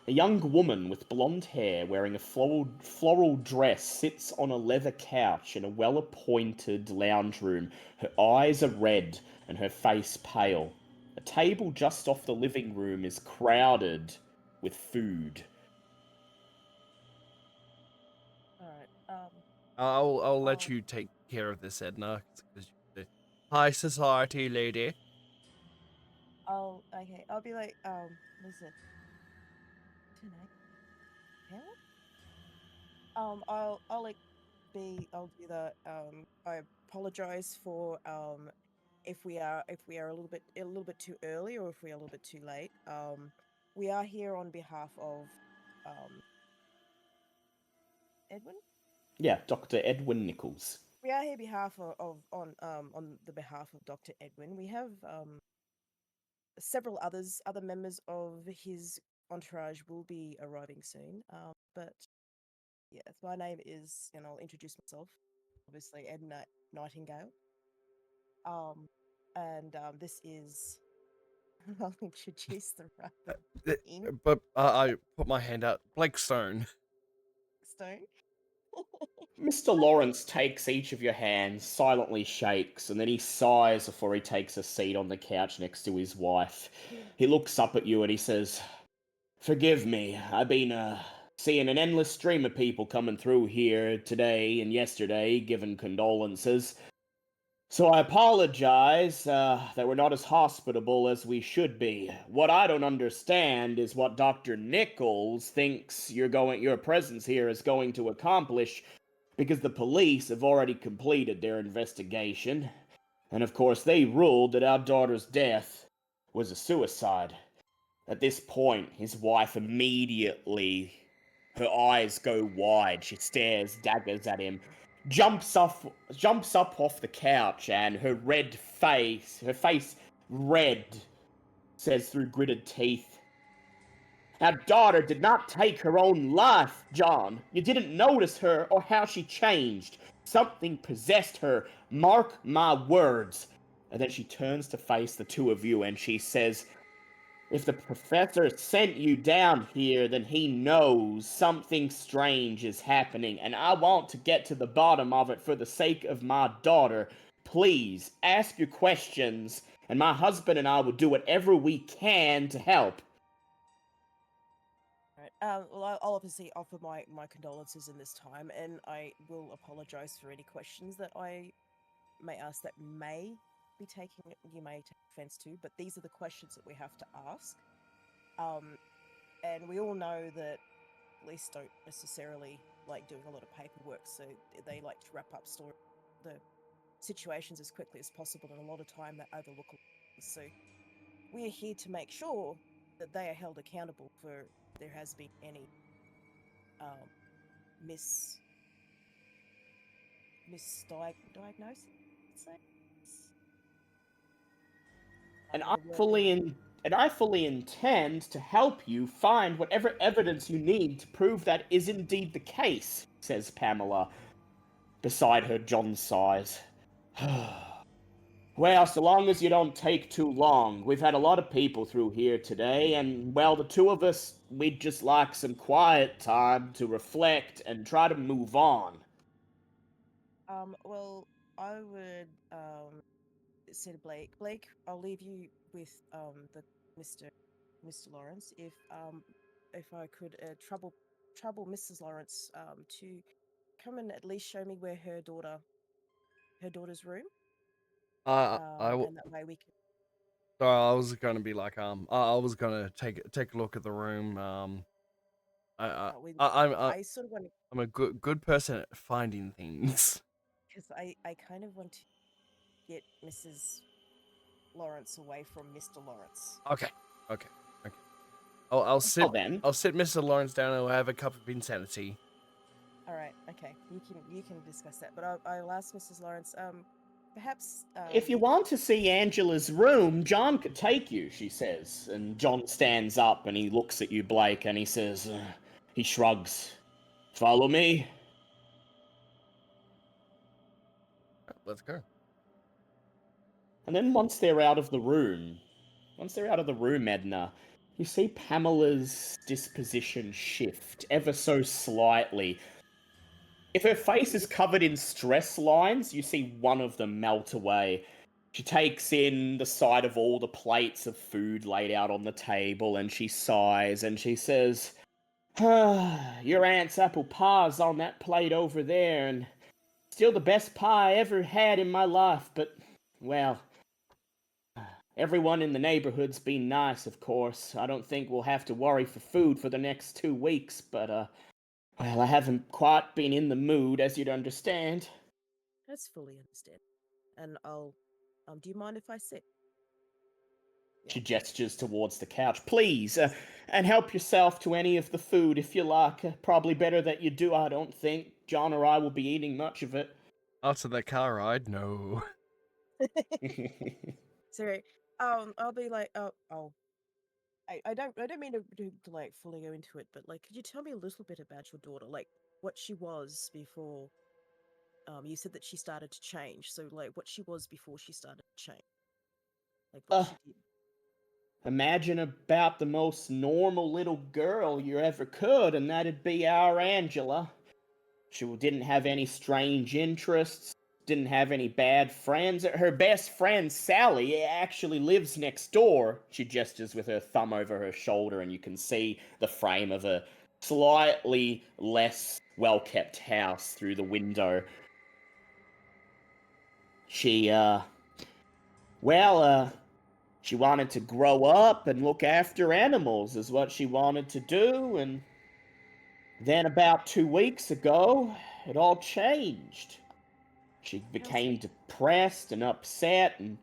A young woman with blonde hair wearing a floral dress sits on a leather couch in a well-appointed lounge room. Her eyes are red and her face pale. A table just off the living room is crowded with food. Alright, I'll let you take care of this, Edna. High society lady. I'll be like, listen. Tonight, How? I'll I'll do that. I apologize for if we are a little bit too early or if we are a little bit too late. We are here on behalf of um Edwin. Yeah, Dr. Edwin Nichols. We are here behalf on the behalf of Dr. Edwin. We have several other members of his entourage will be arriving soon. But yes, my name is, and I'll introduce myself. Obviously, Edna Nightingale. And this is. I'll introduce the rapper in But I put my hand out. Blake Stone. Stone. Mr. Lawrence takes each of your hands, silently shakes, and then he sighs before he takes a seat on the couch next to his wife. He looks up at you and he says, "Forgive me, I've been, seeing an endless stream of people coming through here today and yesterday, giving condolences. So I apologize that we're not as hospitable as we should be. What I don't understand is what Dr. Nichols thinks your presence here is going to accomplish, because the police have already completed their investigation, and of course they ruled that our daughter's death was a suicide." At this point, his wife immediately, her eyes go wide. She stares daggers at him, jumps up off the couch, and her face red, says through gritted teeth, "Our daughter did not take her own life, John. You didn't notice her or how she changed. Something possessed her. Mark my words." And then she turns to face the two of you and she says, "If the professor sent you down here, then he knows something strange is happening, and I want to get to the bottom of it for the sake of my daughter. Please, ask your questions, and my husband and I will do whatever we can to help." Right. Well, I'll obviously offer my condolences in this time, and I will apologize for any questions that I may ask that you may take offense to. But these are the questions that we have to ask. And we all know that police don't necessarily like doing a lot of paperwork, so they like to wrap up the situations as quickly as possible, and a lot of time they overlook. So we're here to make sure that they are held accountable for if there has been any misdiagnosis. Say? And The word I fully intend to help you find whatever evidence you need to prove that is indeed the case, says Pamela. Beside her, John sighs. "Well, so long as you don't take too long. We've had a lot of people through here today, and, well, the two of us, we'd just like some quiet time to reflect and try to move on." Well, I would say to Blake, I'll leave you with the Mr. Mr. Lawrence. If I could trouble Mrs. Lawrence to come and at least show me where her daughter's room, and that way we can. I was gonna be like, I was gonna take a look at the room. I sort of want to, I'm a good person at finding things. because I kind of want to get Mrs. Lawrence away from Mr. Lawrence. Okay. I'll sit. Well then, I'll sit Mr. Lawrence down and we'll have a cup of insanity. All right, okay, you can discuss that, but I'll ask Mrs. Lawrence. Perhaps. if you want to see Angela's room, John could take you, she says. And John stands up and he looks at you, Blake, and he says, he shrugs. "Follow me." Let's go. And then once they're out of the room, Edna, you see Pamela's disposition shift ever so slightly. If her face is covered in stress lines, you see one of them melt away. She takes in the sight of all the plates of food laid out on the table, and she sighs, and she says, "Your aunt's apple pie's on that plate over there, and still the best pie I ever had in my life, but, well, Everyone in the neighborhood's been nice, of course. I don't think we'll have to worry for food for the next 2 weeks, but, well, I haven't quite been in the mood, as you'd understand. That's fully understand. And I'll do you mind if I sit? She gestures towards the couch. Please, and help yourself to any of the food if you like. Probably better that you do, I don't think. John or I will be eating much of it. After that car ride, no. Sorry. I'll be like, I don't mean to like fully go into it, but like, could you tell me a little bit about your daughter, like what she was before? You said that she started to change, so like, what she was before she started to change, like what Uh, she did. Imagine about the most normal little girl you ever could, and that'd be our Angela. She didn't have any strange interests, didn't have any bad friends. Her best friend, Sally, actually lives next door. She gestures with her thumb over her shoulder, and you can see the frame of a slightly less well kept house through the window. She, well, she wanted to grow up and look after animals, is what she wanted to do, and then about 2 weeks ago, it all changed. She became depressed and upset, and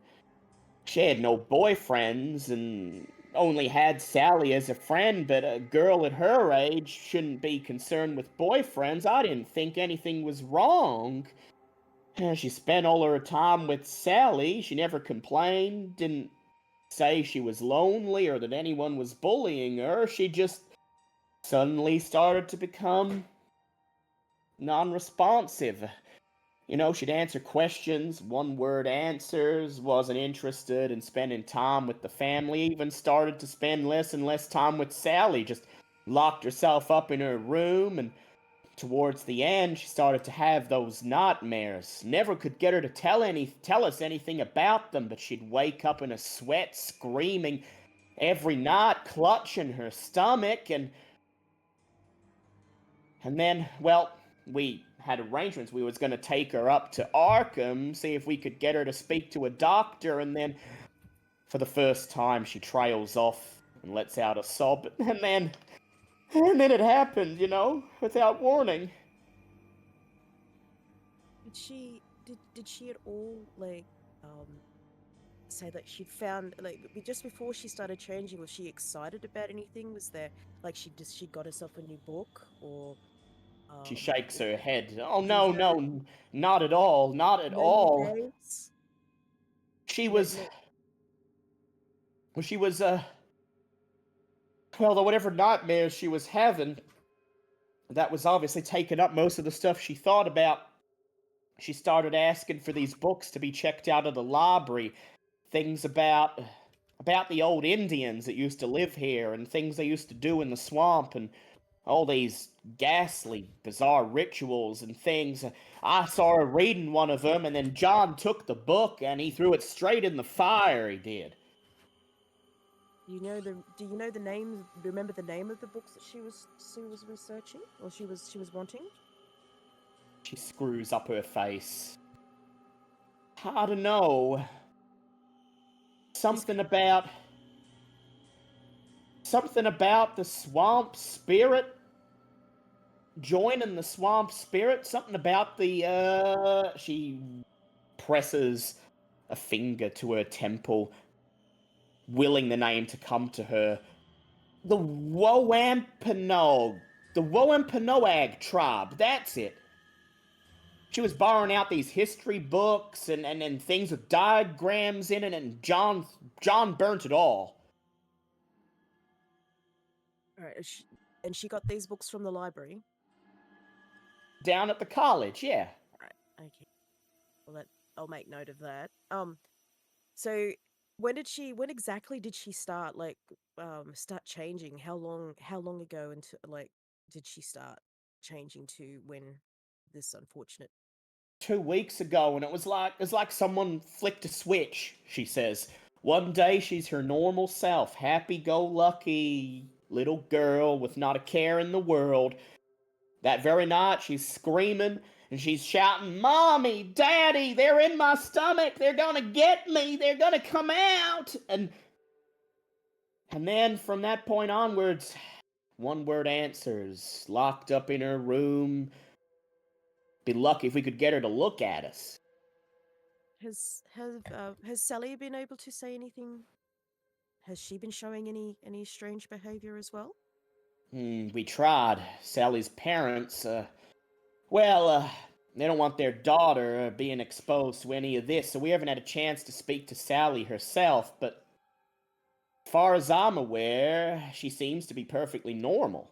she had no boyfriends and only had Sally as a friend, but a girl at her age shouldn't be concerned with boyfriends. I didn't think anything was wrong. She spent all her time with Sally. She never complained, didn't say she was lonely or that anyone was bullying her. She just suddenly started to become non-responsive. You know, she'd answer questions, one word answers, wasn't interested in spending time with the family, even started to spend less and less time with Sally, just locked herself up in her room, and towards the end, she started to have those nightmares. Never could get her to tell us anything about them, but she'd wake up in a sweat, screaming every night, clutching her stomach, and then, well, we had arrangements. We was going to take her up to Arkham, see if we could get her to speak to a doctor, and then, for the first time, she trails off and lets out a sob, and then it happened, you know, without warning. Did she at all like say that she'd found like just before she started changing? Was she excited about anything? Was there like she got herself a new book or She shakes w- her head. Oh, you no, heard no, not at all, not at no new all. games? She No, was, no. well, she was, well, whatever nightmares she was having, that was obviously taking up most of the stuff she thought about. She started asking for these books to be checked out of the library, things about the old Indians that used to live here and things they used to do in the swamp and all these ghastly, bizarre rituals and things. I saw her reading one of them, and then John took the book and he threw it straight in the fire. He did. Do you know the names? Remember the name of the books that she was researching or she was wanting? She screws up her face. I don't know. She's Something about something about the swamp spirit, joining the swamp spirit, something about she presses a finger to her temple, willing the name to come to her. The Woampanoag. The Woampanoag tribe, that's it. She was borrowing out these history books and things with diagrams in it, and John burnt it all. all right. And she got these books from the library. Down at the college, yeah. All right. Okay. Well, I'll make note of that. So when exactly did she start start changing? How long ago into like did she start changing to when this unfortunate 2 weeks ago, and it was like someone flicked a switch, she says. One day she's her normal self, happy-go-lucky little girl with not a care in the world. That very night she's screaming and she's shouting, "Mommy, Daddy, they're in my stomach. They're gonna get me. They're gonna come out." And then from that point onwards, one word answers, locked up in her room. Be lucky if we could get her to look at us. Has Sally been able to say anything? Has she been showing any strange behavior as well? We tried. Sally's parents, well, they don't want their daughter being exposed to any of this, so we haven't had a chance to speak to Sally herself, but as far as I'm aware, she seems to be perfectly normal.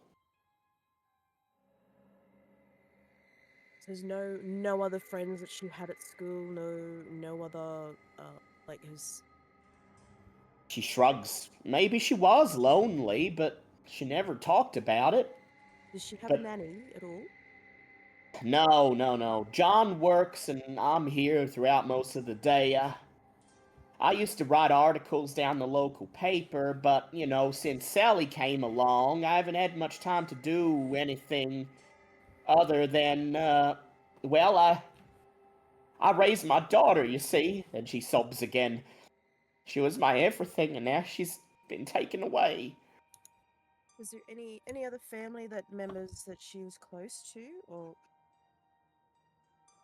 So there's no other friends that she had at school. No other like his. She shrugs. Maybe she was lonely, but she never talked about it. Does she have a But nanny at all? no. John works and I'm here throughout most of the day. I used to write articles down the local paper, but, since Sally came along, I haven't had much time to do anything other than, well, I raised my daughter, you see, and she sobs again. She was my everything, and now she's been taken away. Was there any other family that members that she was close to, or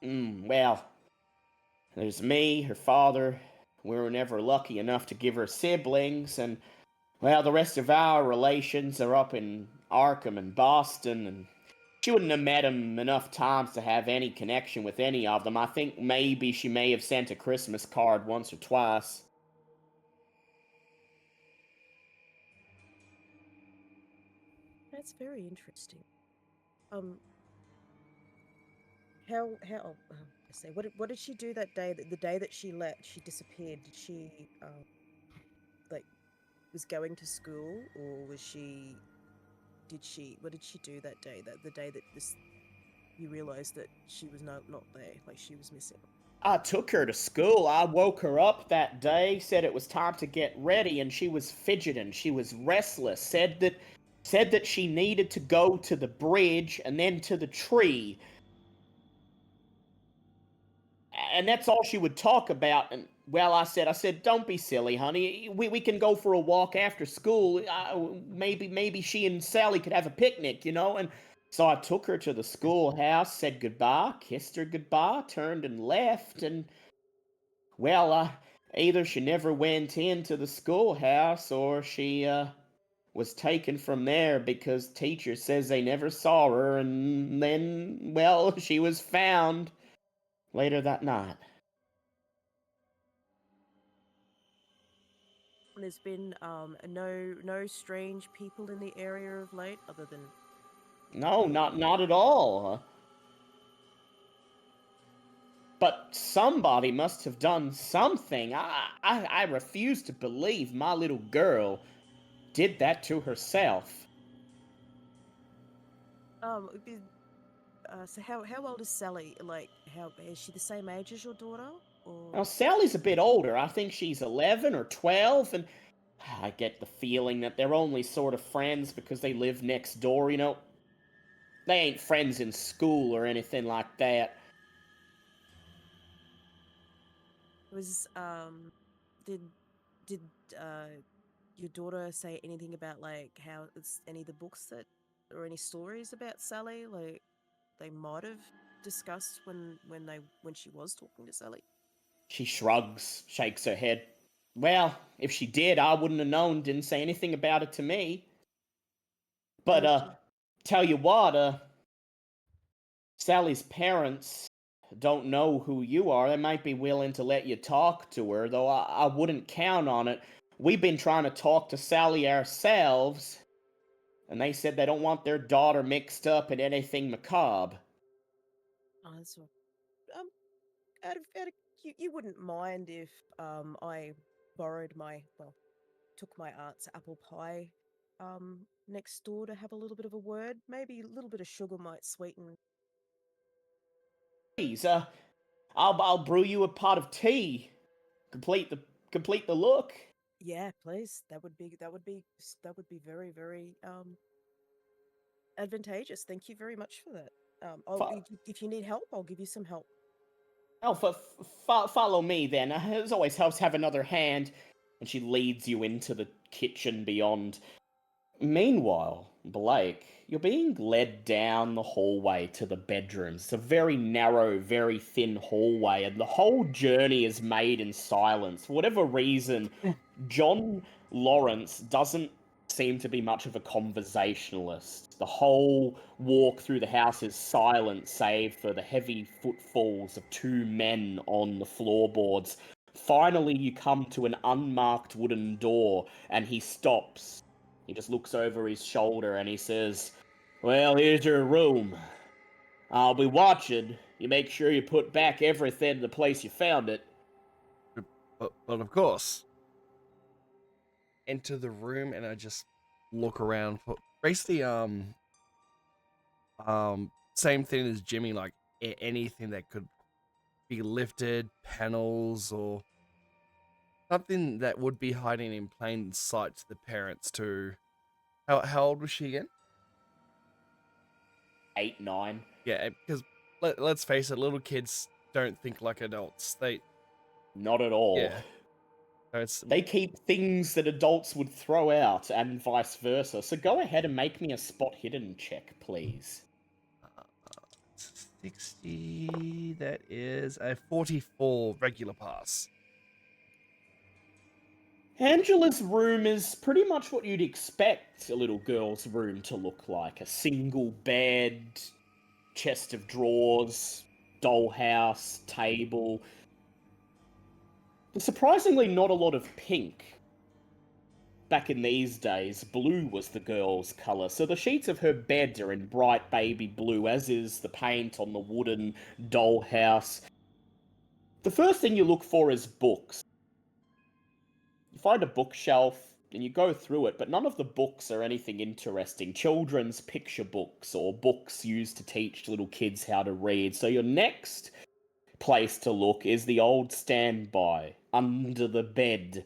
Well, there's me, her father. We were never lucky enough to give her siblings, and, well, the rest of our relations are up in Arkham and Boston, and she wouldn't have met him enough times to have any connection with any of them. I think maybe she may have sent a Christmas card once or twice. that's very interesting. Um, I say, what did she do that day? The day that she disappeared. Did she like was going to school, or was she? Did she? What did she do that day? That the day that this you realized that she was not there, like she was missing. I took her to school. I woke her up that day, said it was time to get ready, and she was fidgeting. She was restless. Said that she needed to go to the bridge and then to the tree. And that's all she would talk about. And, well, I said, don't be silly, honey. We can go for a walk after school. Maybe she and Sally could have a picnic, And so I took her to the schoolhouse, said goodbye, kissed her goodbye, turned and left. And, well, either she never went into the schoolhouse or she was taken from there because teacher says they never saw her. And then, well, she was found later that night. There's been no strange people in the area of late, other than No, not at all. But somebody must have done something. I refuse to believe my little girl did that to herself. so how old is Sally? Like, how is she the same age as your daughter, or Now, Sally's a bit older. I think she's 11 or 12, and I get the feeling that they're only sort of friends because they live next door, They ain't friends in school or anything like that. was did did your daughter say anything about like how it's any of the books that or any stories about Sally like they might have discussed when she was talking to Sally? She shrugs, shakes her head. Well, if she did, I wouldn't have known, didn't say anything about it to me. But, Would you? tell you what, Sally's parents don't know who you are. They might be willing to let you talk to her, though I wouldn't count on it. We've been trying to talk to Sally ourselves, and they said they don't want their daughter mixed up in anything macabre. Oh, that's all. Out of you wouldn't mind if I borrowed took my aunt's apple pie next door to have a little bit of a word. Maybe a little bit of sugar might sweeten. Please, I'll brew you a pot of tea. Complete the look. Yeah, please. That would be very, very advantageous. Thank you very much for that. Fo- if you need help, I'll give you some help. Alpha, follow me then. It always helps to have another hand. And she leads you into the kitchen beyond. Meanwhile, Blake, you're being led down the hallway to the bedrooms. It's a very narrow, very thin hallway, and the whole journey is made in silence. For whatever reason, John Lawrence doesn't seem to be much of a conversationalist. The whole walk through the house is silent, save for the heavy footfalls of two men on the floorboards. Finally, you come to an unmarked wooden door, and he stops. He just looks over his shoulder and he says, "Well, here's your room. I'll be watching. You make sure you put back everything in the place you found it." But of course, enter the room and I just look around for basically same thing as Jimmy, like anything that could be lifted, panels or something that would be hiding in plain sight to the parents too. How old was she again? 8, 9. Yeah, because let's face it, little kids don't think like adults. Not at all. Yeah. So it's They keep things that adults would throw out and vice versa. So go ahead and make me a spot hidden check, please. 60. That is a 44 regular pass. Angela's room is pretty much what you'd expect a little girl's room to look like. A single bed, chest of drawers, dollhouse, table. But surprisingly, not a lot of pink. Back in these days, blue was the girl's colour, so the sheets of her bed are in bright baby blue, as is the paint on the wooden dollhouse. The first thing you look for is books. You find a bookshelf and you go through it, but none of the books are anything interesting. Children's picture books or books used to teach little kids how to read. So your next place to look is the old standby, under the bed.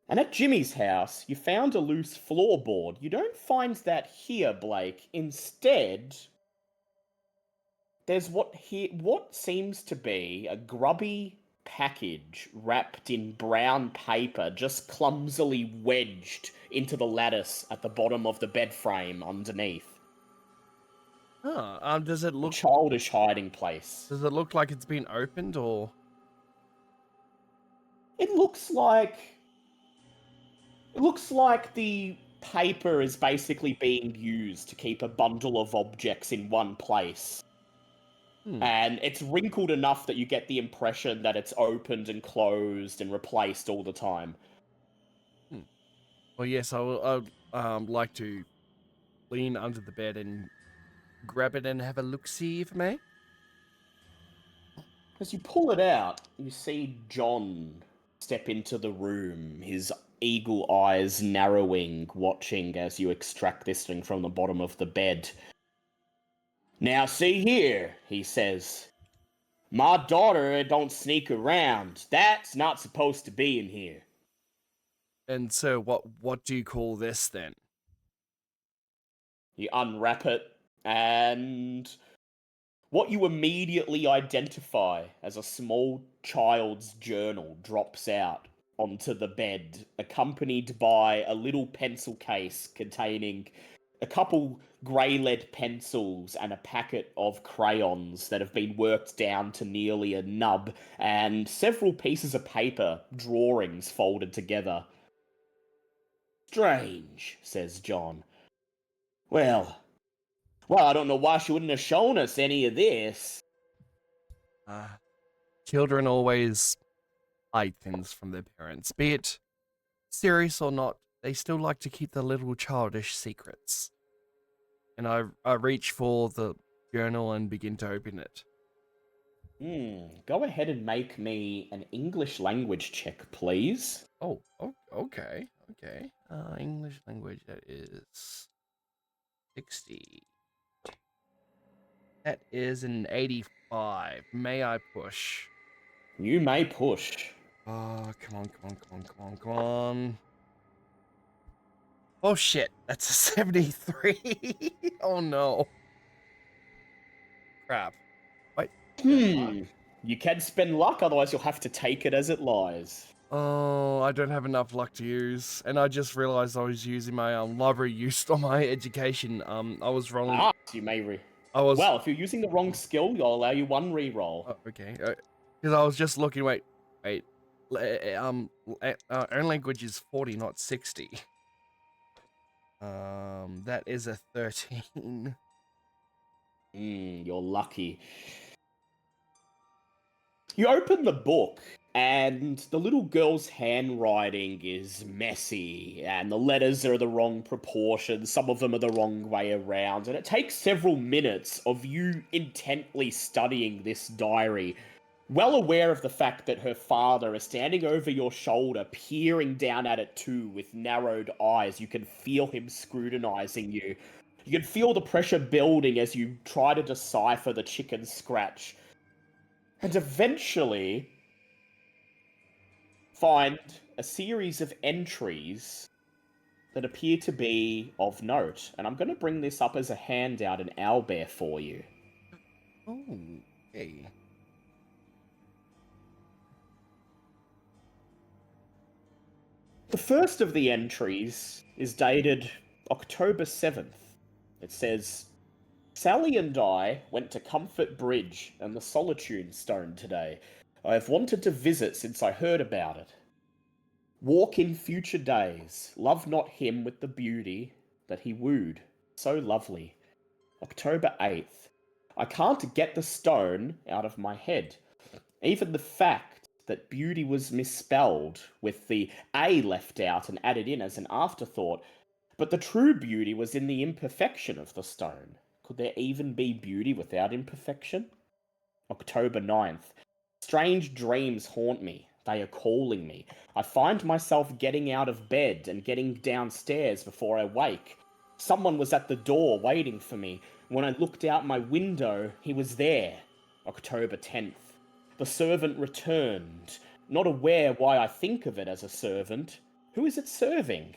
And at Jimmy's house, you found a loose floorboard. You don't find that here, Blake. Instead, there's what seems to be a grubby package wrapped in brown paper, just clumsily wedged into the lattice at the bottom of the bed frame underneath. Does it A look childish hiding place. does it look like it's been opened or It looks like the paper is basically being used to keep a bundle of objects in one place. And it's wrinkled enough that you get the impression that it's opened and closed and replaced all the time. Well, yes, I'd like to lean under the bed and grab it and have a look-see if I may. As you pull it out, you see John step into the room, his eagle eyes narrowing, watching as you extract this thing from the bottom of the bed. "Now see here," he says. "My daughter don't sneak around. That's not supposed to be in here." And so what do you call this then? You unwrap it, and what you immediately identify as a small child's journal drops out onto the bed, accompanied by a little pencil case containing a couple grey lead pencils and a packet of crayons that have been worked down to nearly a nub, and several pieces of paper, drawings folded together. "Strange," says John. Well, I don't know why she wouldn't have shown us any of this." Children always hide things from their parents, be it serious or not. They still like to keep the little childish secrets. And I reach for the journal and begin to open it. Go ahead and make me an English language check, please. Oh, okay. English language, that is 60. That is an 85. May I push? You may push. Oh, come on. Oh shit, that's a 73. Oh no. Crap. You can spend luck, otherwise you'll have to take it as it lies. Oh, I don't have enough luck to use, and I just realized I was using my library use on my education. I was rolling. So you may I was Well, if you're using the wrong skill, I'll allow you one reroll. okay. Because I was just looking. Wait. Earn language is 40, not 60. That is a 13. You're lucky. You open the book, and the little girl's handwriting is messy, and the letters are the wrong proportions, some of them are the wrong way around, and it takes several minutes of you intently studying this diary, well aware of the fact that her father is standing over your shoulder, peering down at it too with narrowed eyes. You can feel him scrutinizing you. You can feel the pressure building as you try to decipher the chicken scratch. And eventually find a series of entries that appear to be of note. And I'm going to bring this up as a handout in Owlbear for you. Oh, okay. The first of the entries is dated October 7th. It says, Sally and I went to Comfort Bridge and the Solitude Stone today. I have wanted to visit since I heard about it. Walk in future days, love not him with the beauty that he wooed. So lovely. October 8th. I can't get the stone out of my head. Even the fact that beauty was misspelled with the A left out and added in as an afterthought, but the true beauty was in the imperfection of the stone. Could there even be beauty without imperfection? October 9th. Strange dreams haunt me. They are calling me. I find myself getting out of bed and getting downstairs before I wake. Someone was at the door waiting for me. When I looked out my window, he was there. October 10th. The servant returned. Not aware why I think of it as a servant. Who is it serving?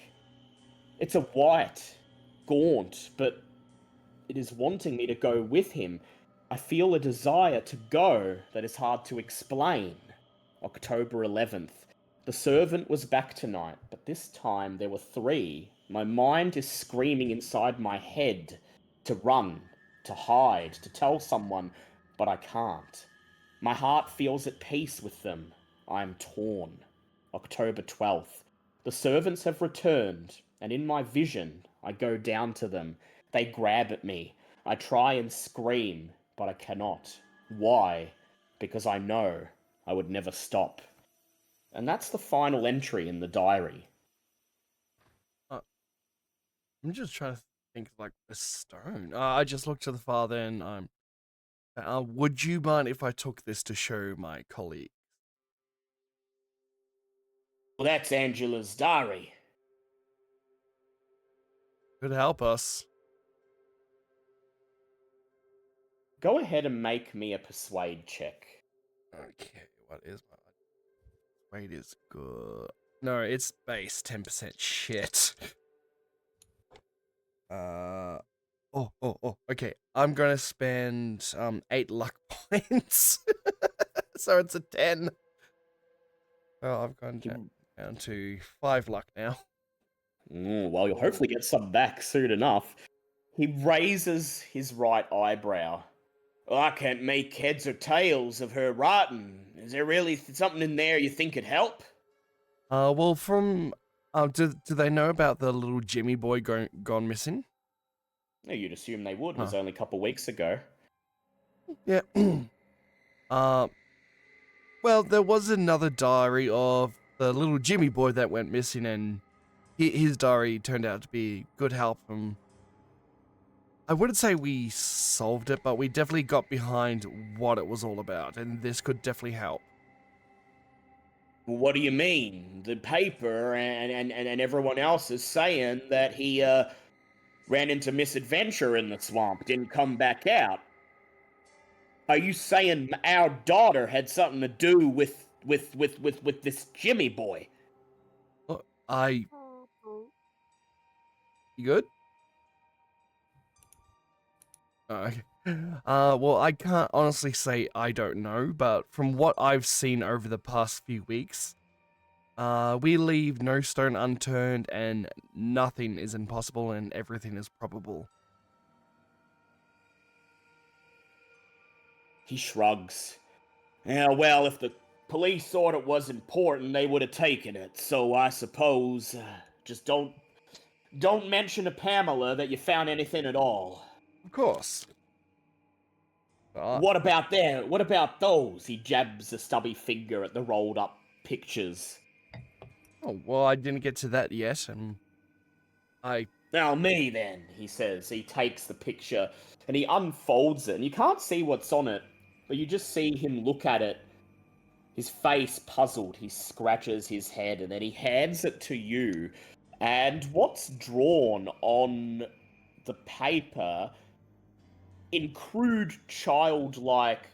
It's a white, gaunt, but it is wanting me to go with him. I feel a desire to go that is hard to explain. October 11th. The servant was back tonight, but this time there were three. My mind is screaming inside my head to run, to hide, to tell someone, but I can't. My heart feels at peace with them. I am torn. October 12th. The servants have returned, and in my vision, I go down to them. They grab at me. I try and scream, but I cannot. Why? Because I know I would never stop. And that's the final entry in the diary. I'm just trying to think like a stone. I just looked to the father and would you mind if I took this to show my colleague? Well, that's Angela's diary. Could help us. Go ahead and make me a persuade check. Okay, what is my weight is good. No, it's base 10% shit. Okay. I'm gonna spend 8 luck points. So it's a 10. Oh, I've gone down to 5 luck now. Well, you'll hopefully get some back soon enough. He raises his right eyebrow. I can't make heads or tails of her writing. Is there really something in there you think could help? Well, from do they know about the little Jimmy boy gone missing? No, you'd assume they would. It was only a couple weeks ago. Yeah. Well, there was another diary of the little Jimmy boy that went missing, and his diary turned out to be good help. I wouldn't say we solved it, but we definitely got behind what it was all about, and this could definitely help. What do you mean? The paper and everyone else is saying that he ran into misadventure in the swamp, didn't come back out. Are you saying our daughter had something to do with this Jimmy boy? I You good? Okay. Well, I can't honestly say I don't know, but from what I've seen over the past few weeks, we leave no stone unturned and nothing is impossible and everything is probable. He shrugs. Yeah, well, if the police thought it was important, they would have taken it. So I suppose just don't mention to Pamela that you found anything at all. Of course. But, What about there? What about those? He jabs a stubby finger at the rolled up pictures. oh, well, I didn't get to that yet, and I Now me then, he says. He takes the picture and he unfolds it, and you can't see what's on it, but you just see him look at it. His face puzzled, he scratches his head, and then he hands it to you. And what's drawn on the paper in a crude childlike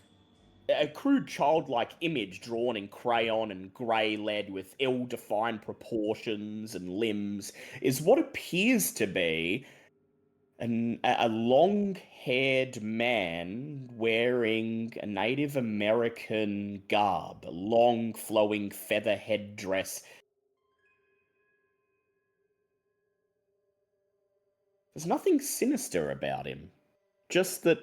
image drawn in crayon and grey lead with ill-defined proportions and limbs is what appears to be a long-haired man wearing a Native American garb, a long flowing feather headdress. There's nothing sinister about him, just that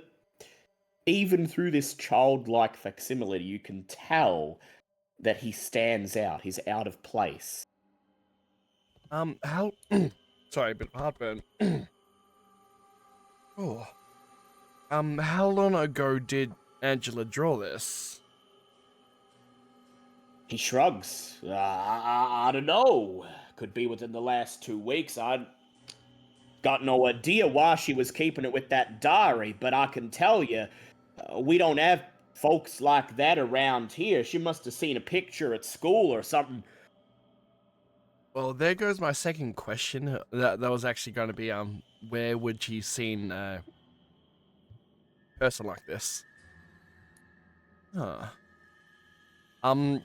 even through this childlike facsimile, you can tell that he stands out. He's out of place. how sorry, a bit of heartburn. Oh. How long ago did Angela draw this? He shrugs. I don't know. Could be within the last 2 weeks. I got no idea why she was keeping it with that diary, but I can tell you, we don't have folks like that around here. She must have seen a picture at school or something. Well, there goes my second question. That was actually going to be where would she seen a person like this? Huh. Um,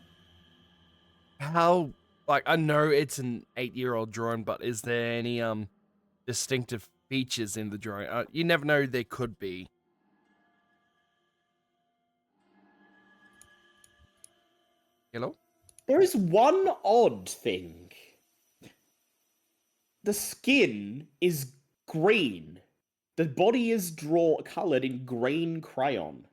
how like I know it's an 8-year-old drawing, but is there any distinctive features in the drawing? You never know, there could be. Hello? There is one odd thing. The skin is green. The body is colored in green crayon.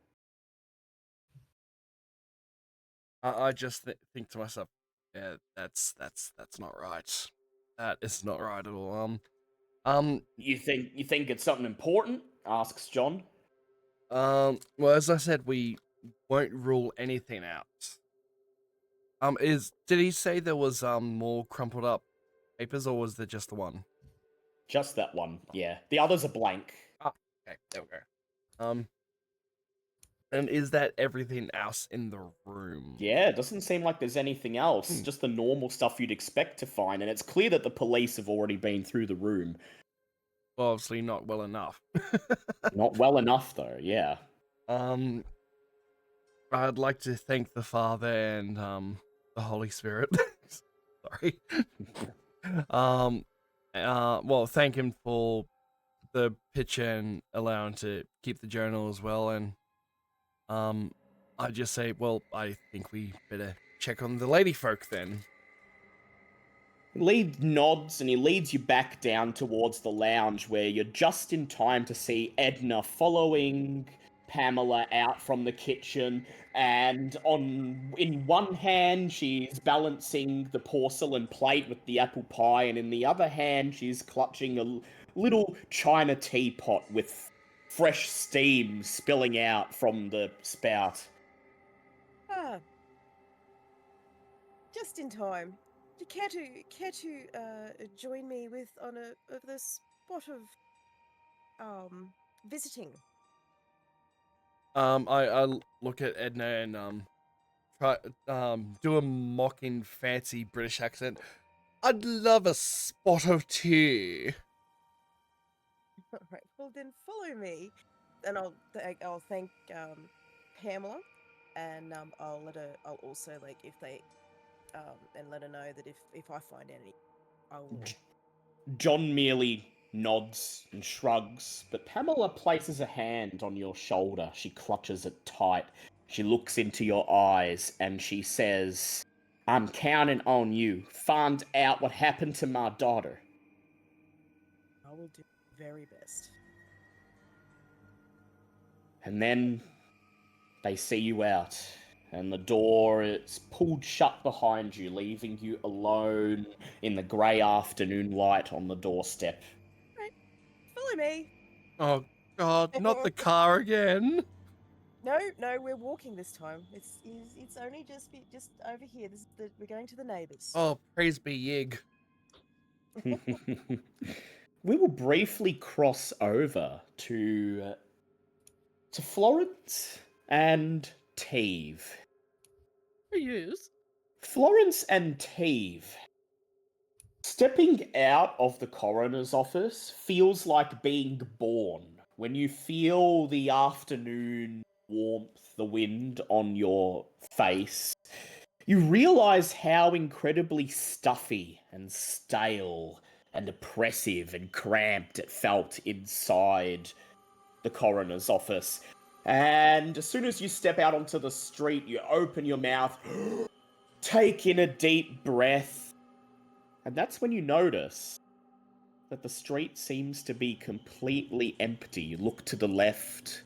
I just think to myself, yeah, that's not right. That is not right at all. You think it's something important? Asks John. Well, as I said, we won't rule anything out. Did he say there was more crumpled up papers, or was there just the one? Just that one, yeah. The others are blank. Ah, okay, there we go. And is that everything else in the room? Yeah, it doesn't seem like there's anything else. Just the normal stuff you'd expect to find, and it's clear that the police have already been through the room. Well, obviously not well enough. Not well enough, though, yeah. I'd like to thank the Father and the Holy Spirit. Sorry. Well, thank him for the picture and allowing to keep the journal as well. And I just say, well, I think we better check on the lady folk then. Lead nods and he leads you back down towards the lounge where you're just in time to see Edna following Pamela out from the kitchen, and in one hand she's balancing the porcelain plate with the apple pie, and in the other hand she's clutching a little china teapot with fresh steam spilling out from the spout. Ah, just in time. Do you care to join me on the spot of visiting? I look at Edna and try do a mocking fancy British accent. I'd love a spot of tea. All right. Well, then follow me, and I'll thank Pamela, and I'll let her. I'll also if they and let her know that if I find any, I will. John merely nods and shrugs, but Pamela places a hand on your shoulder. She clutches it tight. She looks into your eyes and she says, I'm counting on you. Find out what happened to my daughter. I will do my very best. And then they see you out, and the door is pulled shut behind you, leaving you alone in the grey afternoon light on the doorstep. Right, follow me. Oh God, not the car again. No, we're walking this time. It's only just over here. We're going to the neighbours. Oh, praise be Yig. We will briefly cross over to Florence and Teve. Use. Florence and Teve. Stepping out of the coroner's office feels like being born. When you feel the afternoon warmth, the wind on your face, you realize how incredibly stuffy and stale and oppressive and cramped it felt inside the coroner's office. And as soon as you step out onto the street, you open your mouth, take in a deep breath, and that's when you notice that the street seems to be completely empty. You look to the left,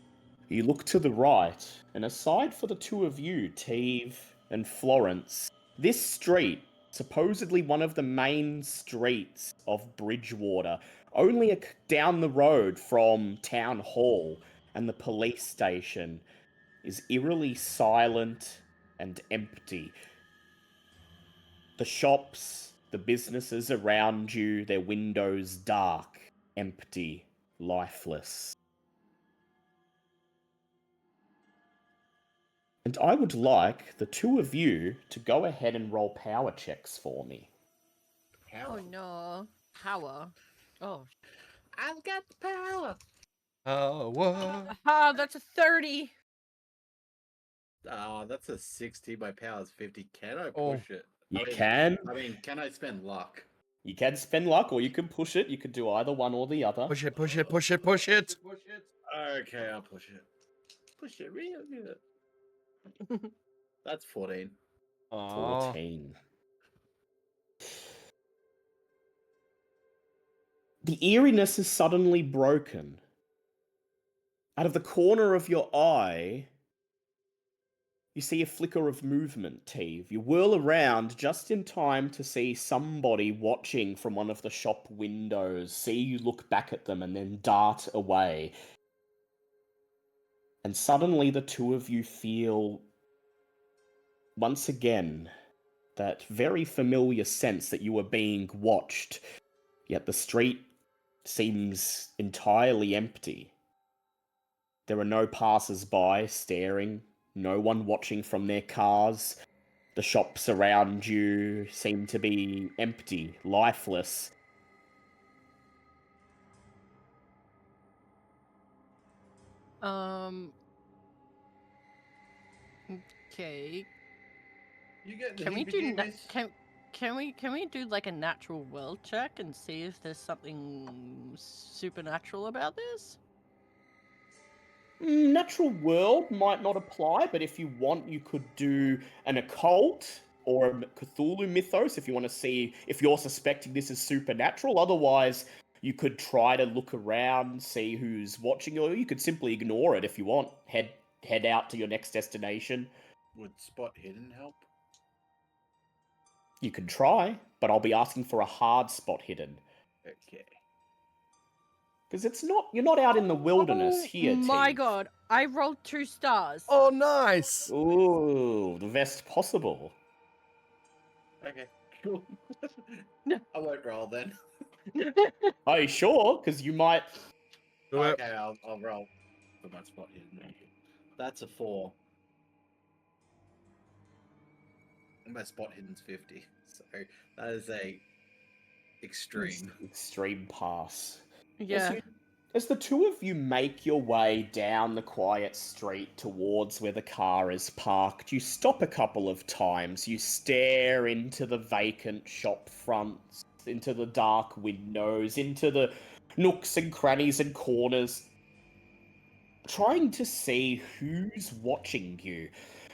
you look to the right, and aside for the two of you, Teve and Florence, this street, supposedly one of the main streets of Bridgewater, only down the road from Town Hall and the police station, is eerily silent and empty. The shops, the businesses around you, their windows dark, empty, lifeless. And I would like the two of you to go ahead and roll power checks for me. Oh no. Power. Oh. I've got the power. Oh, what? Ah, that's a 30. That's a 60. My power's 50. Can I Oh. push it? You can. I mean, can I spend luck? You can spend luck, or you can push it. You could do either one or the other. Push it, push it, push it, push it. Okay, I'll push it. Push it real good. That's 14. Oh. 14. The eeriness is suddenly broken. Out of the corner of your eye, you see a flicker of movement, Teve. You whirl around just in time to see somebody watching from one of the shop windows, see you look back at them and then dart away. And suddenly the two of you feel, once again, that very familiar sense that you are being watched, yet the street seems entirely empty. There are no passers-by staring, no one watching from their cars. The shops around you seem to be empty, lifeless. Okay. You get the Can we do heebie-jeebies? can we do like a natural world check and see if there's something supernatural about this? Natural world might not apply, but if you want, you could do an occult or a Cthulhu mythos if you want to see if you're suspecting this is supernatural. Otherwise, you could try to look around, see who's watching, or you could simply ignore it if you want. Head out to your next destination. Would spot hidden help? You can try, but I'll be asking for a hard spot hidden. Okay. Because you're not out in the wilderness here, My Teve. god, I rolled 2 stars. Oh, nice. Ooh, the best possible. Okay, cool. I won't roll then. Are you sure? Because you might... Do it. Okay, I'll roll for my spot hidden. That's a 4. And my spot hidden's 50. So that is a extreme. Extreme pass. Yeah. As the two of you make your way down the quiet street towards where the car is parked, you stop a couple of times. You stare into the vacant shop fronts, into the dark windows, into the nooks and crannies and corners, trying to see who's watching you.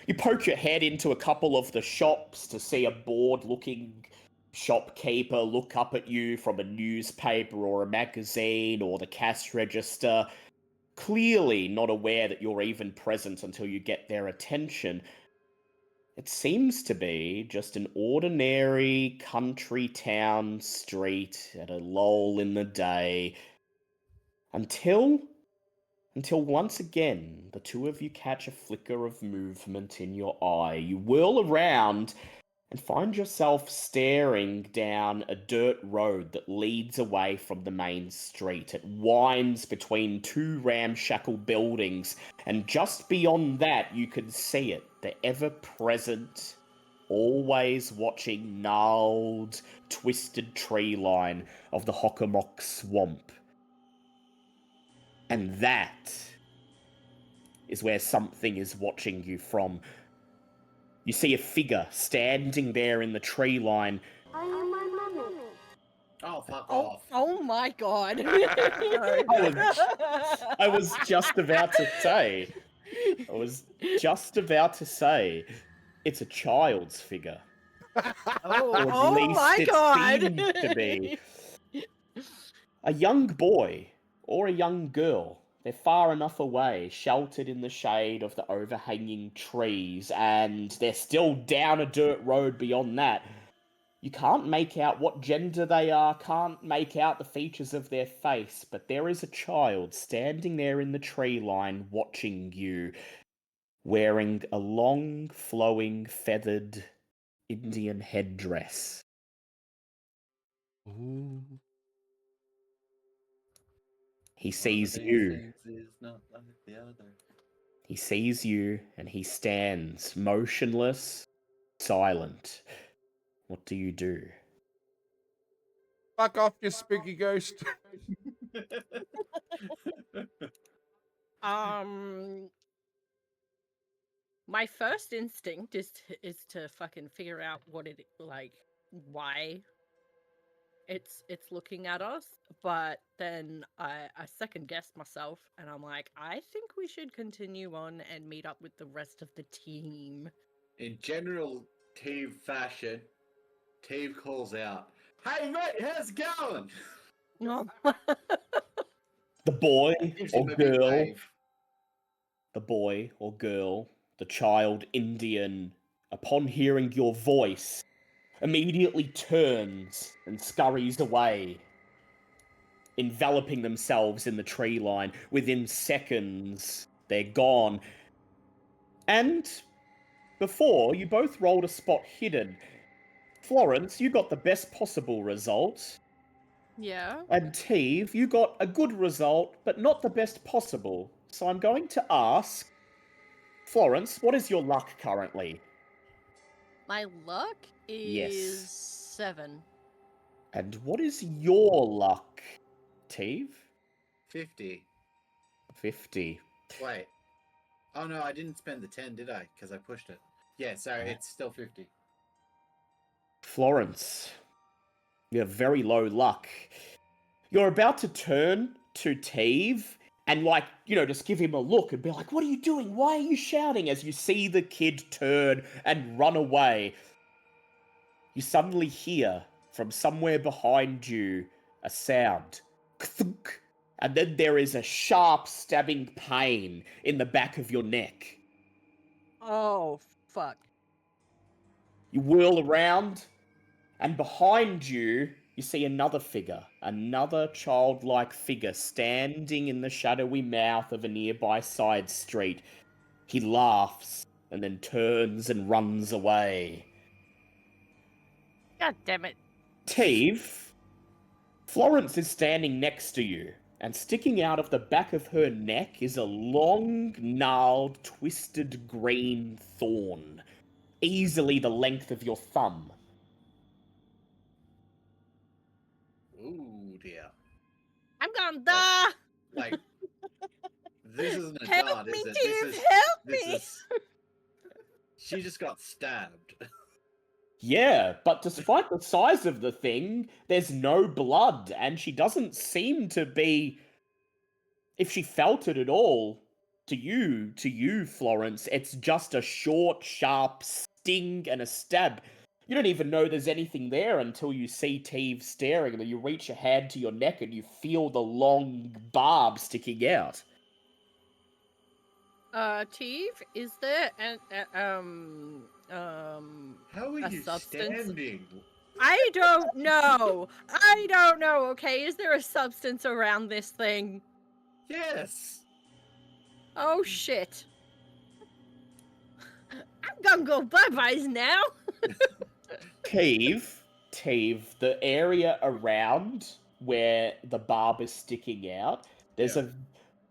You poke your head into a couple of the shops to see a bored-looking shopkeeper look up at you from a newspaper or a magazine or the cash register, clearly not aware that you're even present until you get their attention. It seems to be just an ordinary country town street at a lull in the day, until once again the two of you catch a flicker of movement in your eye. You whirl around and find yourself staring down a dirt road that leads away from the main street. It winds between two ramshackle buildings, and just beyond that you can see it, the ever-present, always watching gnarled, twisted tree line of the Hockomock Swamp. And that is where something is watching you from. You see a figure standing there in the tree line. Are you my mummy? Oh, fuck Oh, off. oh my god. I was just about to say. It's a child's figure. Oh, Or at oh least my it god. seems to be. A young boy or a young girl. They're far enough away, sheltered in the shade of the overhanging trees, and they're still down a dirt road beyond that. You can't make out what gender they are, can't make out the features of their face, but there is a child standing there in the tree line watching you, wearing a long, flowing, feathered Indian headdress. Ooh. He One of sees these you. things is not like the other. He sees you, and he stands motionless, silent. What do you do? Fuck off, you spooky ghost. My first instinct is to fucking figure out what it like, why it's looking at us, but then I second guessed myself and I'm like, I think we should continue on and meet up with the rest of the team. In general Teve fashion, Teve calls out, "Hey mate, how's it going?" No. The boy Gives or him a big girl, wave. the child Indian, upon hearing your voice, immediately turns and scurries away, enveloping themselves in the tree line. Within seconds, they're gone. And before, you both rolled a spot hidden. Florence, you got the best possible result. Yeah. And Teve, you got a good result, but not the best possible. So I'm going to ask, Florence, what is your luck currently? My luck Yes. is 7. And what is your luck, Teve? 50. 50. Wait. Oh no, I didn't spend the 10, did I? Because I pushed it. Yeah, sorry, it's still 50. Florence, you have very low luck. You're about to turn to Teve and, just give him a look and be like, what are you doing? Why are you shouting? As you see the kid turn and run away, you suddenly hear from somewhere behind you a sound. K-thunk. And then there is a sharp stabbing pain in the back of your neck. Oh, fuck. You whirl around, and behind you, you see another figure, another childlike figure standing in the shadowy mouth of a nearby side street. He laughs and then turns and runs away. God damn it. Teve, Florence is standing next to you, and sticking out of the back of her neck is a long, gnarled, twisted green thorn, easily the length of your thumb. Ooh dear. I'm gonna die. Like, this isn't a Help dart, me, is it? Teve, help This me. is. She just got stabbed. Yeah, but despite the size of the thing, there's no blood, and she doesn't seem to be. If she felt it at all, to you, Florence, it's just a short, sharp sting and a stab. You don't even know there's anything there until you see Teve staring, and then you reach your hand to your neck and you feel the long barb sticking out. Teve, is there How are a you substance? standing? I don't know. I don't know. Okay, is there a substance around this thing? Yes. Oh shit! I'm gonna go bye-byes now. Teve, the area around where the barb is sticking out, there's Yeah. a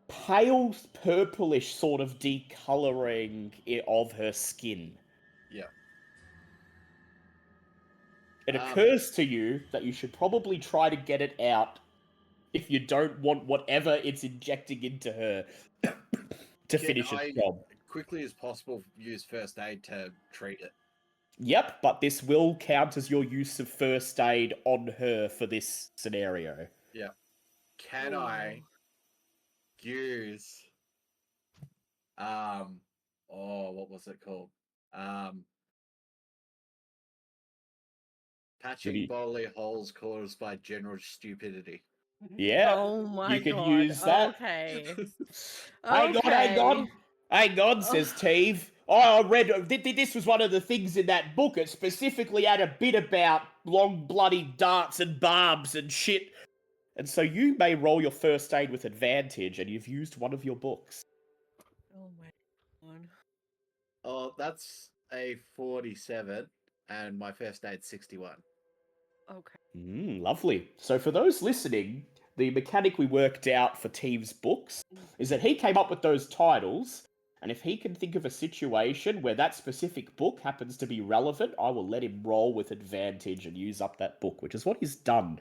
pale purplish sort of decoloring of her skin. Yeah. It occurs to you that you should probably try to get it out if you don't want whatever it's injecting into her to Can finish its I job. quickly as possible use first aid to treat it? Yep, but this will count as your use of first aid on her for this scenario. Yeah. Can I use what was it called? Patching bodily holes caused by general stupidity. Yeah, Oh my you could god. use that. Okay. Hang on, hang on. Hang on, says Teve. Oh, I read this was one of the things in that book. It specifically had a bit about long bloody darts and barbs and shit. And so you may roll your first aid with advantage, and you've used one of your books. Oh my god. Oh, that's a 47, and my first aid's 61. Okay. Lovely. So for those listening, the mechanic we worked out for Teve's books is that he came up with those titles, and if he can think of a situation where that specific book happens to be relevant, I will let him roll with advantage and use up that book, which is what he's done.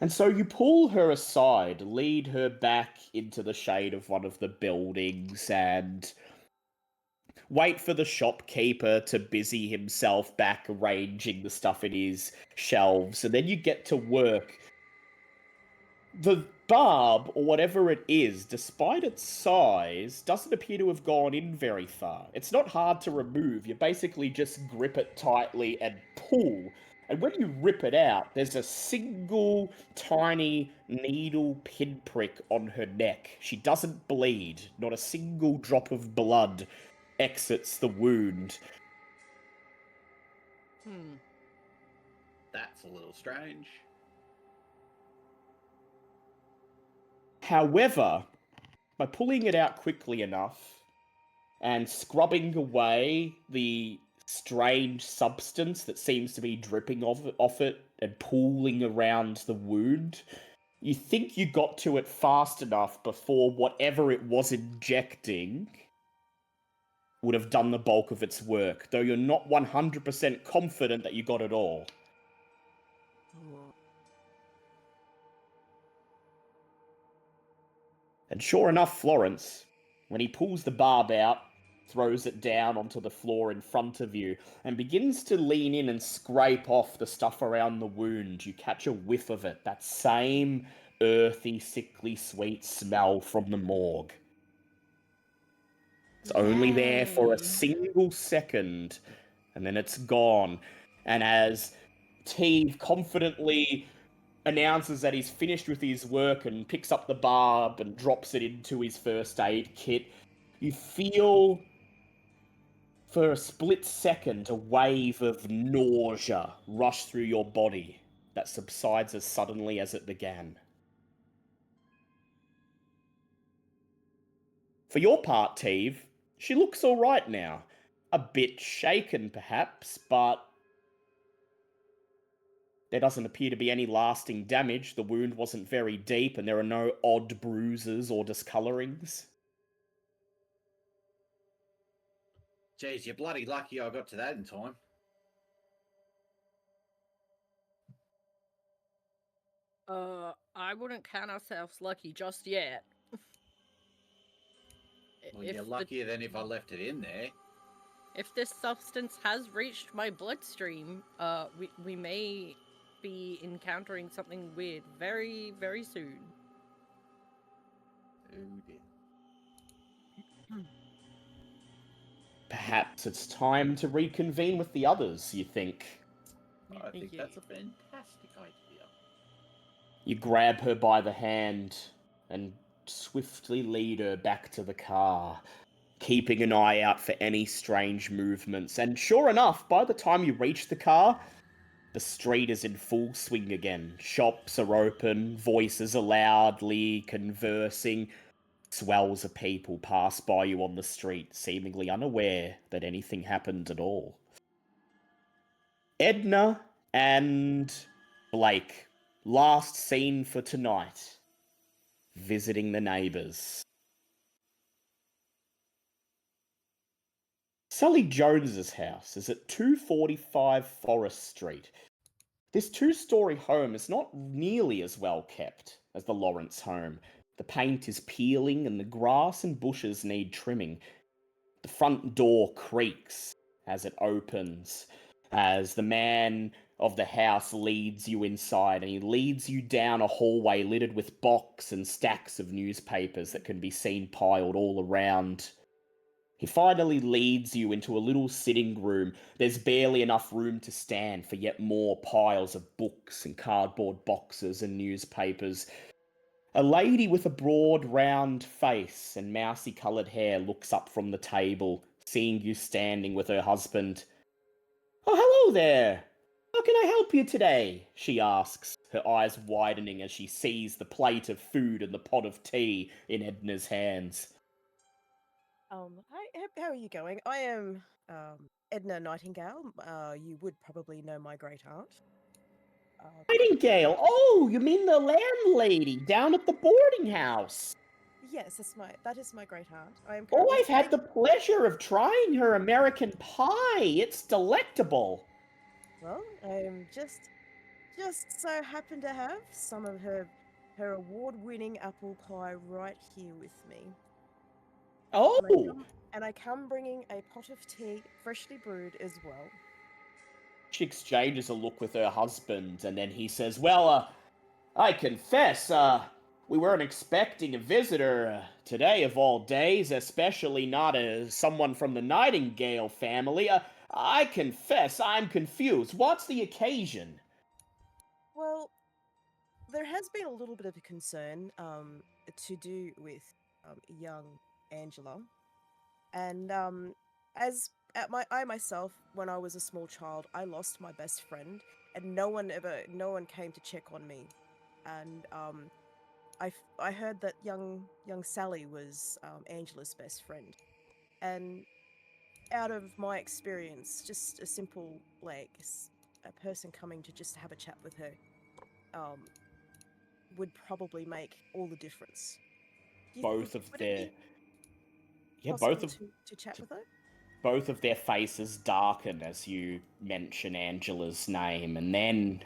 And so you pull her aside, lead her back into the shade of one of the buildings, and wait for the shopkeeper to busy himself back arranging the stuff in his shelves, and then you get to work. The barb, or whatever it is, despite its size, doesn't appear to have gone in very far. It's not hard to remove. You basically just grip it tightly and pull. And when you rip it out, there's a single tiny needle pinprick on her neck. She doesn't bleed. Not a single drop of blood exits the wound. That's a little strange. However, by pulling it out quickly enough and scrubbing away the strange substance that seems to be dripping off it and pooling around the wound, you think you got to it fast enough before whatever it was injecting would have done the bulk of its work, though you're not 100% confident that you got it all. And sure enough, Florence, when he pulls the barb out, throws it down onto the floor in front of you, and begins to lean in and scrape off the stuff around the wound, you catch a whiff of it, that same earthy, sickly sweet smell from the morgue. It's only there for a single second, and then it's gone. And as Teve confidently announces that he's finished with his work and picks up the barb and drops it into his first aid kit, you feel for a split second a wave of nausea rush through your body that subsides as suddenly as it began. For your part, Teve, she looks alright now. A bit shaken, perhaps, but there doesn't appear to be any lasting damage. The wound wasn't very deep, and there are no odd bruises or discolorings. Jeez, you're bloody lucky I got to that in time. I wouldn't count ourselves lucky just yet. Well, you're luckier than if I left it in there. If this substance has reached my bloodstream, we may be encountering something weird very, very soon. Oh dear. Perhaps it's time to reconvene with the others, you think. I think Yeah. that's a fantastic idea. You grab her by the hand and swiftly lead her back to the car, keeping an eye out for any strange movements. And sure enough, by the time you reach the car, the street is in full swing again. Shops are open, voices are loudly conversing. Swells of people pass by you on the street, seemingly unaware that anything happened at all. Edna and Blake, last seen for tonight, visiting the neighbours. Sally Jones's house is at 245 Forest Street. This two-story home is not nearly as well kept as the Lawrence home. The paint is peeling and the grass and bushes need trimming. The front door creaks as it opens, as the man of the house leads you inside, and he leads you down a hallway littered with box and stacks of newspapers that can be seen piled all around. He finally leads you into a little sitting room. There's barely enough room to stand for yet more piles of books and cardboard boxes and newspapers. A lady with a broad, round face and mousy-coloured hair looks up from the table, seeing you standing with her husband. "Oh, hello there! How can I help you today?" she asks, her eyes widening as she sees the plate of food and the pot of tea in Edna's hands. Hi, how are you going? I am Edna Nightingale. You would probably know my great aunt. Nightingale! Oh, you mean the landlady down at the boarding house? Yes, that is my great aunt. I am Oh, currently I've had the pleasure of trying her American pie. It's delectable. well, I am just so happen to have some of her award-winning apple pie right here with me. Oh, And I come bringing a pot of tea, freshly brewed as well. she exchanges a look with her husband, and then he says, "Well, I confess, we weren't expecting a visitor today of all days, especially not someone from the Nightingale family. I confess, I'm confused. What's the occasion?" Well, there has been a little bit of a concern to do with young Angela. And as at I myself, when I was a small child, I lost my best friend, and no one came to check on me. And I heard that young Sally was Angela's best friend, and out of my experience, just a simple a person coming to just have a chat with her, um, would probably make all the difference. Both of Would it their be yeah, possible to chat with her? both of their faces darken as you mention Angela's name, and then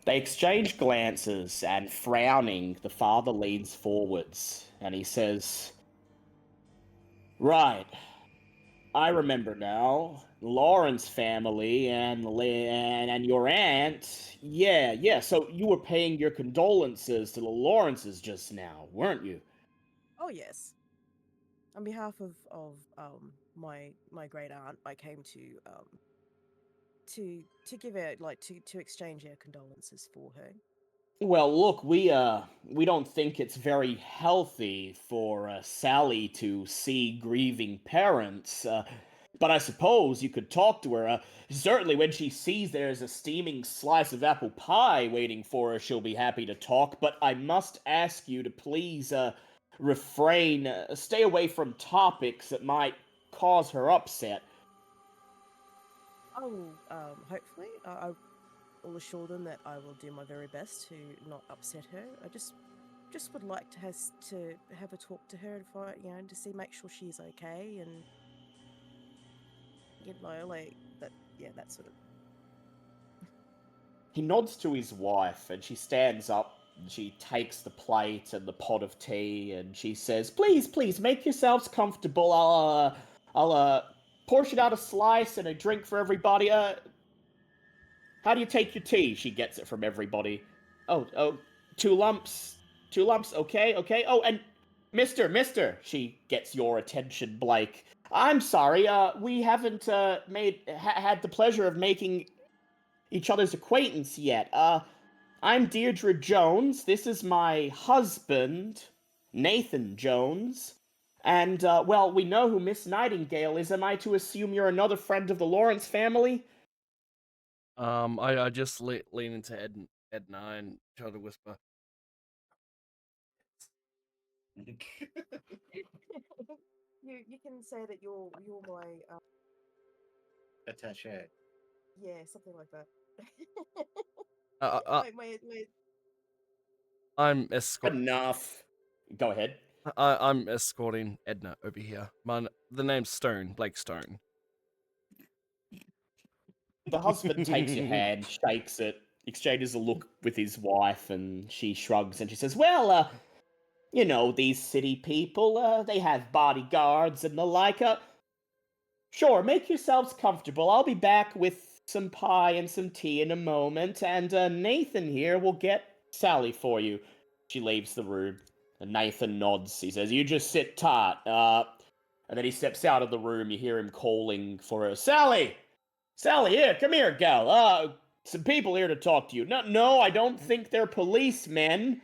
they exchange glances, and frowning, the father leans forwards and he says, "Right, I remember now. Lawrence family and your aunt. Yeah. So you were paying your condolences to the Lawrences just now, weren't you?" Oh yes. On behalf of my great aunt, I came to give her to exchange our condolences for her. Well, look, we don't think it's very healthy for Sally to see grieving parents. But I suppose you could talk to her. Certainly, when she sees there's a steaming slice of apple pie waiting for her, she'll be happy to talk. But I must ask you to please refrain, stay away from topics that might cause her upset. Oh, hopefully, I will assure them that I will do my very best to not upset her. I just would like to have a talk to her and find, to see, make sure she's okay, and like that, yeah, that sort of. He nods to his wife, and she stands up. And she takes the plate and the pot of tea, and she says, "Please, please, make yourselves comfortable. I'll portion out a slice and a drink for everybody. How do you take your tea? She gets it from everybody. Oh, 2 lumps. 2 lumps, okay. Oh, and Mister, she gets your attention, Blake. I'm sorry, we haven't had the pleasure of making each other's acquaintance yet. I'm Deirdre Jones. This is my husband, Nathan Jones. And, well, we know who Miss Nightingale is. Am I to assume you're another friend of the Lawrence family? I just lean into Edna and try to whisper. You can say that you're my Attaché. yeah, something like that. Uh, uh, my I'm escorting. Enough. Go ahead. I'm escorting Edna over here. The name's Stone, Blake Stone. The husband takes your hand, shakes it, exchanges a look with his wife, and she shrugs and she says, well, you know, these city people, they have bodyguards and the like. Sure, make yourselves comfortable. I'll be back with some pie and some tea in a moment, and Nathan here will get Sally for you. She leaves the room, and Nathan nods. He says, you just sit tight. And then he steps out of the room. You hear him calling for her. Sally! Sally, here, come here, gal. Some people here to talk to you. No, I don't think they're policemen.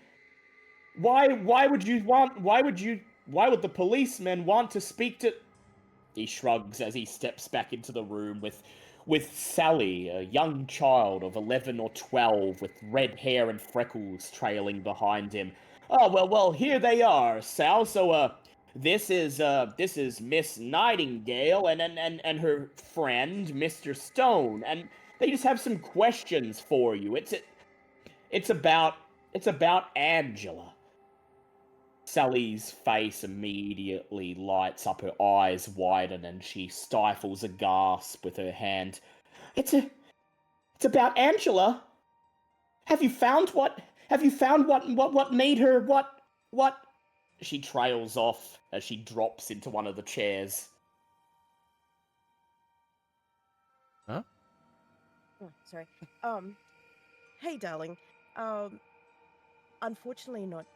Why would the policemen want to speak to... He shrugs as he steps back into the room with Sally, a young child of 11 or 12 with red hair and freckles trailing behind him. Oh, well, here they are, Sal. So, this is Miss Nightingale and her friend, Mr. Stone, and they just have some questions for you. It's about Angela. Sally's face immediately lights up, her eyes widen, and she stifles a gasp with her hand. It's about Angela. Have you found what made her what? She trails off as she drops into one of the chairs. Huh? oh, sorry. Hey, darling. Unfortunately, not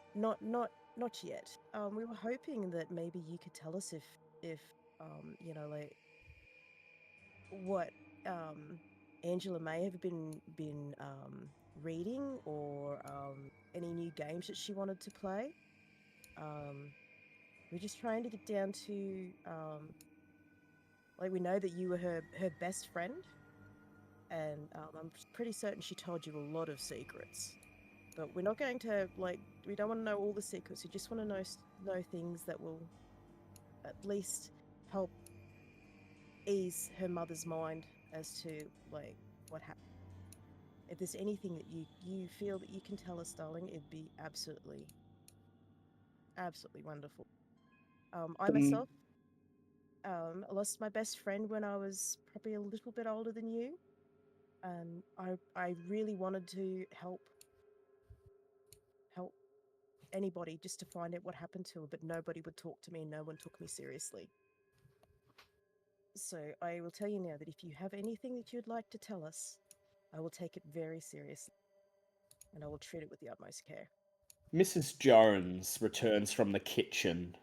yet. We were hoping that maybe you could tell us if you know, like what Angela may have been reading, or any new games that she wanted to play. We're just trying to get down to like, we know that you were her best friend, and I'm pretty certain she told you a lot of secrets. But we're not going to, like, we don't want to know all the secrets. We just want to know things that will at least help ease her mother's mind as to, like, what happened. If there's anything that you feel that you can tell us, darling, it'd be absolutely wonderful. I myself lost my best friend when I was probably a little bit older than you, and I really wanted to help anybody just to find out what happened to her, but nobody would talk to me. No one took me seriously. So I will tell you now that if you have anything that you'd like to tell us, I will take it very seriously, and I will treat it with the utmost care. Mrs. Jones returns from the kitchen,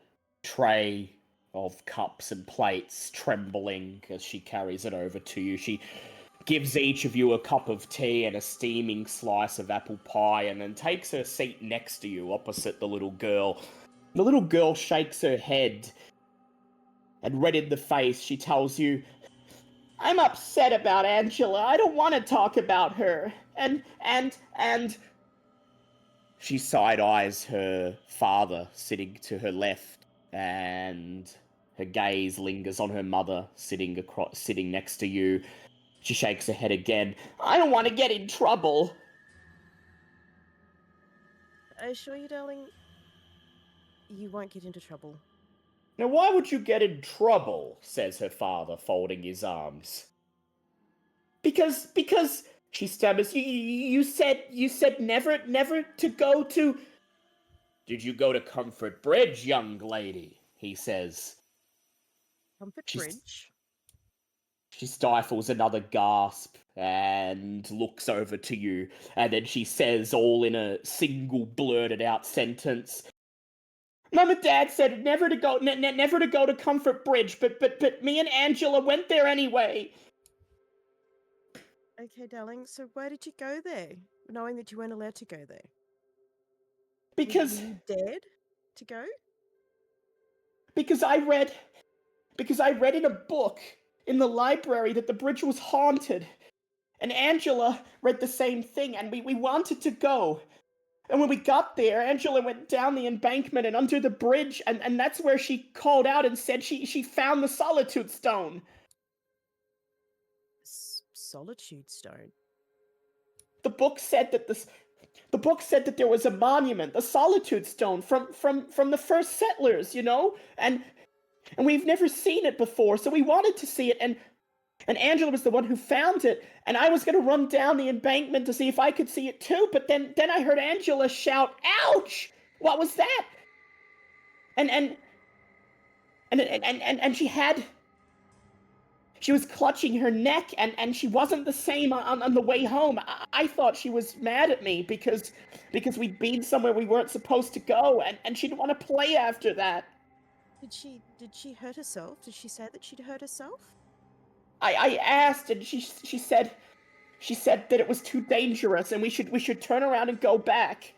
tray of cups and plates trembling as she carries it over to you. She gives each of you a cup of tea and a steaming slice of apple pie, and then takes her seat next to you opposite the little girl. The little girl shakes her head, and red in the face, she tells you, I'm upset about Angela. I don't want to talk about her. And she side-eyes her father sitting to her left, and her gaze lingers on her mother sitting next to you. She shakes her head again. I don't want to get in trouble. I assure you, darling, you won't get into trouble. Now, why would you get in trouble? Says her father, folding his arms. Because she stammers. You said never to go to. Did you go to Comfort Bridge, young lady? He says. Comfort She's Bridge? She stifles another gasp and looks over to you, and then she says, all in a single blurted out sentence, Mum and Dad said never to go to Comfort Bridge, but me and Angela went there anyway. Okay, darling. So why did you go there, knowing that you weren't allowed to go there? Were Because you dared to go? because I read in a book in the library that the bridge was haunted. And Angela read the same thing, and we wanted to go. And when we got there, Angela went down the embankment and under the bridge, and that's where she called out and said she found the Solitude Stone. Solitude Stone. The book said that there was a monument, the Solitude Stone, from the first settlers, you know? And we've never seen it before, so we wanted to see it, and Angela was the one who found it, and I was going to run down the embankment to see if I could see it too, but then I heard Angela shout, "Ouch! What was that?" And she was clutching her neck, and she wasn't the same on the way home. I thought she was mad at me because we'd been somewhere we weren't supposed to go, and she didn't want to play after that. Did she hurt herself? Did she say that she'd hurt herself? I asked, and she said that it was too dangerous and we should turn around and go back.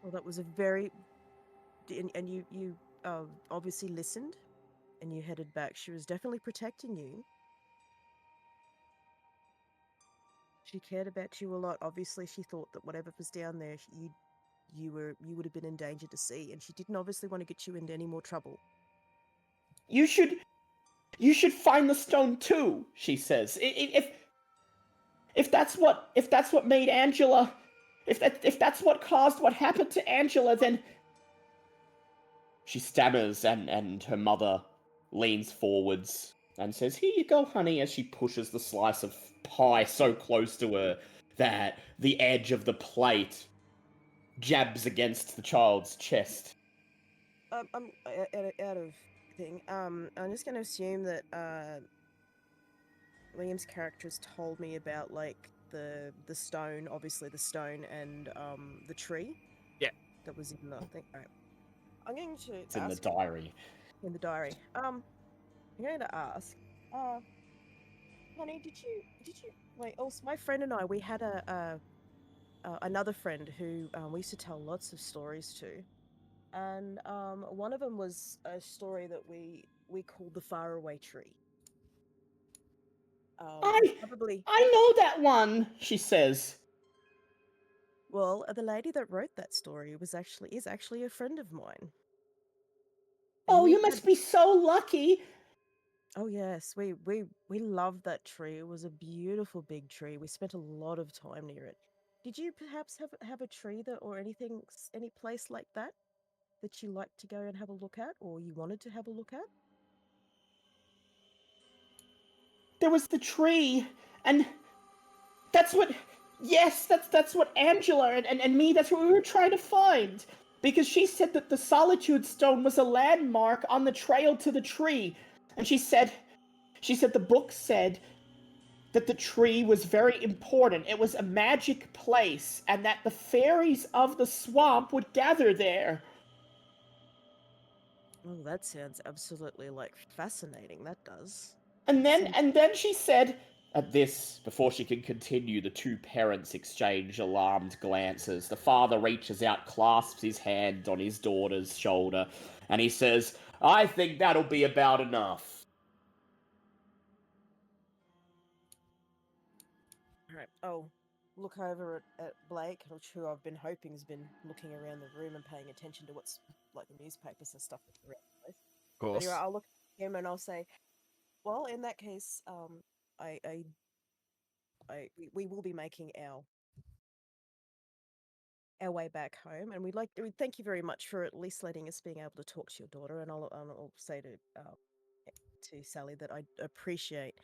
Well, that was a very... And you obviously listened, and you headed back. She was definitely protecting you. She cared about you a lot. Obviously, she thought that whatever was down there, you would have been in danger to see, and she didn't obviously want to get you into any more trouble. You should find the stone too, she says. If that's what made Angela, if that's what caused what happened to Angela, then she stammers, and her mother leans forwards and says, "Here you go, honey," as she pushes the slice of pie so close to her that the edge of the plate jabs against the child's chest. I'm out of thing. I'm just going to assume that Liam's character has told me about like the stone, obviously the stone, and the tree. Yeah. That was in the thing. All right. I'm going to It's in the ask diary. in the diary. I'm going to ask. Honey, did you wait? Also, my friend and I, we had another friend who we used to tell lots of stories to, and one of them was a story that we called the faraway tree. Probably. I know that one, she says. Well, the lady that wrote that story is actually a friend of mine. Oh, you must be so lucky. Oh yes, we loved that tree. It was a beautiful big tree. We spent a lot of time near it. Did you perhaps have a tree that or anything, any place like that you like to go and have a look at, or you wanted to have a look at? There was the tree, and that's what Angela and me, that's what we were trying to find. Because she said that the Solitude Stone was a landmark on the trail to the tree. And she said the book said that the tree was very important. It was a magic place, and that the fairies of the swamp would gather there. Oh, that sounds absolutely like fascinating. That does. And then she said, at this, before she can continue, the two parents exchange alarmed glances. The father reaches out, clasps his hand on his daughter's shoulder, and he says, "I think that'll be about enough." All right. Oh, look over at Blake, who I've been hoping has been looking around the room and paying attention to what's like the newspapers and stuff around the place. Of course. Anyway, I'll look at him and I'll say, well, in that case, we will be making our way back home, and we thank you very much for at least letting us being able to talk to your daughter. And I'll say to Sally that I appreciate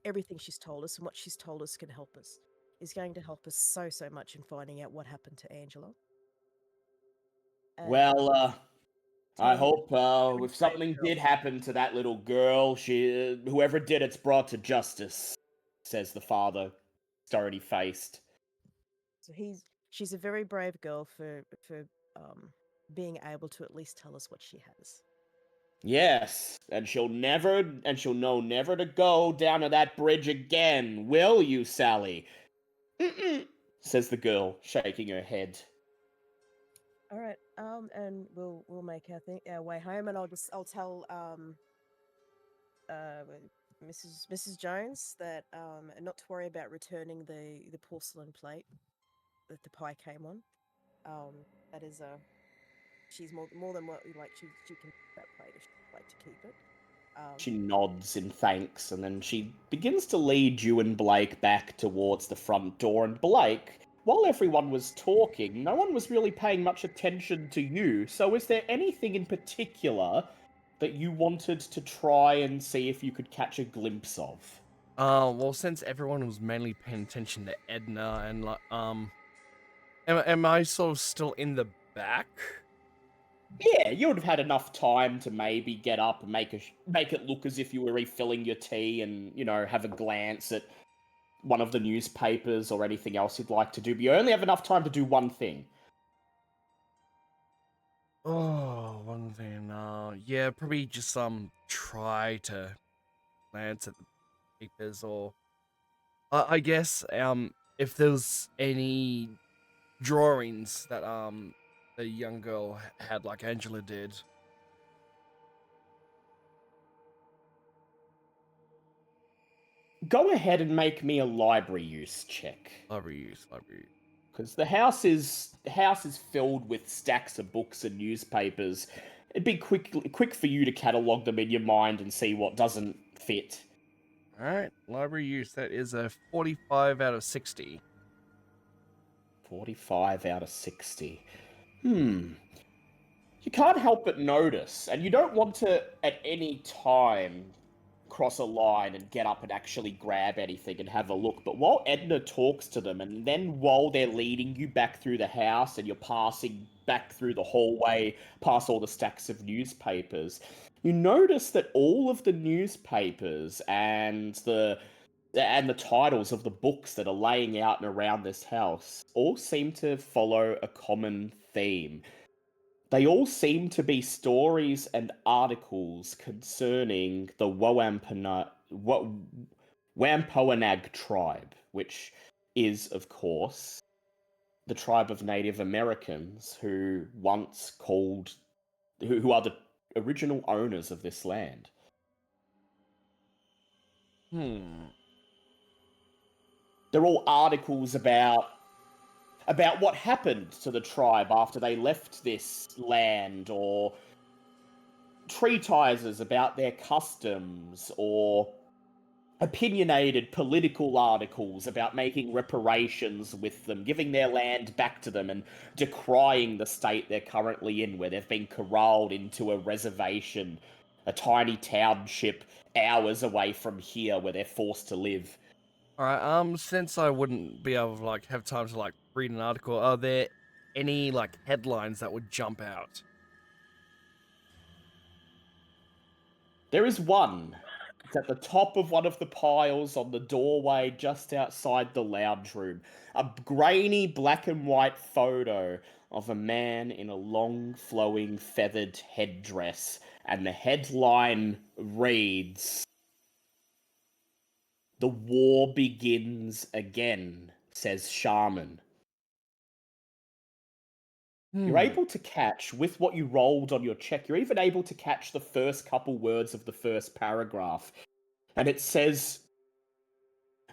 everything she's told us, and what she's told us can help us. Is going to help us so much in finding out what happened to Angela. And, Well, I Tell hope very if brave something girl. did happen to that little girl, whoever did it's brought to justice, says the father, stony faced. So she's a very brave girl for being able to at least tell us what she has. Yes, and she'll know never to go down to that bridge again, will you, Sally? Mm-mm, says the girl, shaking her head. All right. And we'll make our way home, and I'll tell uh Mrs. Jones that not to worry about returning the porcelain plate that the pie came on. That is she's more than what she can take that plate if she'd like to keep it. She nods in thanks, and then she begins to lead you and Blake back towards the front door. And Blake, while everyone was talking, no one was really paying much attention to you. So, is there anything in particular that you wanted to try and see if you could catch a glimpse of? Well, since everyone was mainly paying attention to Edna and like, am I sort of still in the back? Yeah, you would have had enough time to maybe get up and make it look as if you were refilling your tea, and have a glance at one of the newspapers or anything else you'd like to do. But you only have enough time to do one thing. Oh, one thing. Yeah, probably just try to glance at the papers, or I guess if there's any drawings that the young girl had, like Angela did. Go ahead and make me a library use check. Library. Because the house is filled with stacks of books and newspapers. It'd be quick for you to catalog them in your mind and see what doesn't fit. All right, library use. That is a 45 out of 60. 45 out of 60. You can't help but notice, and you don't want to at any time cross a line and get up and actually grab anything and have a look. But while Edna talks to them, and then while they're leading you back through the house and you're passing back through the hallway, past all the stacks of newspapers, you notice that all of the newspapers and the titles of the books that are laying out and around this house all seem to follow a common theme. They all seem to be stories and articles concerning the Wampanoag tribe, which is, of course, the tribe of Native Americans who who are the original owners of this land. They're all articles about what happened to the tribe after they left this land, or treatises about their customs, or opinionated political articles about making reparations with them, giving their land back to them, and decrying the state they're currently in, where they've been corralled into a reservation, a tiny township hours away from here, where they're forced to live. All right. Since I wouldn't be able to have time to read an article, are there any headlines that would jump out? There is one. It's at the top of one of the piles on the doorway just outside the lounge room. A grainy black and white photo of a man in a long flowing feathered headdress. And the headline reads, "The war begins again," says Shaman. You're able to catch, with what you rolled on your check, you're even able to catch the first couple words of the first paragraph. And it says,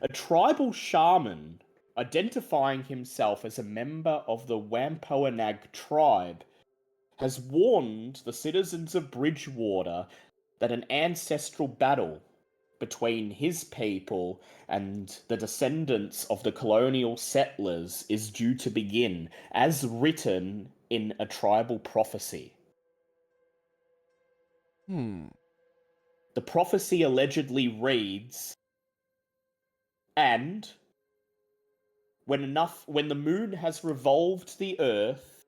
"A tribal shaman, identifying himself as a member of the Wampanoag tribe, has warned the citizens of Bridgewater that an ancestral battle between his people and the descendants of the colonial settlers is due to begin, as written in a tribal prophecy." The prophecy allegedly reads, "And when the moon has revolved the earth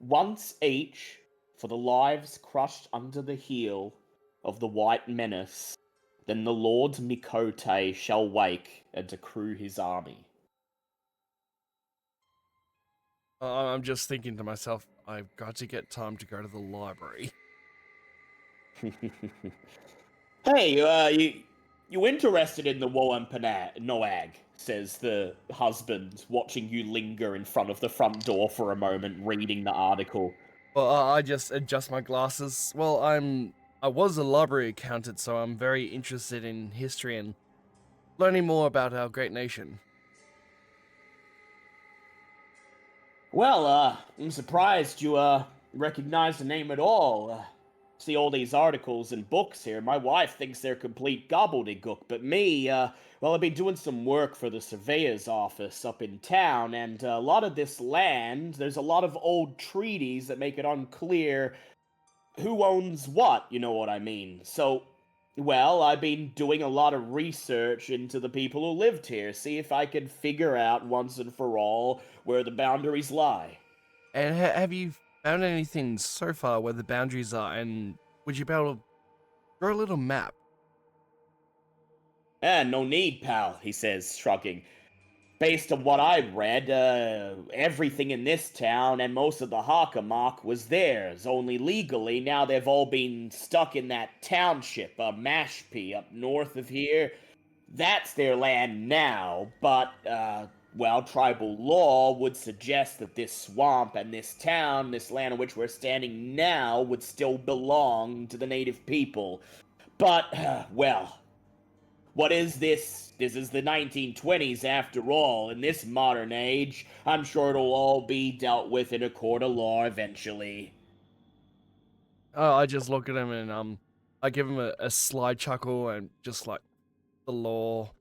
once each for the lives crushed under the heel of the white menace, then the Lord Mikote shall wake and accrue his army. I'm just thinking to myself, I've got to get time to go to the library. Hey, you interested in the Noag? Says the husband, watching you linger in front of the front door for a moment, reading the article. Well, I just adjust my glasses. Well, I was a library accountant, so I'm very interested in history and learning more about our great nation. Well, I'm surprised you, recognize the name at all. See all these articles and books here. My wife thinks they're complete gobbledygook, but me, well, I've been doing some work for the surveyor's office up in town, and a lot of this land, there's a lot of old treaties that make it unclear who owns what, you know what I mean. So, well, I've been doing a lot of research into the people who lived here, see if I can figure out once and for all where the boundaries lie. And have you found anything so far where the boundaries are? And would you be able to draw a little map? No need, pal, he says, shrugging. Based on what I read, everything in this town and most of the Hockamock was theirs, only legally. Now they've all been stuck in that township, Mashpee, up north of here. That's their land now, but, well, tribal law would suggest that this swamp and this town, this land on which we're standing now, would still belong to the native people. But, well, what is this? This is the 1920s after all. In this modern age, I'm sure it'll all be dealt with in a court of law eventually. Oh, I just look at him and I give him a sly chuckle and just like the law,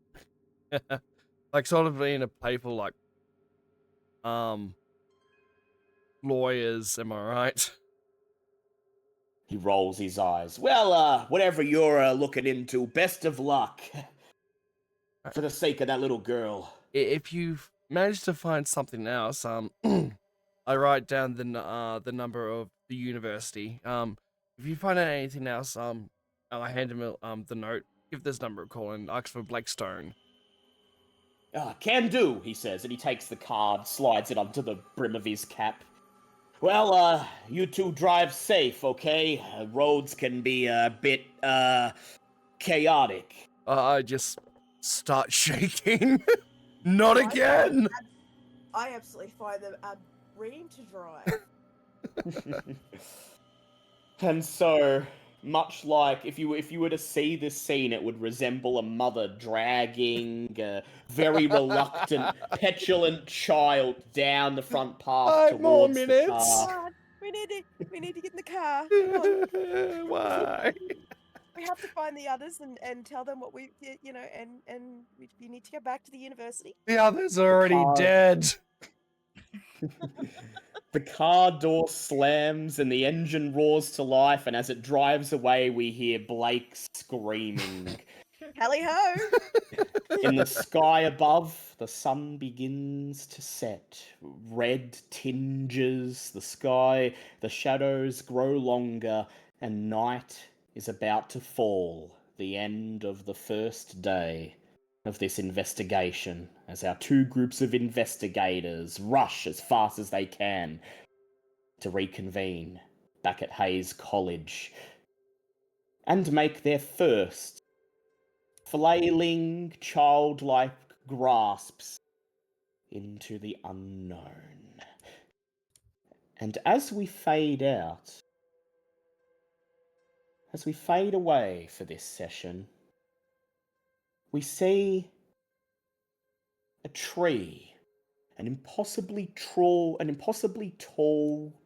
like sort of being a playful like um lawyers. Am I right? He rolls his eyes. Well, whatever you're looking into, best of luck. For the sake of that little girl. If you've managed to find something else, I write down the number of the university. If you find out anything else, I hand him the note. Give this number a call and ask for Blackstone. Can do, he says, and he takes the card, slides it onto the brim of his cap. Well, you two drive safe, okay? Roads can be a bit, chaotic. I just start shaking. Not again. I absolutely find them a dream to drive. And so, much like if you were to see this scene, it would resemble a mother dragging a very reluctant, petulant child down the front path 5 more towards the minutes. car. God, we need to get in the car. Come on. Why? We have to find the others and tell them what we, you know, and we need to go back to the university. The others are already car- dead. The car door slams and the engine roars to life, and as it drives away, we hear Blake screaming. Hally ho! In the sky above, the sun begins to set. Red tinges the sky, the shadows grow longer, and night is about to fall. The end of the first day of this investigation, as our two groups of investigators rush as fast as they can to reconvene back at Hayes College and make their first flailing, childlike grasps into the unknown. And as we fade out, as we fade away for this session, we see a tree, an impossibly tall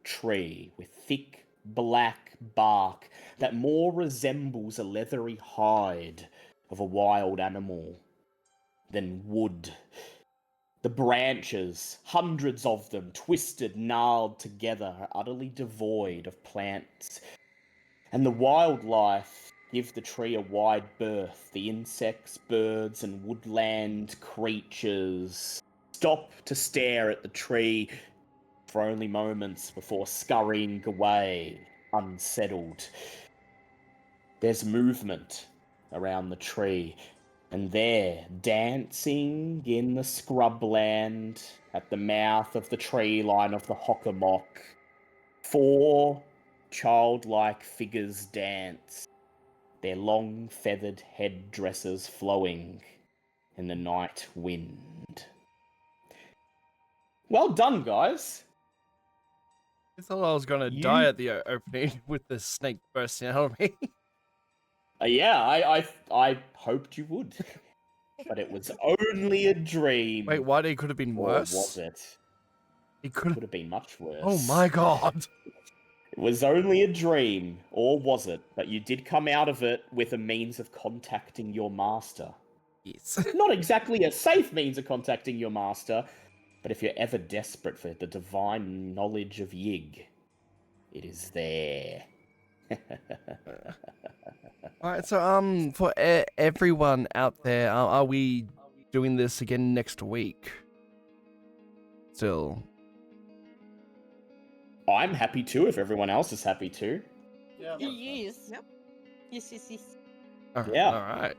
tree with thick black bark that more resembles a leathery hide of a wild animal than wood. The branches, hundreds of them, twisted, gnarled together, are utterly devoid of plants. And the wildlife give the tree a wide berth. The insects, birds, and woodland creatures stop to stare at the tree for only moments before scurrying away, unsettled. There's movement around the tree, and there, dancing in the scrubland at the mouth of the tree line of the Hockamock, 4 childlike figures dance, their long feathered headdresses flowing in the night wind. Well done, guys. I thought I was gonna You- die at the opening with the snake bursting out of me. Yeah, I hoped you would. But it was only a dream. Wait, what? It could have been Or worse. was it? It It could. could have been much worse. Oh my god. It was only a dream, or was it? But you did come out of it with a means of contacting your master. Yes. Not exactly a safe means of contacting your master, but if you're ever desperate for the divine knowledge of Yig, it is there. All right. So for everyone out there, are we doing this again next week? Still. I'm happy to if everyone else is happy to. Yeah. Yes. Yep. Yes. Yeah. All right.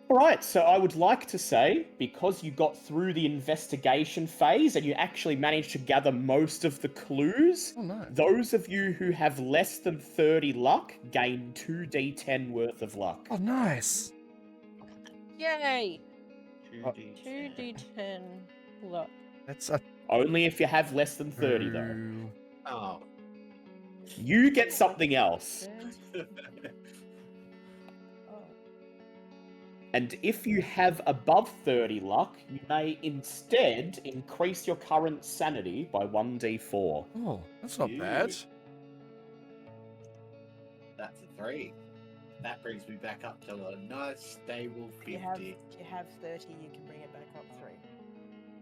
Alright, so I would like to say, because you got through the investigation phase and you actually managed to gather most of the clues, Oh no. those of you who have less than 30 luck gain 2d10 worth of luck. Oh nice. Yay! 2d10. 2d10 luck. That's a Only if you have less than 30, though. 2. Oh. You get something else. Oh. And if you have above 30 luck, you may instead increase your current sanity by 1d4. Oh, that's not Ew. bad. That's a 3. That brings me back up to a nice stable 50. If you have 30, you can bring it back up 3.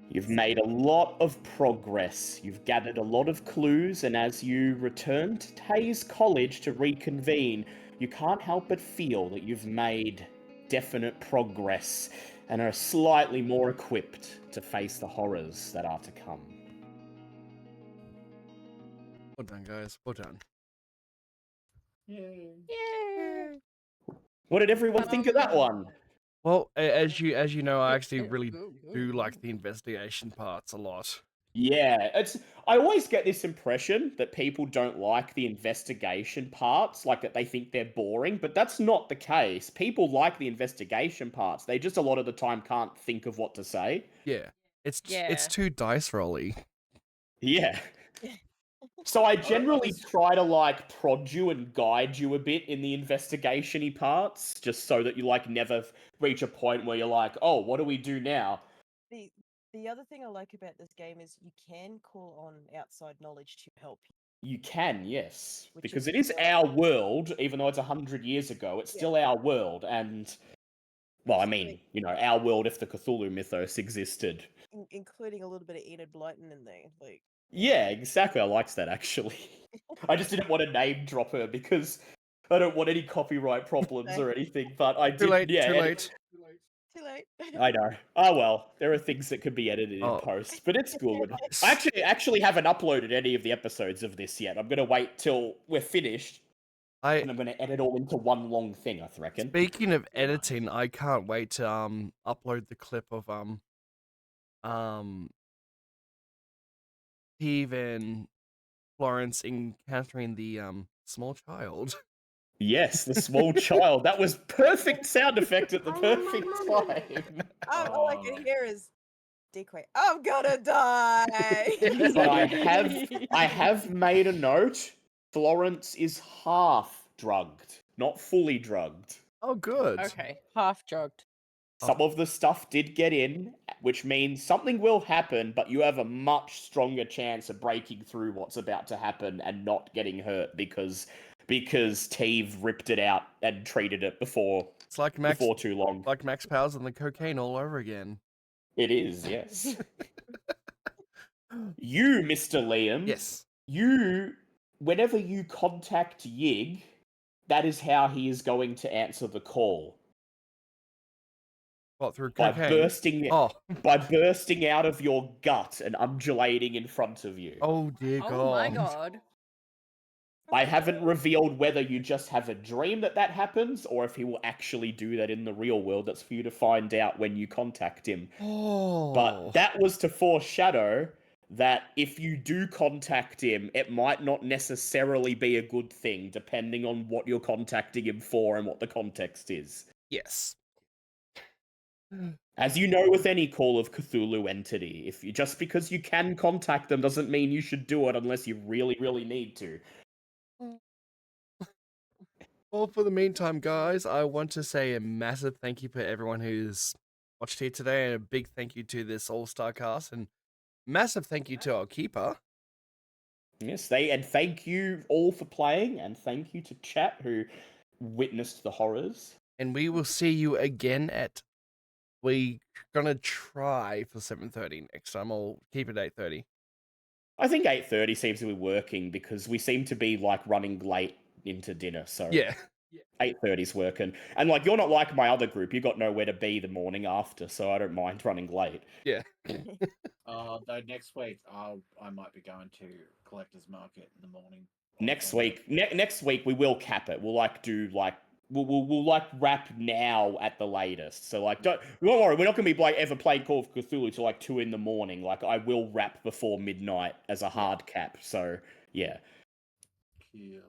You've made a lot of progress. You've gathered a lot of clues, and as you return to Tays College to reconvene, you can't help but feel that you've made definite progress and are slightly more equipped to face the horrors that are to come. Well done, guys. Well done. Yay. Yay! What did everyone think of that one? Well, as you know, I actually It- really go, go, do go. like the investigation parts a lot. Yeah, I always get this impression that people don't like the investigation parts, like that they think they're boring, but that's not the case. People like the investigation parts. They just a lot of the time can't think of what to say. Yeah. It's Yeah. too dice rolly. Yeah. So I generally try to like prod you and guide you a bit in the investigation-y parts, just so that you like never reach a point where you're like, oh, what do we do now? The other thing I like about this game is you can call on outside knowledge to help you. You can, yes. Which Because is it is why- our world, even though it's 100 years ago, it's Yeah. still our world, and well, I mean, Absolutely. you know, our world if the Cthulhu mythos existed. Including a little bit of Enid Blyton in there. Like, Yeah, exactly. I liked that actually. I just didn't want to name drop her because I don't want any copyright problems or anything, but I Too did. late. Yeah, Too and- late. too late. I know. Oh well, there are things that could be edited Oh. in post, but it's good. I actually haven't uploaded any of the episodes of this yet. I'm gonna wait till we're finished, and I'm gonna edit all into one long thing. I reckon. Speaking of editing, I can't wait to upload the clip of Steve and Florence encountering the small child. Yes, the small child. That was perfect sound effect at the perfect time. All I can hear is decoy. I'm gonna die. But I have made a note. Florence is half drugged, not fully drugged. Oh, good. Okay, half drugged. Some of the stuff did get in, which means something will happen, but you have a much stronger chance of breaking through what's about to happen and not getting hurt because Teve ripped it out and treated it before It's like Max, before too long. like Max Powers and the cocaine all over again. It is, yes. You, Mr. Liam, Yes. you, whenever you contact Yig, that is how he is going to answer the call. What, through By cocaine? bursting out of your gut and undulating in front of you. Oh dear Oh God. my god. I haven't revealed whether you just have a dream that happens, or if he will actually do that in the real world. That's for you to find out when you contact him. Oh. But that was to foreshadow that if you do contact him, it might not necessarily be a good thing, depending on what you're contacting him for and what the context is. Yes. As you know with any Call of Cthulhu entity, if you just because you can contact them doesn't mean you should do it unless you really, really need to. Well, for the meantime, guys, I want to say a massive thank you for everyone who's watched here today, and a big thank you to this all-star cast, and massive thank you to our keeper. Yes, and thank you all for playing, and thank you to chat who witnessed the horrors. And we will see you again at. We're gonna try for 7:30 next time. I'll keep it 8:30. I think 8:30 seems to be working because we seem to be like running late into dinner, so Yeah. 8:30's working. And like you're not like my other group, you got nowhere to be the morning after, so I don't mind running late. Yeah. Though next week I might be going to Collector's Market in the morning. Next week we will cap it. We'll like do like we'll like wrap now at the latest. So like don't worry, we're not gonna be like ever playing Call of Cthulhu till like 2 a.m. Like I will wrap before midnight as a hard cap. So yeah. Yeah.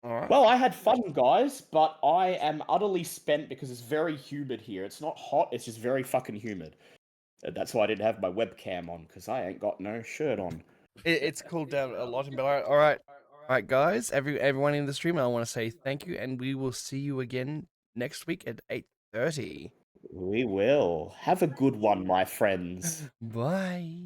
All right. Well, I had fun, guys, but I am utterly spent because it's very humid here. It's not hot, it's just very fucking humid. That's why I didn't have my webcam on, because I ain't got no shirt on. It's cooled down a lot, but all right, guys. Everyone in the stream, I want to say thank you, and we will see you again next week at 8:30. We will. Have a good one, my friends. Bye.